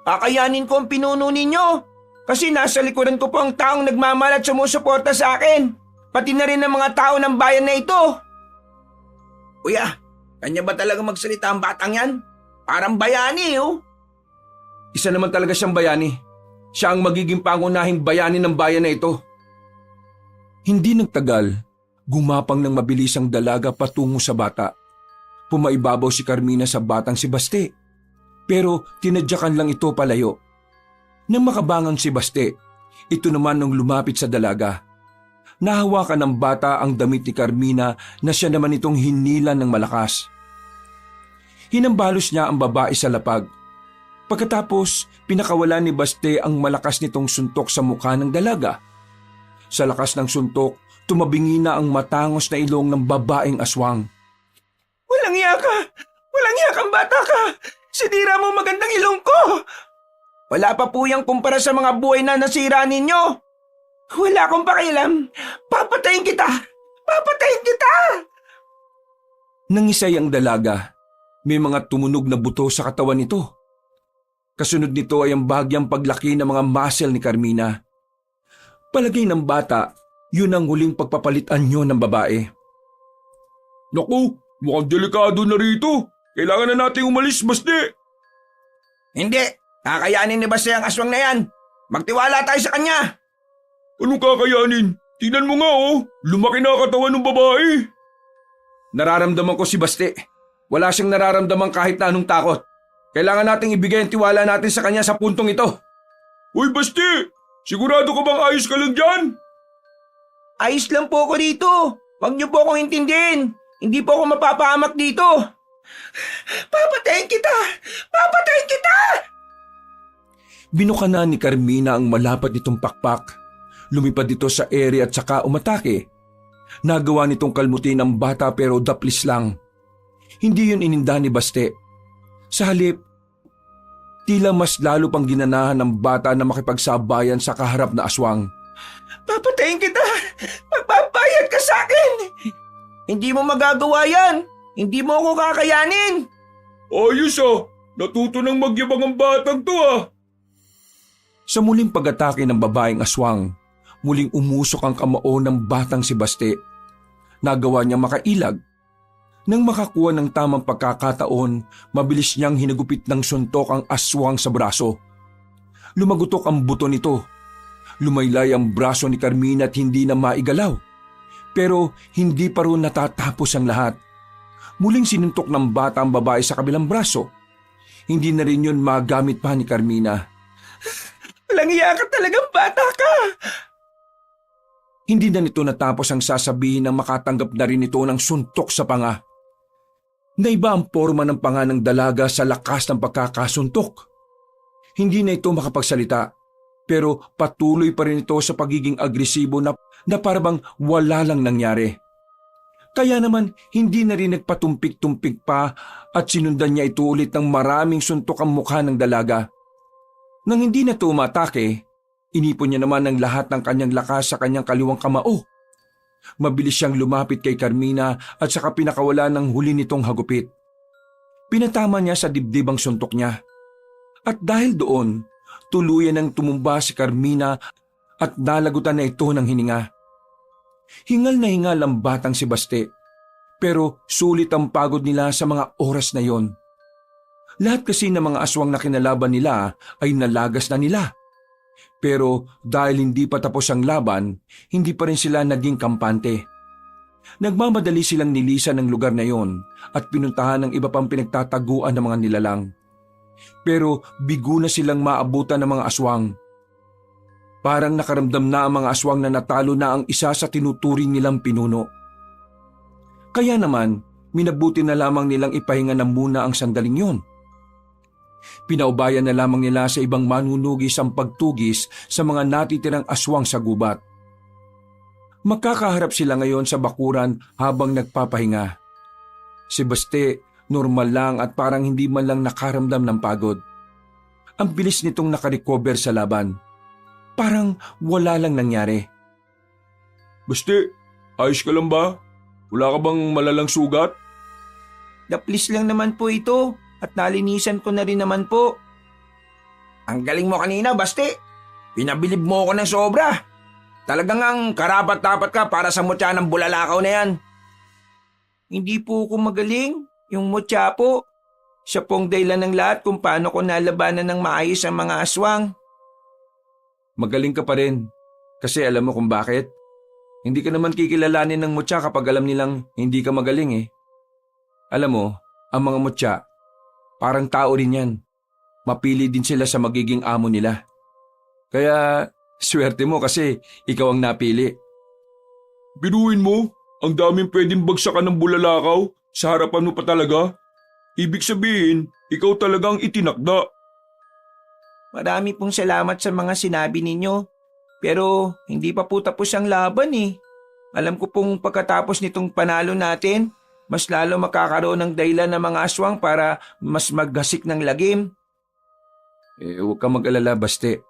Kakayanin ko ang pinuno ninyo kasi nasa likuran ko po ang taong nagmamahal at sumusuporta sa akin. Pati na rin ang mga tao ng bayan na ito. Kuya, kanya ba talaga magsalita ang batang yan? Parang bayani, oh. Isa naman talaga siyang bayani. Siya ang magiging pangunahing bayani ng bayan na ito. Hindi nagtagal, gumapang ng mabilis ang dalaga patungo sa bata. Pumaibabaw si Carmina sa batang si Baste. Pero tinadyakan lang ito palayo. Nang makabangang si Baste, ito naman nung lumapit sa dalaga. Nahawakan ng bata ang damit ni Carmina na siya naman itong hinilan ng malakas. Hinambalos niya ang babae sa lapag. Pagkatapos, pinakawalan ni Baste ang malakas nitong suntok sa mukha ng dalaga. Sa lakas ng suntok, tumabingi na ang matangos na ilong ng babaeng aswang. Walang iya ka! Walang iya kang bata ka! Sinira mo magandang ilong ko! Wala pa po yung kumpara sa mga buhay na nasira ninyo! Wala akong pakialam! Papatayin kita! Papatayin kita! Nangisay ang dalaga. May mga tumunog na buto sa katawan nito. Kasunod nito ay ang bahagyang paglaki ng mga muscle ni Carmina. Palagay ng bata, yun ang huling pagpapalitan nyo ng babae. Naku, mukhang delikado na rito. Kailangan na nating umalis, Basti. Hindi! Kakayanin ni Basti ang aswang na yan! Magtiwala tayo sa kanya! Anong kakayanin? Tingnan mo nga lumaki na ang katawan ng babae. Nararamdaman ko si Basti. Wala siyang nararamdaman kahit na anong takot. Kailangan nating ibigay ang tiwala natin sa kanya sa puntong ito. Uy, Basti! Sigurado ka bang ayos ka lang dyan? Ayos lang po ako dito! Huwag niyo po akong intindihin! Hindi po ako mapapahamak dito! Papatayin kita! Papatayin kita! Binukana ni Carmina ang malapad nitong pakpak. Lumipad ito sa ere at saka umatake. Nagawa nitong kalmutin ang bata pero daplis lang. Hindi yun ininda ni Baste. Sa halip, tila mas lalo pang ginanahan ng bata na makipagsabayan sa kaharap na aswang. Papatayin kita! Magbabayad ka sa akin! Hindi mo magagawa yan! Hindi mo ako kakayanin! Ayos natuto ng magyabang ang batang to Sa muling pag-atake ng babaeng aswang, muling umusok ang kamao ng batang si Baste. Nagawa niya makailag. Nang makakuha ng tamang pagkakataon, mabilis niyang hinagupit ng suntok ang aswang sa braso. Lumagutok ang buto nito. Lumaylay ang braso ni Carmina at hindi na maigalaw. Pero hindi pa rin natatapos ang lahat. Muling sinuntok ng bata ang babae sa kabilang braso. Hindi na rin yun magamit pa ni Carmina. Walang iya ka talagang bata ka! Hindi na nito natapos ang sasabihin ng makatanggap na rin ito ng suntok sa panga. Naiba ang forma ng panga ng dalaga sa lakas ng pagkakasuntok. Hindi na ito makapagsalita, pero patuloy pa rin ito sa pagiging agresibo na parabang wala lang nangyari. Kaya naman hindi na rin nagpatumpik-tumpik pa at sinundan niya ito ulit ng maraming suntok ang mukha ng dalaga. Nang hindi na ito umatake, inipon niya naman ang lahat ng kanyang lakas sa kanyang kaliwang kamao. Mabilis siyang lumapit kay Carmina at saka pinakawala ng huli nitong hagupit. Pinatama niya sa dibdib ang suntok niya. At dahil doon, tuluyan ng tumumba si Carmina at nalagutan na ito ng hininga. Hingal na hingal ang batang si Baste, pero sulit ang pagod nila sa mga oras na yon. Lahat kasi ng mga aswang na kinalaban nila ay nalagas na nila. Pero dahil hindi pa tapos ang laban, hindi pa rin sila naging kampante. Nagmamadali silang nilisan ng lugar na yon at pinuntahan ng iba pang pinagtataguan ng mga nilalang. Pero bigo na silang maabutan ng mga aswang. Parang nakaramdam na ang mga aswang na natalo na ang isa sa tinuturing nilang pinuno. Kaya naman, minabuti na lamang nilang ipahinga na muna ang sandaling yon. Pinaubayan na lamang nila sa ibang manunugis ang pagtugis sa mga natitirang aswang sa gubat. Magkakaharap sila ngayon sa bakuran habang nagpapahinga. Si Baste, normal lang at parang hindi man lang nakaramdam ng pagod. Ang bilis nitong nakarecover sa laban. Parang wala lang nangyari. Basti, ayos ka lang ba? Wala ka bang malalang sugat? Daplis lang naman po ito at nalinisan ko na rin naman po. Ang galing mo kanina, Basti. Pinabilib mo ako ng sobra. Talagang ang karapat-dapat ka para sa mutya ng bulalakaw na yan. Hindi po ako magaling. Yung mutya po. Siya pong dahilan ng lahat kung paano ko nalabanan ng maayos ang mga aswang. Magaling ka pa rin. Kasi alam mo kung bakit? Hindi ka naman kikilalanin ng mutya kapag alam nilang hindi ka magaling Alam mo, ang mga mutya, parang tao rin yan. Mapili din sila sa magiging amo nila. Kaya swerte mo kasi ikaw ang napili. Biruin mo, ang daming pwedeng bagsakan ng bulalakaw, sa harapan mo pa talaga. Ibig sabihin, ikaw talagang itinakda. Marami pong salamat sa mga sinabi ninyo. Pero hindi pa po tapos ang laban Alam ko pong pagkatapos nitong panalo natin, mas lalo makakaroon ng dahilan ng mga aswang para mas maggasik ng lagim. Huwag kang mag-alala, Baste.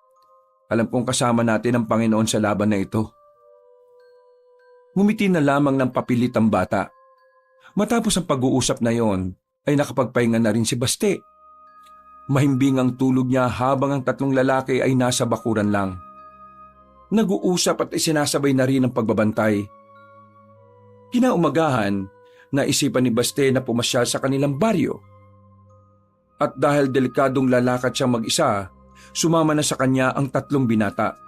Alam kong kasama natin ang Panginoon sa laban na ito. Ngumiti na lamang ng papilit ang bata. Matapos ang pag-uusap na yon, ay nakapagpahinga na rin si Baste. Mahimbing ang tulog niya habang ang tatlong lalaki ay nasa bakuran lang. Nag-uusap at isinasabay na rin ang pagbabantay. Kinaumagahan, naisipan ni Baste na pumasyal sa kanilang baryo. At dahil delikadong lalakad siyang mag-isa, sumama na sa kanya ang tatlong binata.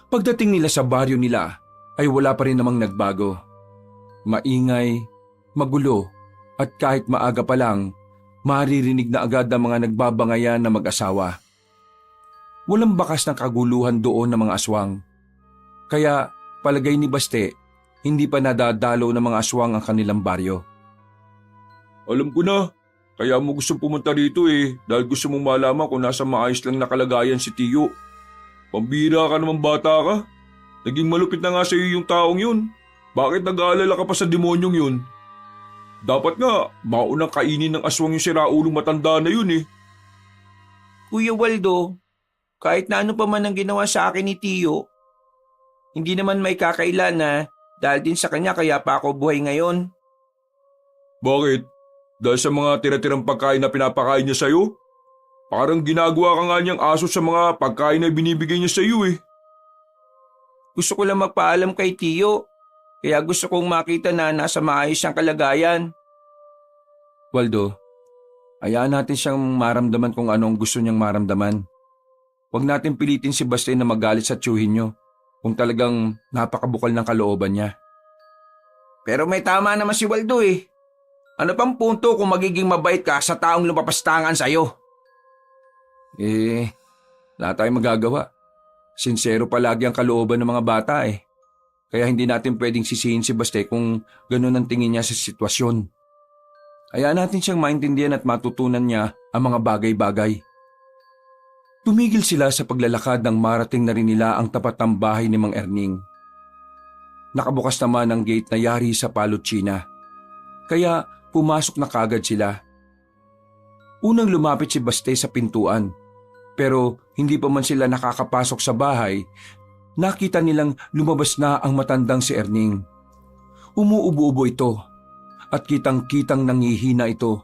Pagdating nila sa baryo nila, ay wala pa rin namang nagbago. Maingay, magulo, at kahit maaga pa lang, maririnig na agad ang mga nagbabangayan na mag-asawa. Walang bakas ng kaguluhan doon ng mga aswang. Kaya palagay ni Baste, hindi pa nadadalo ng mga aswang ang kanilang baryo. Alam ko na, kaya mo gusto pumunta rito dahil gusto mong malaman kung nasa maayos lang na kalagayan si Tiyo. Pambira ka naman bata ka. Naging malupit na nga sa iyo yung taong yun. Bakit nag-aalala ka pa sa demonyong yun? Dapat nga, maunang kainin ng aswang yung siraulong matanda na yun Kuya Waldo, kahit na ano pa man ang ginawa sa akin ni Tiyo, hindi naman may kakailan na dahil din sa kanya kaya pa ako buhay ngayon. Bakit? Dahil sa mga tira-tirang pagkain na pinapakain niya sa'yo? Parang ginagawa ka nga niyang aso sa mga pagkain na binibigay niya sa'yo Gusto ko lang magpaalam kay Tiyo, kaya gusto kong makita na nasa maayos siyang kalagayan. Waldo, hayaan natin siyang maramdaman kung anong gusto niyang maramdaman. Huwag natin pilitin si Baste na magalit sa tiyuhin niyo kung talagang napakabukal ng kalooban niya. Pero may tama naman si Waldo Ano pang punto kung magiging mabait ka sa taong lumapastangan sa'yo? Wala tayong magagawa. Sincero palagi ang kalooban ng mga bata Kaya hindi natin pwedeng sisihin si Baste kung ganun ang tingin niya sa sitwasyon. Hayaan natin siyang maintindihan at matutunan niya ang mga bagay-bagay. Tumigil sila sa paglalakad nang marating na rin nila ang tapat ng bahay ni Mang Erning. Nakabukas naman ang gate na yari sa Palotsina. Kaya pumasok na kagad sila. Unang lumapit si Baste sa pintuan. Pero hindi pa man sila nakakapasok sa bahay, nakita nilang lumabas na ang matandang si Erning. Umuubo-ubo ito at kitang-kitang nangihina ito.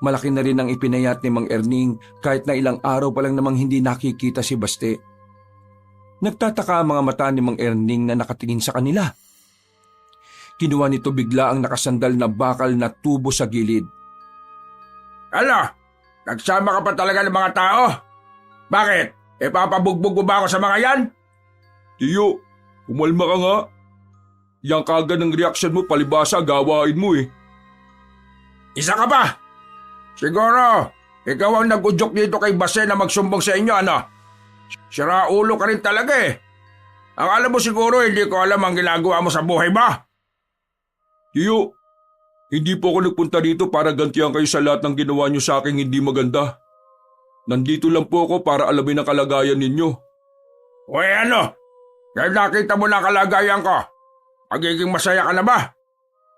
Malaki na rin ang ipinayat ni Mang Erning kahit na ilang araw pa lang namang hindi nakikita si Baste. Nagtataka ang mga mata ni Mang Erning na nakatingin sa kanila. Kinuha nito bigla ang nakasandal na bakal na tubo sa gilid. Ano? Nagsama ka pa talaga ng mga tao? Bakit? Papabugbog mo ba ako sa mga yan? Tiyo, umalma ka nga. Yang kagad ng reaksyon mo palibasa gawain mo Isa ka pa! Siguro, ikaw ang nag-udyok dito kay Baste na magsumbong sa inyo, ano? Sira ulo ka rin talaga Ang alam mo siguro hindi ko alam ang ginagawa mo sa buhay ba? Tiyo, hindi po ako nagpunta dito para gantihan kayo sa lahat ng ginawa niyo sa aking hindi maganda. Nandito lang po ako para alamin ang kalagayan ninyo. Uy, ano? Dahil nakita mo na ang kalagayan ko, magiging masaya ka na ba?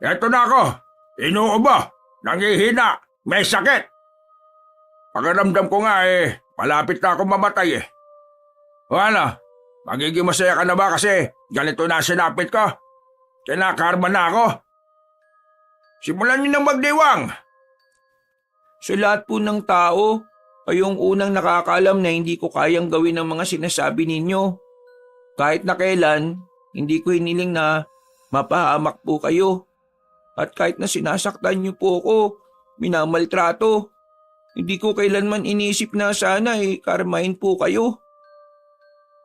Eto na ako, inuubo, nangihina, may sakit. Pakiramdam ko nga malapit na ako mamatay O ano, magiging masaya ka na ba kasi ganito na sinapit ko? Kinakarma na ako. Simulan niyo ng magdiwang. Sa lahat po ng tao, ay yung unang nakakaalam na hindi ko kayang gawin ang mga sinasabi ninyo. Kahit na kailan, hindi ko hiniling na mapahamak po kayo. At kahit na sinasaktan niyo po ako, minamaltrato, hindi ko kailanman inisip na sana karmahin po kayo.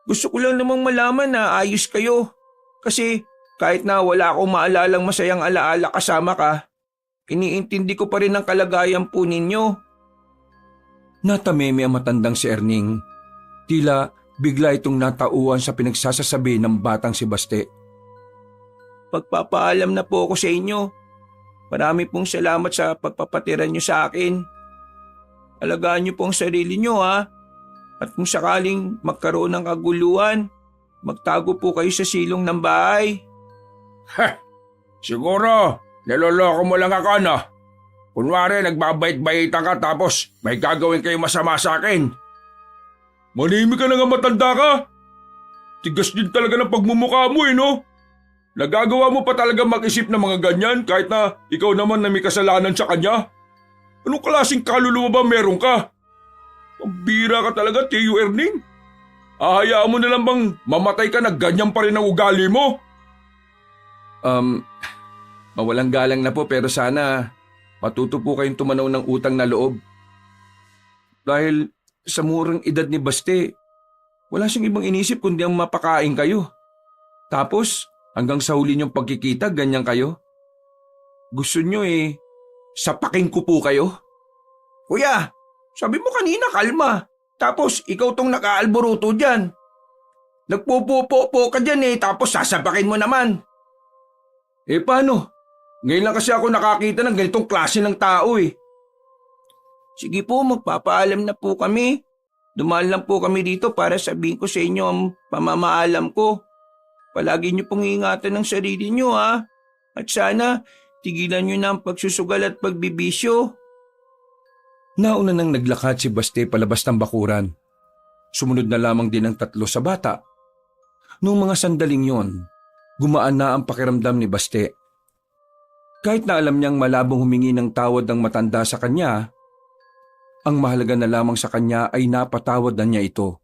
Gusto ko lang namang malaman na ayos kayo. Kasi kahit na wala akong maalalang masayang alaala kasama ka, iniintindi ko pa rin ang kalagayan po ninyo. Natameme ang matandang si Erning. Tila bigla itong natauhan sa pinagsasasabi ng batang si Baste. Pagpapaalam na po ako sa inyo. Marami pong salamat sa pagpapatira niyo sa akin. Alagaan niyo po ang sarili niyo At kung sakaling magkaroon ng kaguluhan, magtago po kayo sa silong ng bahay. Heh, siguro, niloloko mo lang ako, no? Kunwari, nagbabait-baitan ka tapos may gagawin kayo masama sa akin. Manimik ka na nga, matanda ka. Tigas din talaga ng pagmumukha mo, no? Nagagawa mo pa talaga mag-isip ng mga ganyan kahit na ikaw naman na may kasalanan sa kanya? Anong klaseng kaluluwa ba meron ka? Pambira ka talaga, Tio Erning. Ahayaan mo na lang bang mamatay ka na ganyan pa rin ang ugali mo? Mawalang galang na po pero sana matuto po kayong tumanaw ng utang na loob. Dahil sa murang edad ni Baste, wala siyang ibang inisip kundi ang mapakain kayo. Tapos, hanggang sa huli niyong pagkikita, ganyan kayo. Gusto niyo sapakin ko po kayo. Kuya, sabi mo kanina kalma. Tapos ikaw tong nakaalboruto dyan. Nagpupupo ka dyan tapos sasabakin mo naman. Paano? Ngayon lang kasi ako nakakita ng ganitong klase ng tao Sige po, magpapaalam na po kami. Dumaan lang po kami dito para sabihin ko sa inyo ang pamamaalam ko. Palagi niyo pong ingatan ng sarili niyo ha. At sana tigilan niyo na ang pagsusugal at pagbibisyo. Nauna nang naglakad si Baste palabas ng bakuran. Sumunod na lamang din ang tatlo sa bata. Noong mga sandaling yon, gumaan na ang pakiramdam ni Baste. Kahit na alam niyang malabong humingi ng tawad ng matanda sa kanya, ang mahalaga na lamang sa kanya ay napatawad na niya ito.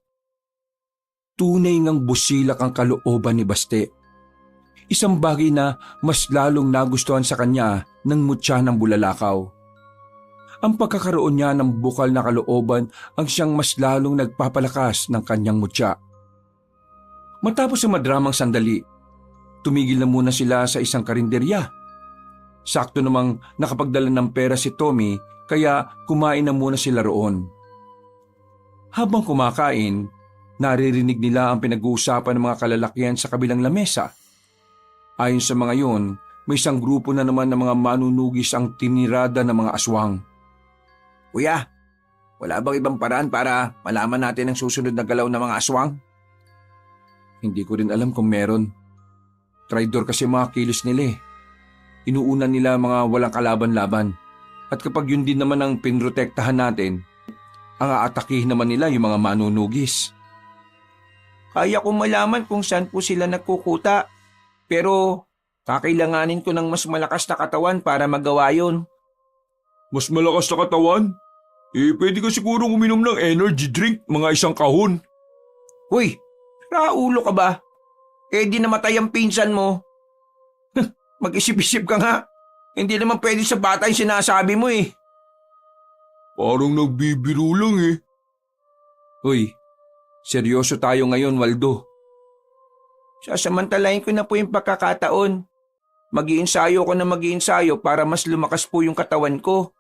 Tunay ngang busilak ang kalooban ni Baste. Isang bagay na mas lalong nagustuhan sa kanya ng mutya ng bulalakaw. Ang pagkakaroon niya ng bukal na kalooban ang siyang mas lalong nagpapalakas ng kanyang mutya. Matapos ang madramang sandali, tumigil na muna sila sa isang karinderya. Sakto namang nakapagdala ng pera si Tommy kaya kumain na muna sila roon. Habang kumakain, naririnig nila ang pinag-uusapan ng mga kalalakihan sa kabilang lamesa. Ayon sa mga yon, may isang grupo na naman ng mga manunugis ang tinirada ng mga aswang. Kuya, wala bang ibang paraan para malaman natin ang susunod na galaw ng mga aswang? Hindi ko rin alam kung meron. Traidor kasi mga kilos nila Inuuna nila mga walang kalaban-laban. At kapag yun din naman ang pinrotektahan natin, ang aatakihin naman nila yung mga manunugis. Kaya kong malaman kung saan po sila nagkukuta. Pero kakailanganin ko ng mas malakas na katawan para magawa yun. Mas malakas na katawan? Pwede ka siguro uminom ng energy drink, mga isang kahon. Huy, raulo ka ba? Di namatay ang pinsan mo. Mag-isip-isip ka nga. Hindi naman pwede sa bata yung sinasabi mo Parang nagbibiro lang Uy, seryoso tayo ngayon, Waldo. Sasamantalahin ko na po yung pagkakataon. Mag-iinsayo ko na mag-iinsayo para mas lumakas po yung katawan ko.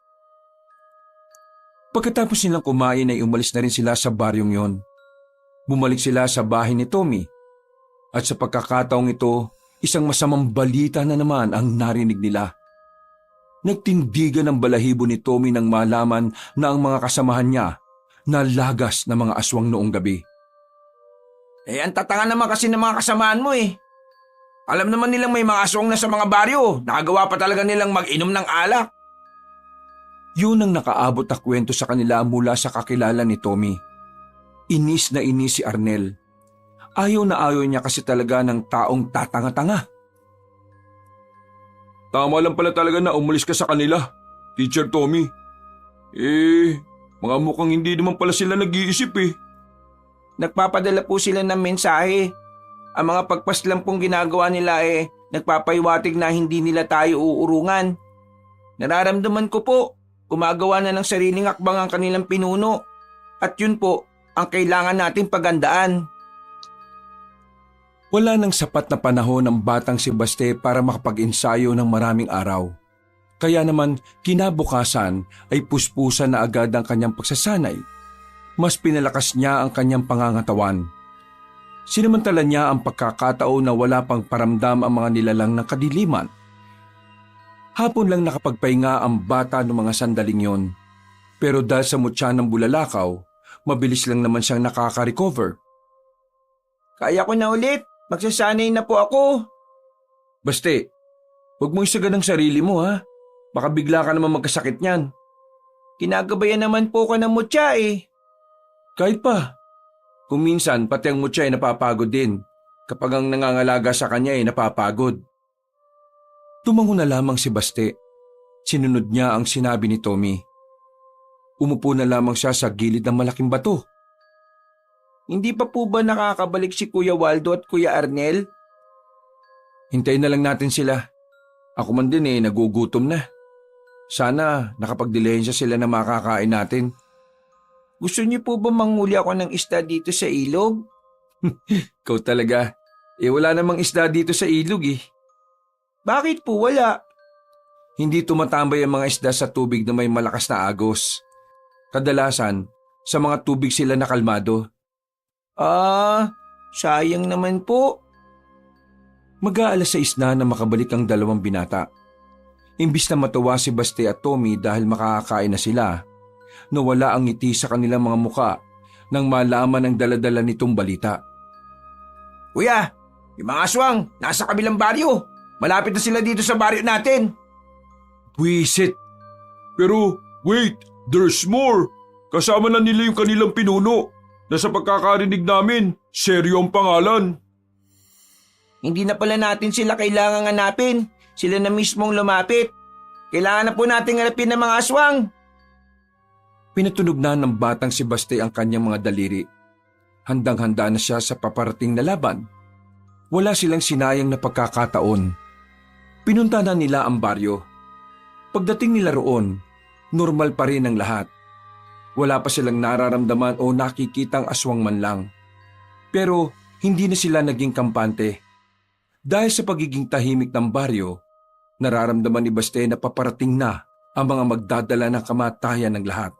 Pagkatapos nilang kumain ay umalis na rin sila sa baryong yon. Bumalik sila sa bahay ni Tommy. At sa pagkakataong ito, isang masamang balita na naman ang narinig nila. Nagtindigan ng balahibo ni Tommy nang malaman na ang mga kasamahan niya nalagas na mga aswang noong gabi. Ang tatanga naman kasi ng mga kasamaan mo Alam naman nilang may mga aswang na sa mga baryo. Nakagawa pa talaga nilang mag-inom ng alak. Yun ang nakaabot na kwento sa kanila mula sa kakilala ni Tommy. Inis na inis si Arnel. Ayaw na ayaw niya kasi talaga ng taong tatanga-tanga. Tama lang pala talaga na umalis ka sa kanila, Teacher Tommy. Mga mukhang hindi naman pala sila nag-iisip Nagpapadala po sila ng mensahe. Ang mga pagpaslang pong ginagawa nila nagpapaiwatig na hindi nila tayo uurungan. Nararamdaman ko po, gumagawa na ng sariling akbang ang kanilang pinuno. At yun po, ang kailangan nating pagandaan. Wala nang sapat na panahon ng batang si Baste para makapag-ensayo ng maraming araw. Kaya naman kinabukasan ay puspusan na agad ang kanyang pagsasanay. Mas pinalakas niya ang kanyang pangangatawan. Sinamantala niya ang pagkakataon na wala pang paramdam ang mga nilalang ng kadiliman. Hapon lang nakapagpahinga ang bata noong mga sandaling yon. Pero dahil sa mutya ng bulalakaw, mabilis lang naman siyang nakaka-recover. Kaya ko na ulit. Magsasanay na po ako. Baste, huwag mo isagan ang sarili mo ha. Baka bigla ka naman magkasakit niyan. Kinagabayan naman po ko ng mutya eh. Kahit pa. Kung minsan, pati ang mutya ay napapagod din. Kapag ang nangangalaga sa kanya ay napapagod. Tumango na lamang si Baste. Sinunod niya ang sinabi ni Tommy. Umupo na lamang siya sa gilid ng malaking bato. Hindi pa po ba nakakabalik si Kuya Waldo at Kuya Arnel? Hintayin na lang natin sila. Ako man din nagugutom na. Sana nakapagdilihensya sila na makakain natin. Gusto niyo po ba manghuli ako ng isda dito sa ilog? Ikaw talaga. Wala namang isda dito sa ilog eh. Bakit po wala? Hindi tumatambay ang mga isda sa tubig na may malakas na agos. Kadalasan, sa mga tubig sila nakalmado. Sayang naman po. Mag-aalas 6 na makabalik ang dalawang binata. Imbis na matuwa si Baste at Tommy dahil makakakain na sila, nawala ang ngiti sa kanilang mga muka nang malaman ang daladala nitong balita. Kuya, yung mga aswang, nasa kabilang baryo. Malapit na sila dito sa baryo natin. Buisit! Pero wait, there's more. Kasama na nila yung kanilang pinuno. Nasa pagkakarinig namin, seryo ang pangalan. Hindi na pala natin sila kailangang hanapin. Sila na mismong lumapit. Kailangan na po nating hanapin ng mga aswang. Pinatunog na ng batang si Baste ang kanyang mga daliri. Handang-handa na siya sa paparating na laban. Wala silang sinayang na pagkakataon. Pinunta na nila ang baryo. Pagdating nila roon, normal pa rin ang lahat. Wala pa silang nararamdaman o nakikitang aswang man lang. Pero hindi na sila naging kampante. Dahil sa pagiging tahimik ng baryo, nararamdaman ni Baste na paparating na ang mga magdadala ng kamatayan ng lahat.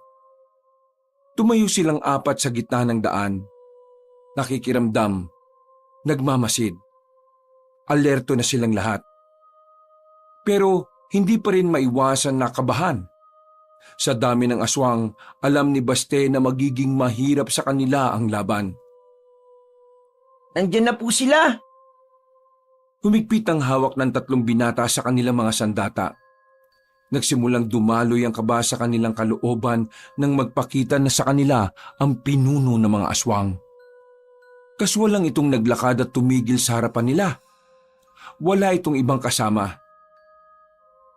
Tumayo silang apat sa gitna ng daan. Nakikiramdam, nagmamasid. Alerto na silang lahat. Pero hindi pa rin maiwasan na kabahan. Sa dami ng aswang, alam ni Baste na magiging mahirap sa kanila ang laban. Nandiyan na po sila. Humigpit ang hawak ng 3 binata sa kanilang mga sandata. Nagsimulang dumaloy ang kaba sa kanilang kalooban nang magpakita na sa kanila ang pinuno ng mga aswang. Kaswalang itong naglakad at tumigil sa harapan nila. Wala itong ibang kasama.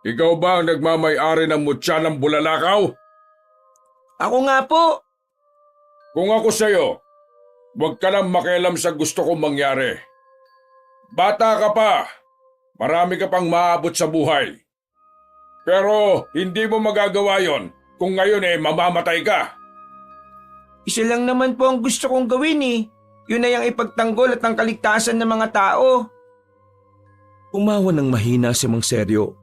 Ikaw ba ang nagmamay-ari ng mutya ng bulalakaw? Ako nga po. Kung ako sa'yo, huwag ka lang makialam sa gusto kong mangyari. Bata ka pa, marami ka pang maabot sa buhay. Pero hindi mo magagawa yon kung ngayon mamamatay ka. Isa lang naman po ang gusto kong gawin eh. Yun ay ang ipagtanggol at ang kaligtasan ng mga tao. Umawa ng mahina si Mang Seryo.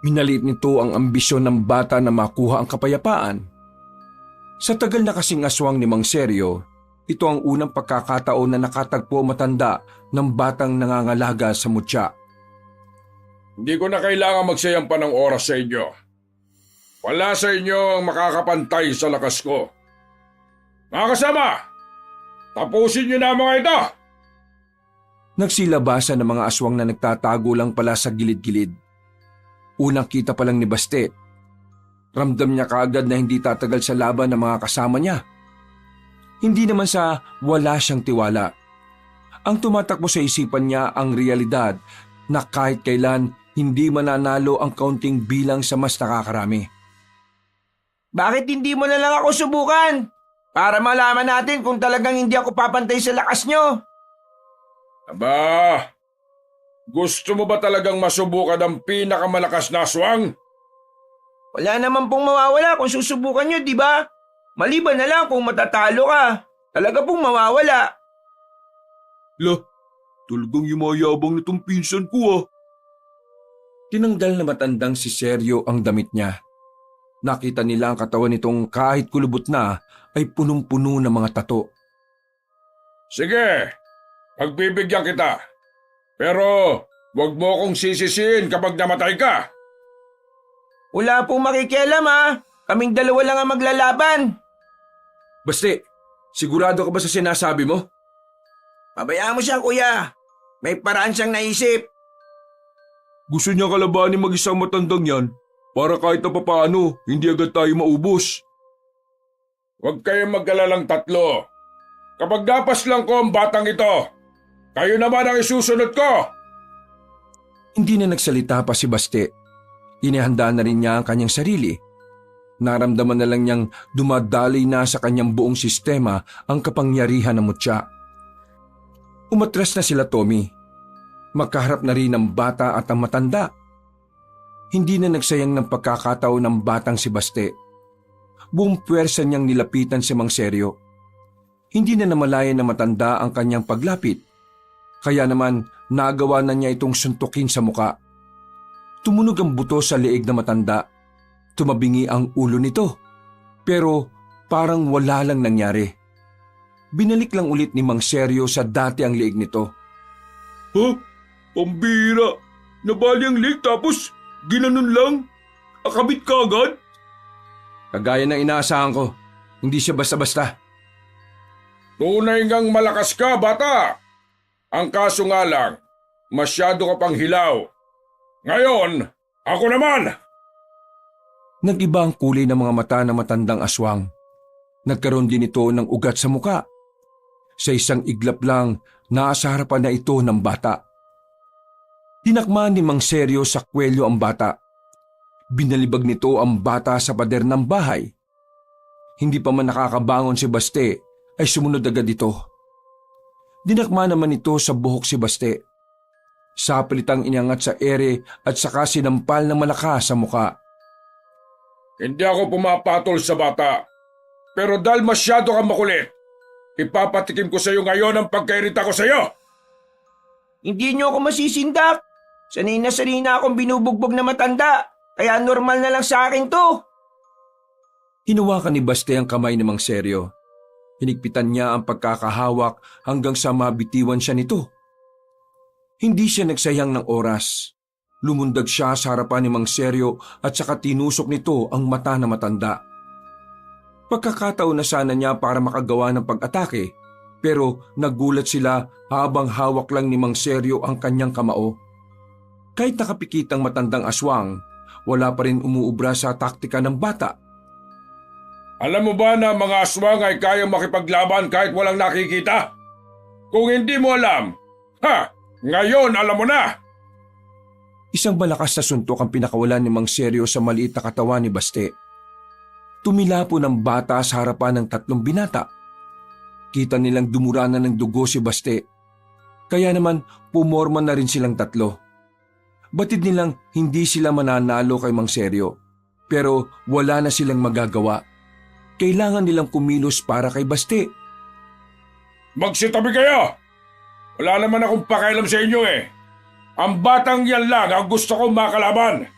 Minalit nito ang ambisyon ng bata na makuha ang kapayapaan. Sa tagal na kasing aswang ni Mang Seryo, ito ang unang pagkakataon na nakatagpo matanda ng batang nangangalaga sa mutya. Hindi ko na kailangan magsayang pa ng oras sa inyo. Wala sa inyo ang makakapantay sa lakas ko. Mga kasama, tapusin niyo na ang mga ito! Nagsilabasan ng mga aswang na nagtatago lang pala sa gilid-gilid. Unang kita pa lang ni Baste. Ramdam niya kaagad na hindi tatagal sa laban ng mga kasama niya. Hindi naman sa wala siyang tiwala. Ang tumatakbo sa isipan niya ang realidad na kahit kailan hindi mananalo ang kaunting bilang sa mas nakakarami. Bakit hindi mo na lang ako subukan? Para malaman natin kung talagang hindi ako papantay sa lakas nyo. Aba, gusto mo ba talagang masubukan ang pinakamalakas na aswang? Wala naman pong mawawala kung susubukan nyo, di ba? Maliban na lang kung matatalo ka. Talaga pong mawawala. Talagang yumayabang nitong pinsan ko ah. Tinanggal na matandang si Seryo ang damit niya. Nakita nila ang katawan nitong kahit kulubot na ay punong-puno ng mga tato. Sige, pagbibigyan kita. Pero wag mo akong sisisihin kapag namatay ka. Wala pong makikialam ha. Kaming dalawa lang ang maglalaban. Baste, sigurado ka ba sa sinasabi mo? Pabayaan mo siya, kuya. May paraan siyang naisip. Gusto niya kalabanin mag-isang matandang yan para kahit na papaano hindi agad tayo maubos. Huwag kayong mag-alalang tatlo. Kapag napas lang ko ang batang ito, kayo naman ang isusunod ko. Hindi na nagsalita pa si Baste. Inihanda na rin niya ang kanyang sarili. Naramdaman na lang niyang dumadaloy na sa kanyang buong sistema ang kapangyarihan ng mutya. Umatras na sila Tommy. Magkaharap na rin ang bata at ang matanda. Hindi na nagsayang ng pagkakataon ng batang si Baste. Buong puwersa niyang nilapitan si Mang Seryo. Hindi na namalayan na matanda ang kanyang paglapit. Kaya naman nagawa na niya itong suntukin sa muka. Tumunog ang buto sa leeg na matanda. Tumabingi ang ulo nito. Pero parang wala lang nangyari. Binalik lang ulit ni Mang Seryo sa dati ang leeg nito. Ha? Pambira! Nabali ang leg tapos ginanon lang? Akabit ka agad? Kagaya ng inaasahan ko, hindi siya basta-basta. Tunay ngang malakas ka, bata! Ang kaso nga lang, masyado ka pang hilaw. Ngayon, ako naman! Nag-iba ang kulay ng mga mata ng matandang aswang. Nagkaroon din ito ng ugat sa muka. Sa isang iglap lang, nasa harapan na ito ng bata. Tinakman ni Mang Seryo sa kwelyo ang bata. Binalibag nito ang bata sa pader ng bahay. Hindi pa man nakakabangon si Baste ay sumunod agad ito. Dinakma naman ito sa buhok si Baste. Sapilitang inangat sa ere at saka sinampal ng malakas sa muka. Hindi ako pumapatol sa bata. Pero dahil masyado kang makulit, ipapatikim ko sa iyo ngayon ang pagkairita ko sa iyo. Hindi niyo ako masisindak. Sanay na akong binubugbog na matanda. Kaya normal na lang sa akin to. Hinawakan ni Baste ang kamay ni Mang Seryo. Hinigpitan niya ang pagkakahawak hanggang sa mabitiwan siya nito. Hindi siya nagsayang ng oras. Lumundag siya sa harapan ni Mang Seryo at saka tinusok nito ang mata na matanda. Pagkakataon na sana niya para makagawa ng pag-atake, pero nagulat sila habang hawak lang ni Mang Seryo ang kanyang kamao. Kahit nakapikit ang matandang aswang, wala pa rin umuubra sa taktika ng bata. Alam mo ba na mga aswang ay kayang makipaglaban kahit walang nakikita? Kung hindi mo alam, ngayon alam mo na! Isang malakas na suntok ang pinakawalan ni Mang Seryo sa maliit na katawan ni Baste. Tumilapo ng bata sa harapan ng tatlong binata. Kita nilang dumuranan ng dugo si Baste. Kaya naman pumorma na rin silang tatlo. Batid nilang hindi sila mananalo kay Mang Seryo. Pero wala na silang magagawa. Kailangan nilang kumilos para kay Baste. Magsitabi kayo! Wala naman akong pakialam sa inyo eh. Ang batang yan lang ang gusto kong makalaban.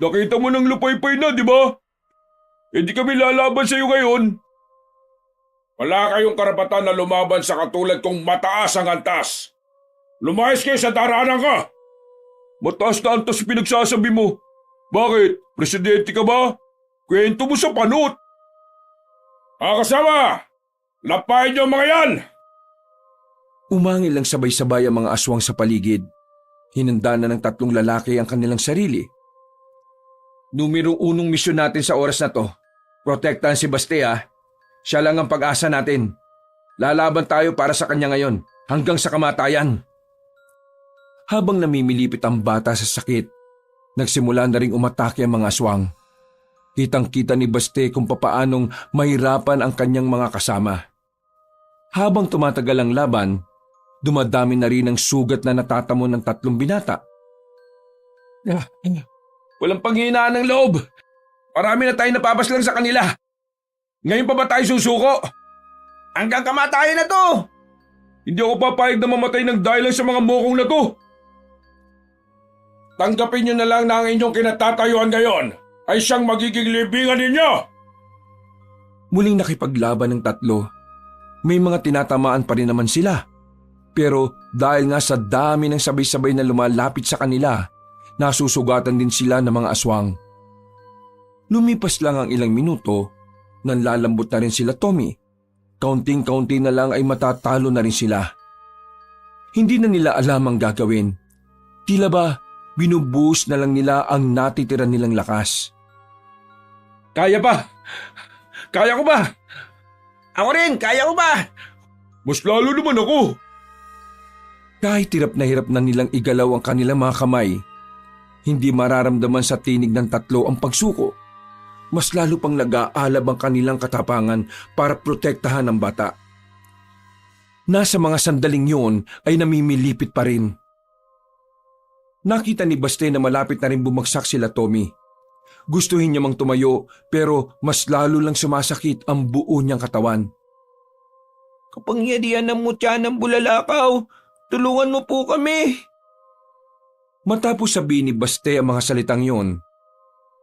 Nakita mo ng lupay-pay na, di ba? Hindi kami lalaban sa iyo ngayon. Wala kayong karapatan na lumaban sa katulad kong mataas ang antas. Lumayas kayo sa daraanan ka! Mataas na antas pinagsasabi mo. Bakit? Presidente ka ba? Kwento mo sa panot. Mga kasama, lapain niyo ang mga yan! Umangil lang sabay-sabay ang mga aswang sa paligid. Hinanda na ng tatlong lalaki ang kanilang sarili. Numero 1 misyon natin sa oras na to. Protektahan si Baste ha. Siya lang ang pag-asa natin. Lalaban tayo para sa kanya ngayon, hanggang sa kamatayan. Habang namimilipit ang bata sa sakit, nagsimula na ring umatake ang mga aswang. Kitang-kita ni Baste kung papaanong mahirapan ang kanyang mga kasama. Habang tumatagal ang laban, dumadami na rin ang sugat na natatamo ng tatlong binata. Walang panghinaan ng loob. Marami na tayo napapaslang sa kanila. Ngayon pa ba tayo susuko? Hanggang kamatayan na to! Hindi ako papayag na mamatay ng dahil lang sa mga mokong na to. Tanggapin niyo na lang na ang inyong kinatatayuan ngayon ay siyang magiging libingan ninyo. Muling nakipaglaban ng tatlo. May mga tinatamaan pa rin naman sila. Pero dahil nga sa dami ng sabay-sabay na lumalapit sa kanila, nasusugatan din sila ng mga aswang. Lumipas lang ang ilang minuto, nanlalambot na rin sila Tommy. Kaunting-kaunti na lang ay matatalo na rin sila. Hindi na nila alam ang gagawin. Tila ba binubuhos na lang nila ang natitira nilang lakas. Kaya ba? Kaya ko ba? Ako rin, kaya ko ba? Mas lalo naman ako. Kahit hirap na nilang igalaw ang kanilang mga kamay, hindi mararamdaman sa tinig ng tatlo ang pagsuko. Mas lalo pang nag-aalab ang kanilang katapangan para protektahan ang bata. Nasa mga sandaling yun ay namimilipit pa rin. Nakita ni Baste na malapit na rin bumagsak sila Tommy. Gustuhin niya mang tumayo pero mas lalo lang sumasakit ang buo niyang katawan. Kapangyarihan ng mutya ng bulalakaw, tulungan mo po kami. Matapos sabihin ni Baste ang mga salitang yon,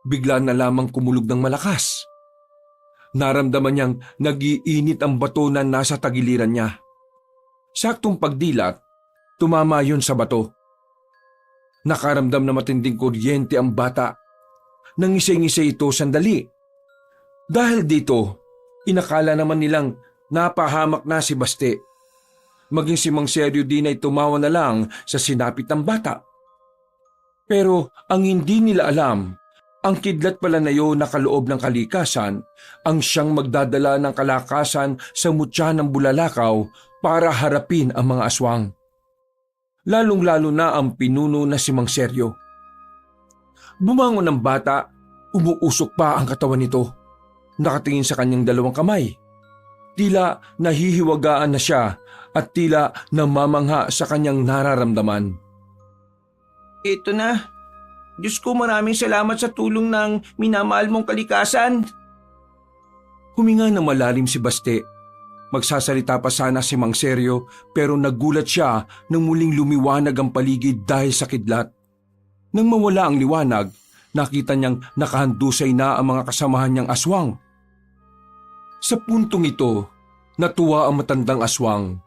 bigla na lamang kumulog ng malakas. Naramdaman niyang nag-iinit ang bato na nasa tagiliran niya. Saktong pagdilat, tumama yun sa bato. Nakaramdam na matinding kuryente ang bata. Nangisay-ngisay ito sandali. Dahil dito, inakala naman nilang napahamak na si Baste. Maging si Mang Seryo din ay tumawa na lang sa sinapit ng bata. Pero ang hindi nila alam, ang kidlat pala na yun na kaloob ng kalikasan ang siyang magdadala ng kalakasan sa mutya ng bulalakaw para harapin ang mga aswang. Lalong-lalo na ang pinuno na si Mang Seryo. Bumangon ang bata, umuusok pa ang katawan nito. Nakatingin sa kanyang dalawang kamay. Tila nahihiwagaan na siya at tila namamangha sa kanyang nararamdaman. Ito na. Diyos ko, maraming salamat sa tulong ng minamahal mong kalikasan. Huminga ng malalim si Baste. Magsasalita pa sana si Mang Seryo pero nagulat siya nang muling lumiwanag ang paligid dahil sa kidlat. Nang mawala ang liwanag, nakita niyang nakahandusay na ang mga kasamahan niyang aswang. Sa puntong ito, natuwa ang matandang aswang.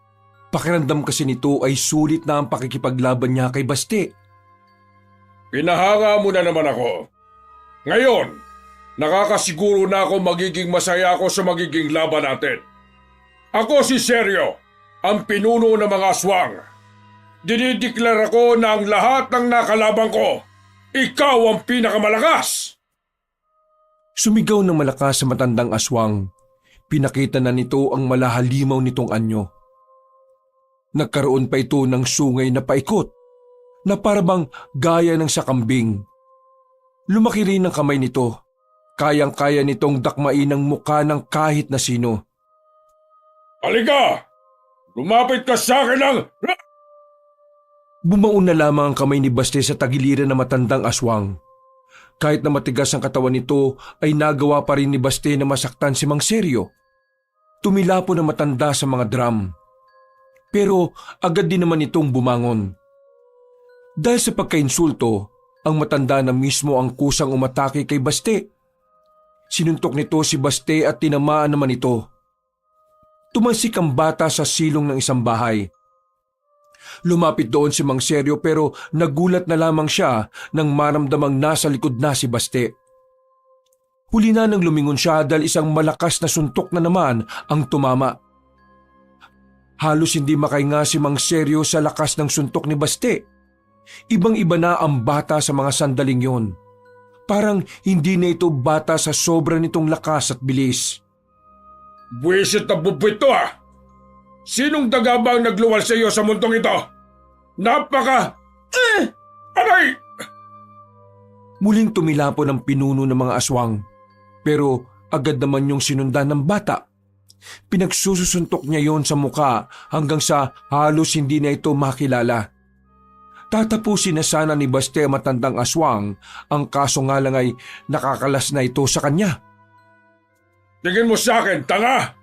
Pakiramdam kasi nito ay sulit na ang pakikipaglaban niya kay Baste. Pinahanga mo na naman ako. Ngayon, nakakasiguro na ako magiging masaya ako sa magiging laban natin. Ako si Seryo, ang pinuno ng mga aswang. Dinideklara ko na ang lahat ng nakalaban ko, ikaw ang pinakamalakas! Sumigaw ng malakas sa matandang aswang. Pinakita na nito ang malahalimaw nitong anyo. Nagkaroon pa ito ng sungay na paikot, na parabang gaya ng sakambing. Lumaki rin ang kamay nito. Kayang-kaya nitong dakmain ang muka ng kahit na sino. Halika! Lumapit ka sa akin ng... Bumaon na lamang ang kamay ni Baste sa tagiliran ng matandang aswang. Kahit na matigas ang katawan nito ay nagawa pa rin ni Baste na masaktan si Mang Seryo. Tumilapo na matanda sa mga drum. Pero agad din naman itong bumangon. Dahil sa pagkainsulto, ang matanda na mismo ang kusang umatake kay Baste. Sinuntok nito si Baste at tinamaan naman ito. Tumansik ang bata sa silong ng isang bahay. Lumapit doon si Mang Seryo pero nagulat na lamang siya nang maramdamang nasa likod na si Baste. Huli na nang lumingon siya dahil isang malakas na suntok na naman ang tumama. Halos hindi makahinga si Mang Seryo sa lakas ng suntok ni Baste. Ibang-iba na ang bata sa mga sandaling yon. Parang hindi na ito bata sa sobra nitong lakas at bilis. Buwisit na bubwit to ah! Sinong daga ba ang nagluwal sa iyo sa mundong ito? Napaka... Aray! Muling tumilapon ang pinuno ng mga aswang. Pero agad naman yung sinundan ng bata. Pinagsusuntok niya yon sa muka hanggang sa halos hindi na ito makilala. Tatapusin na sana ni Baste matandang aswang, ang kaso nga lang ay nakakalas na ito sa kanya. Tingin mo sa akin, tanga!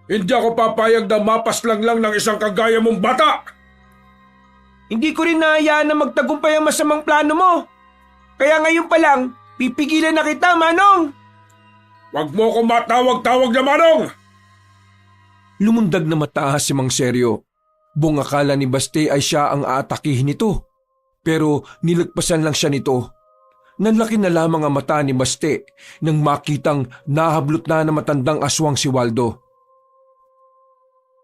Hindi ako papayag na mapaslang lang ng isang kagaya mong bata! Hindi ko rin nahayaan na magtagumpay ang masamang plano mo. Kaya ngayon pa lang, pipigilan na kita, Manong! Huwag mo akong matawag-tawag na Manong! Lumundag na mataas si Mang Seryo. Buong akala ni Baste ay siya ang aatakihin nito. Pero nilagpasan lang siya nito. Nanlaki na lamang ang mata ni Baste nang makitang nahablot na matandang aswang si Waldo.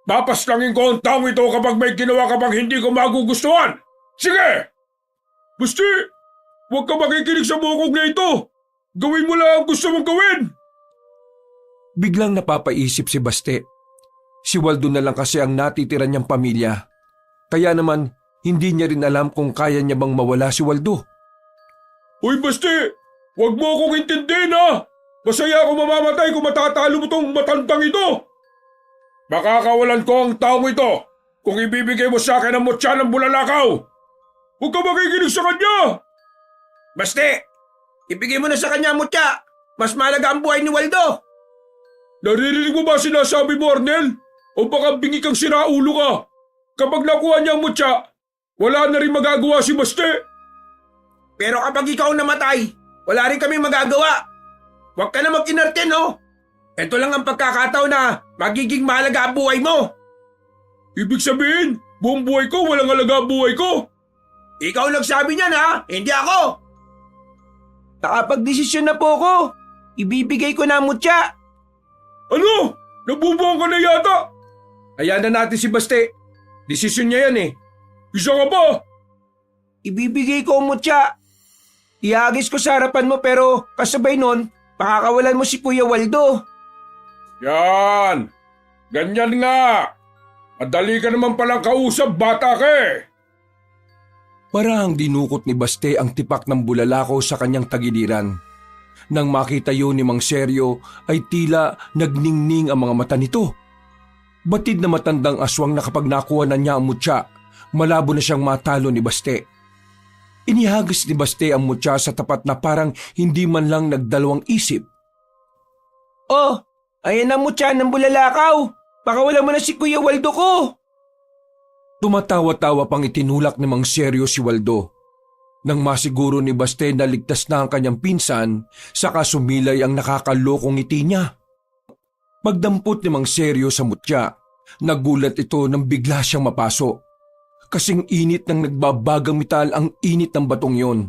Papaslangin ko ang taong ito kapag may ginawa ka pang hindi ko magugustuhan! Sige! Basti, huwag ka makikinig sa bukog na ito! Gawin mo lang ang gusto mong gawin! Biglang napapaisip si Baste. Si Waldo na lang kasi ang natitira niyang pamilya. Kaya naman, hindi niya rin alam kung kaya niya bang mawala si Waldo. Uy, Basti! Huwag mo akong intindihin ha! Masaya ako mamamatay kung matatalo mo tong matandang ito! Makakawalan ko ang taong ito kung ibibigay mo sa akin ang mutya ng bulalakaw! Huwag ka makikinig sa kanya! Baste, ibigay mo na sa kanya ang mutya. Mas mahalaga ang buhay ni Waldo. Naririnig mo ba sinasabi mo, Arnel? O baka bingi kang siraulo ka? Kapag nakuha niya ang mutya, wala na rin magagawa si Baste. Pero kapag ikaw namatay, wala rin kami magagawa. Huwag ka na mag-inarte, no? Ito lang ang pagkakataon na magiging mahalaga ang buhay mo. Ibig sabihin, buong buhay ko walang halaga ang buhay ko. Ikaw nagsabi niyan, ha? Hindi ako. Nakapag-desisyon na po ako. Ibibigay ko na ang mutya. Ano? Nabubuang ka na yata? Hayaan na natin si Baste. Desisyon niya yan eh. Isa ka pa? Ibibigay ko ang mutya. Ihagis ko sa harapan mo pero kasabay nun, pakakawalan mo si Kuya Waldo. Yan! Ganyan nga! Madali ka naman palang kausap, bata ka eh! Parang dinukot ni Baste ang tipak ng bulalakaw sa kanyang tagiliran. Nang makita yun ni Mang Seryo ay tila nagningning ang mga mata nito. Batid na matandang aswang na kapag nakuha na niya ang mutya, malabo na siyang matalo ni Baste. Inihagis ni Baste ang mutya sa tapat na parang hindi man lang nagdalawang isip. Oh, ayan ang mutya ng bulalakaw. Pakawala mo na si Kuya Waldo ko. Tumatawa-tawa pang itinulak ni Mang Seryo si Waldo. Nang masiguro ni Baste na ligtas na ang kanyang pinsan, saka sumilay ang nakakalokong ngiti niya. Pagdampot ni Mang Seryo sa mutya, nagulat ito nang bigla siyang mapaso. Kasing init ng nagbabagang metal ang init ng batong yon.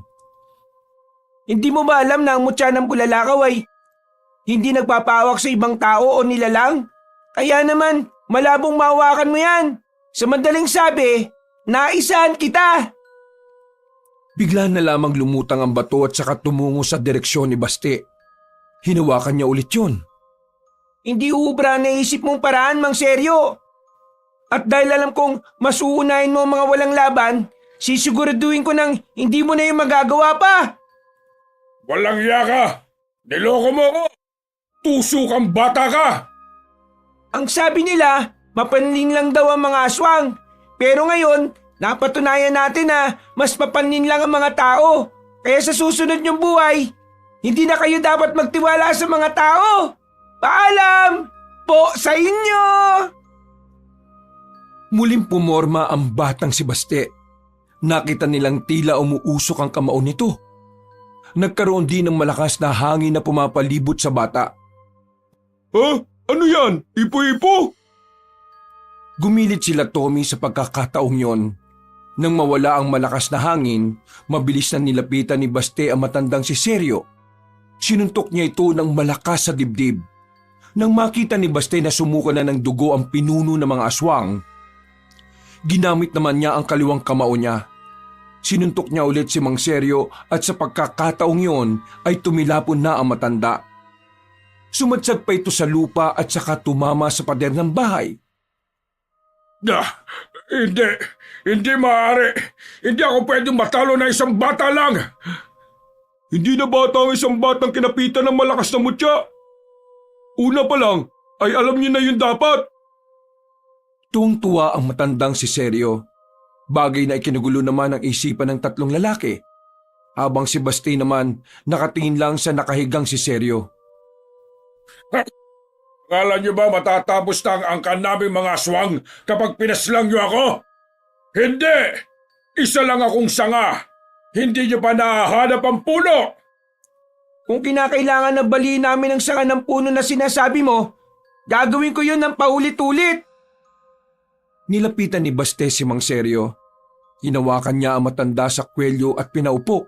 Hindi mo ba alam na ang mutya ng bulalakaw ay hindi nagpapawak sa ibang tao o nilalang? Kaya naman, malabong mahawakan mo yan. Sa madaling sabi, naisahan kita. Bigla na lamang lumutang ang bato at saka tumungo sa direksyon ni Baste. Hinawakan niya ulit yun. Hindi ubra ang naisip mong paraan, Mang Seryo. At dahil alam kong mas uunahin mo ang mga walang laban, sisiguraduhin ko nang hindi mo na yung magagawa pa. Walang iya ka! Niloko mo ko! Tuso kang bata ka! Ang sabi nila, mapanlin lang daw ang mga aswang. Pero ngayon, napatunayan natin na mas mapanlin lang ang mga tao. Kaya sa susunod niyong buhay, hindi na kayo dapat magtiwala sa mga tao. Paalam po sa inyo! Muling pumorma ang batang si Baste. Nakita nilang tila umuusok ang kamao nito. Nagkaroon din ng malakas na hangin na pumapalibot sa bata. Ha? Ano yan? Ipo-ipo? Gumilit sila Tommy sa pagkakataong yon. Nang mawala ang malakas na hangin, mabilis na nilapitan ni Baste ang matandang si Seryo. Sinuntok niya ito ng malakas sa dibdib. Nang makita ni Baste na sumuka na ng dugo ang pinuno ng mga aswang, ginamit naman niya ang kaliwang kamao niya. Sinuntok niya ulit si Mang Seryo at sa pagkakataong yon ay tumilapon na ang matanda. Sumadsad pa ito sa lupa at saka tumama sa pader ng bahay. Hindi maaari. Hindi ako pwedeng matalo na isang bata lang. Hindi na bata ang isang batang kinapitan ng malakas na mutya. Una pa lang, ay alam niyo na yun dapat. Tuwang-tuwa ang matandang si Seryo. Bagay na ikinugulo naman ang isipan ng tatlong lalaki. Habang si Baste naman nakatingin lang sa nakahigang si Seryo. Akala niyo ba matatapos na ang angkan naming mga aswang kapag pinaslang niyo ako? Hindi! Isa lang akong sanga. Hindi niyo pa nahahanap ang puno. Kung kinakailangan na baliin namin ang sanga ng puno na sinasabi mo, gagawin ko yun ng paulit-ulit. Nilapitan ni Baste si Mang Seryo. Hinawakan niya ang matanda sa kwelyo at pinaupo.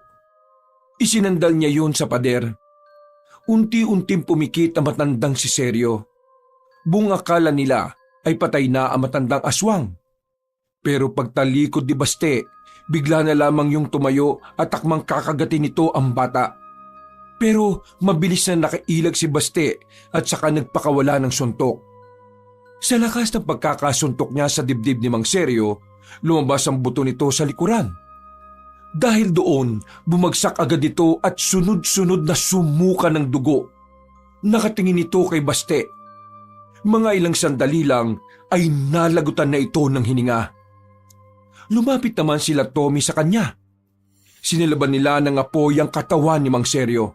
Isinandal niya yun sa pader. Unti-unting pumikit ang matandang si Seryo. Buong akala nila ay patay na ang matandang aswang. Pero pagtalikod ni Baste, bigla na lamang yung tumayo at takmang kakagatin nito ang bata. Pero mabilis na nakailag si Baste at saka nagpakawala ng suntok. Sa lakas ng pagkakasuntok niya sa dibdib ni Mang Seryo, lumabas ang buto nito sa likuran. Dahil doon, bumagsak agad ito at sunod-sunod na sumuka ng dugo. Nakatingin ito kay Baste. Mga ilang sandali lang ay nalagutan na ito ng hininga. Lumapit naman sila Tommy sa kanya. Sinilaban nila ng apoy ang katawan ni Mang Seryo.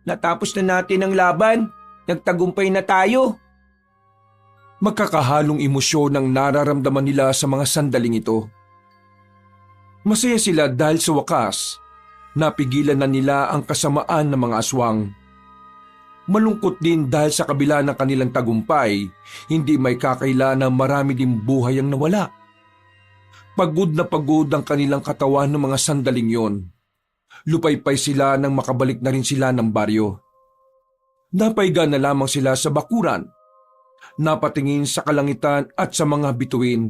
Natapos na natin ang laban. Nagtagumpay na tayo. Magkakahalong emosyon ang nararamdaman nila sa mga sandaling ito. Masaya sila dahil sa wakas, napigilan na nila ang kasamaan ng mga aswang. Malungkot din dahil sa kabila ng kanilang tagumpay, hindi may kakaila na marami din buhay ang nawala. Pagod na pagod ang kanilang katawan ng mga sandaling yon. Lupaypay sila nang makabalik na rin sila ng baryo. Napaiga na lamang sila sa bakuran. Napatingin sa kalangitan at sa mga bituin.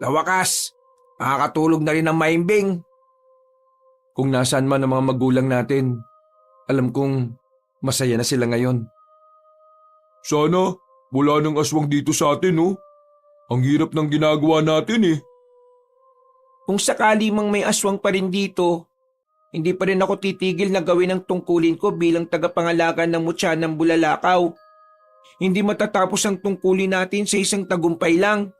Sa wakas, makakatulog na rin ang maimbing. Kung nasaan man ang mga magulang natin, alam kong masaya na sila ngayon. Sana wala nang aswang dito sa atin, oh. Ang hirap ng ginagawa natin, eh. Kung sakali mang may aswang pa rin dito, hindi pa rin ako titigil na gawin ang tungkulin ko bilang tagapangalaga ng mutya ng Bulalakaw. Hindi matatapos ang tungkulin natin sa isang tagumpay lang.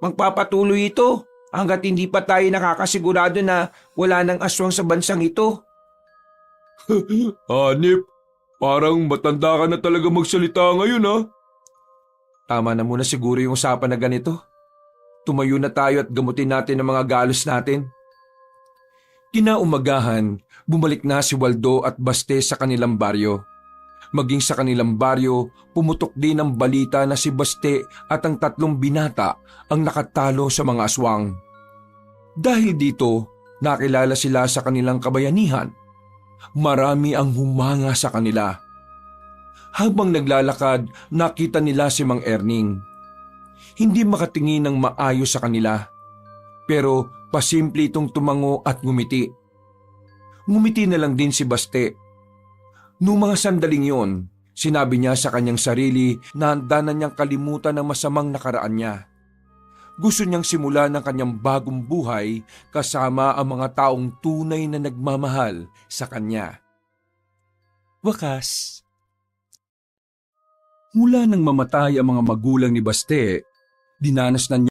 Magpapatuloy ito hanggat hindi pa tayo nakakasigurado na wala nang aswang sa bansang ito. Hanip, parang matanda ka na talaga magsalita ngayon, ha? Tama na muna siguro yung usapan na ganito. Tumayo na tayo at gamutin natin ang mga galos natin. Kinaumagahan, bumalik na si Waldo at Baste sa kanilang baryo. Maging sa kanilang baryo, pumutok din ang balita na si Baste at ang 3 binata ang nakatalo sa mga aswang. Dahil dito, nakilala sila sa kanilang kabayanihan. Marami ang humanga sa kanila. Habang naglalakad, nakita nila si Mang Erning. Hindi makatingin ng maayos sa kanila. Pero pasimple itong tumango at ngumiti. Ngumiti na lang din si Baste. Noong mga sandaling yon, sinabi niya sa kanyang sarili na handa na niyang kalimutan ang masamang nakaraan niya. Gusto niyang simulan ang kanyang bagong buhay kasama ang mga taong tunay na nagmamahal sa kanya. Wakas. Mula nang mamatay ang mga magulang ni Baste, dinanas na niya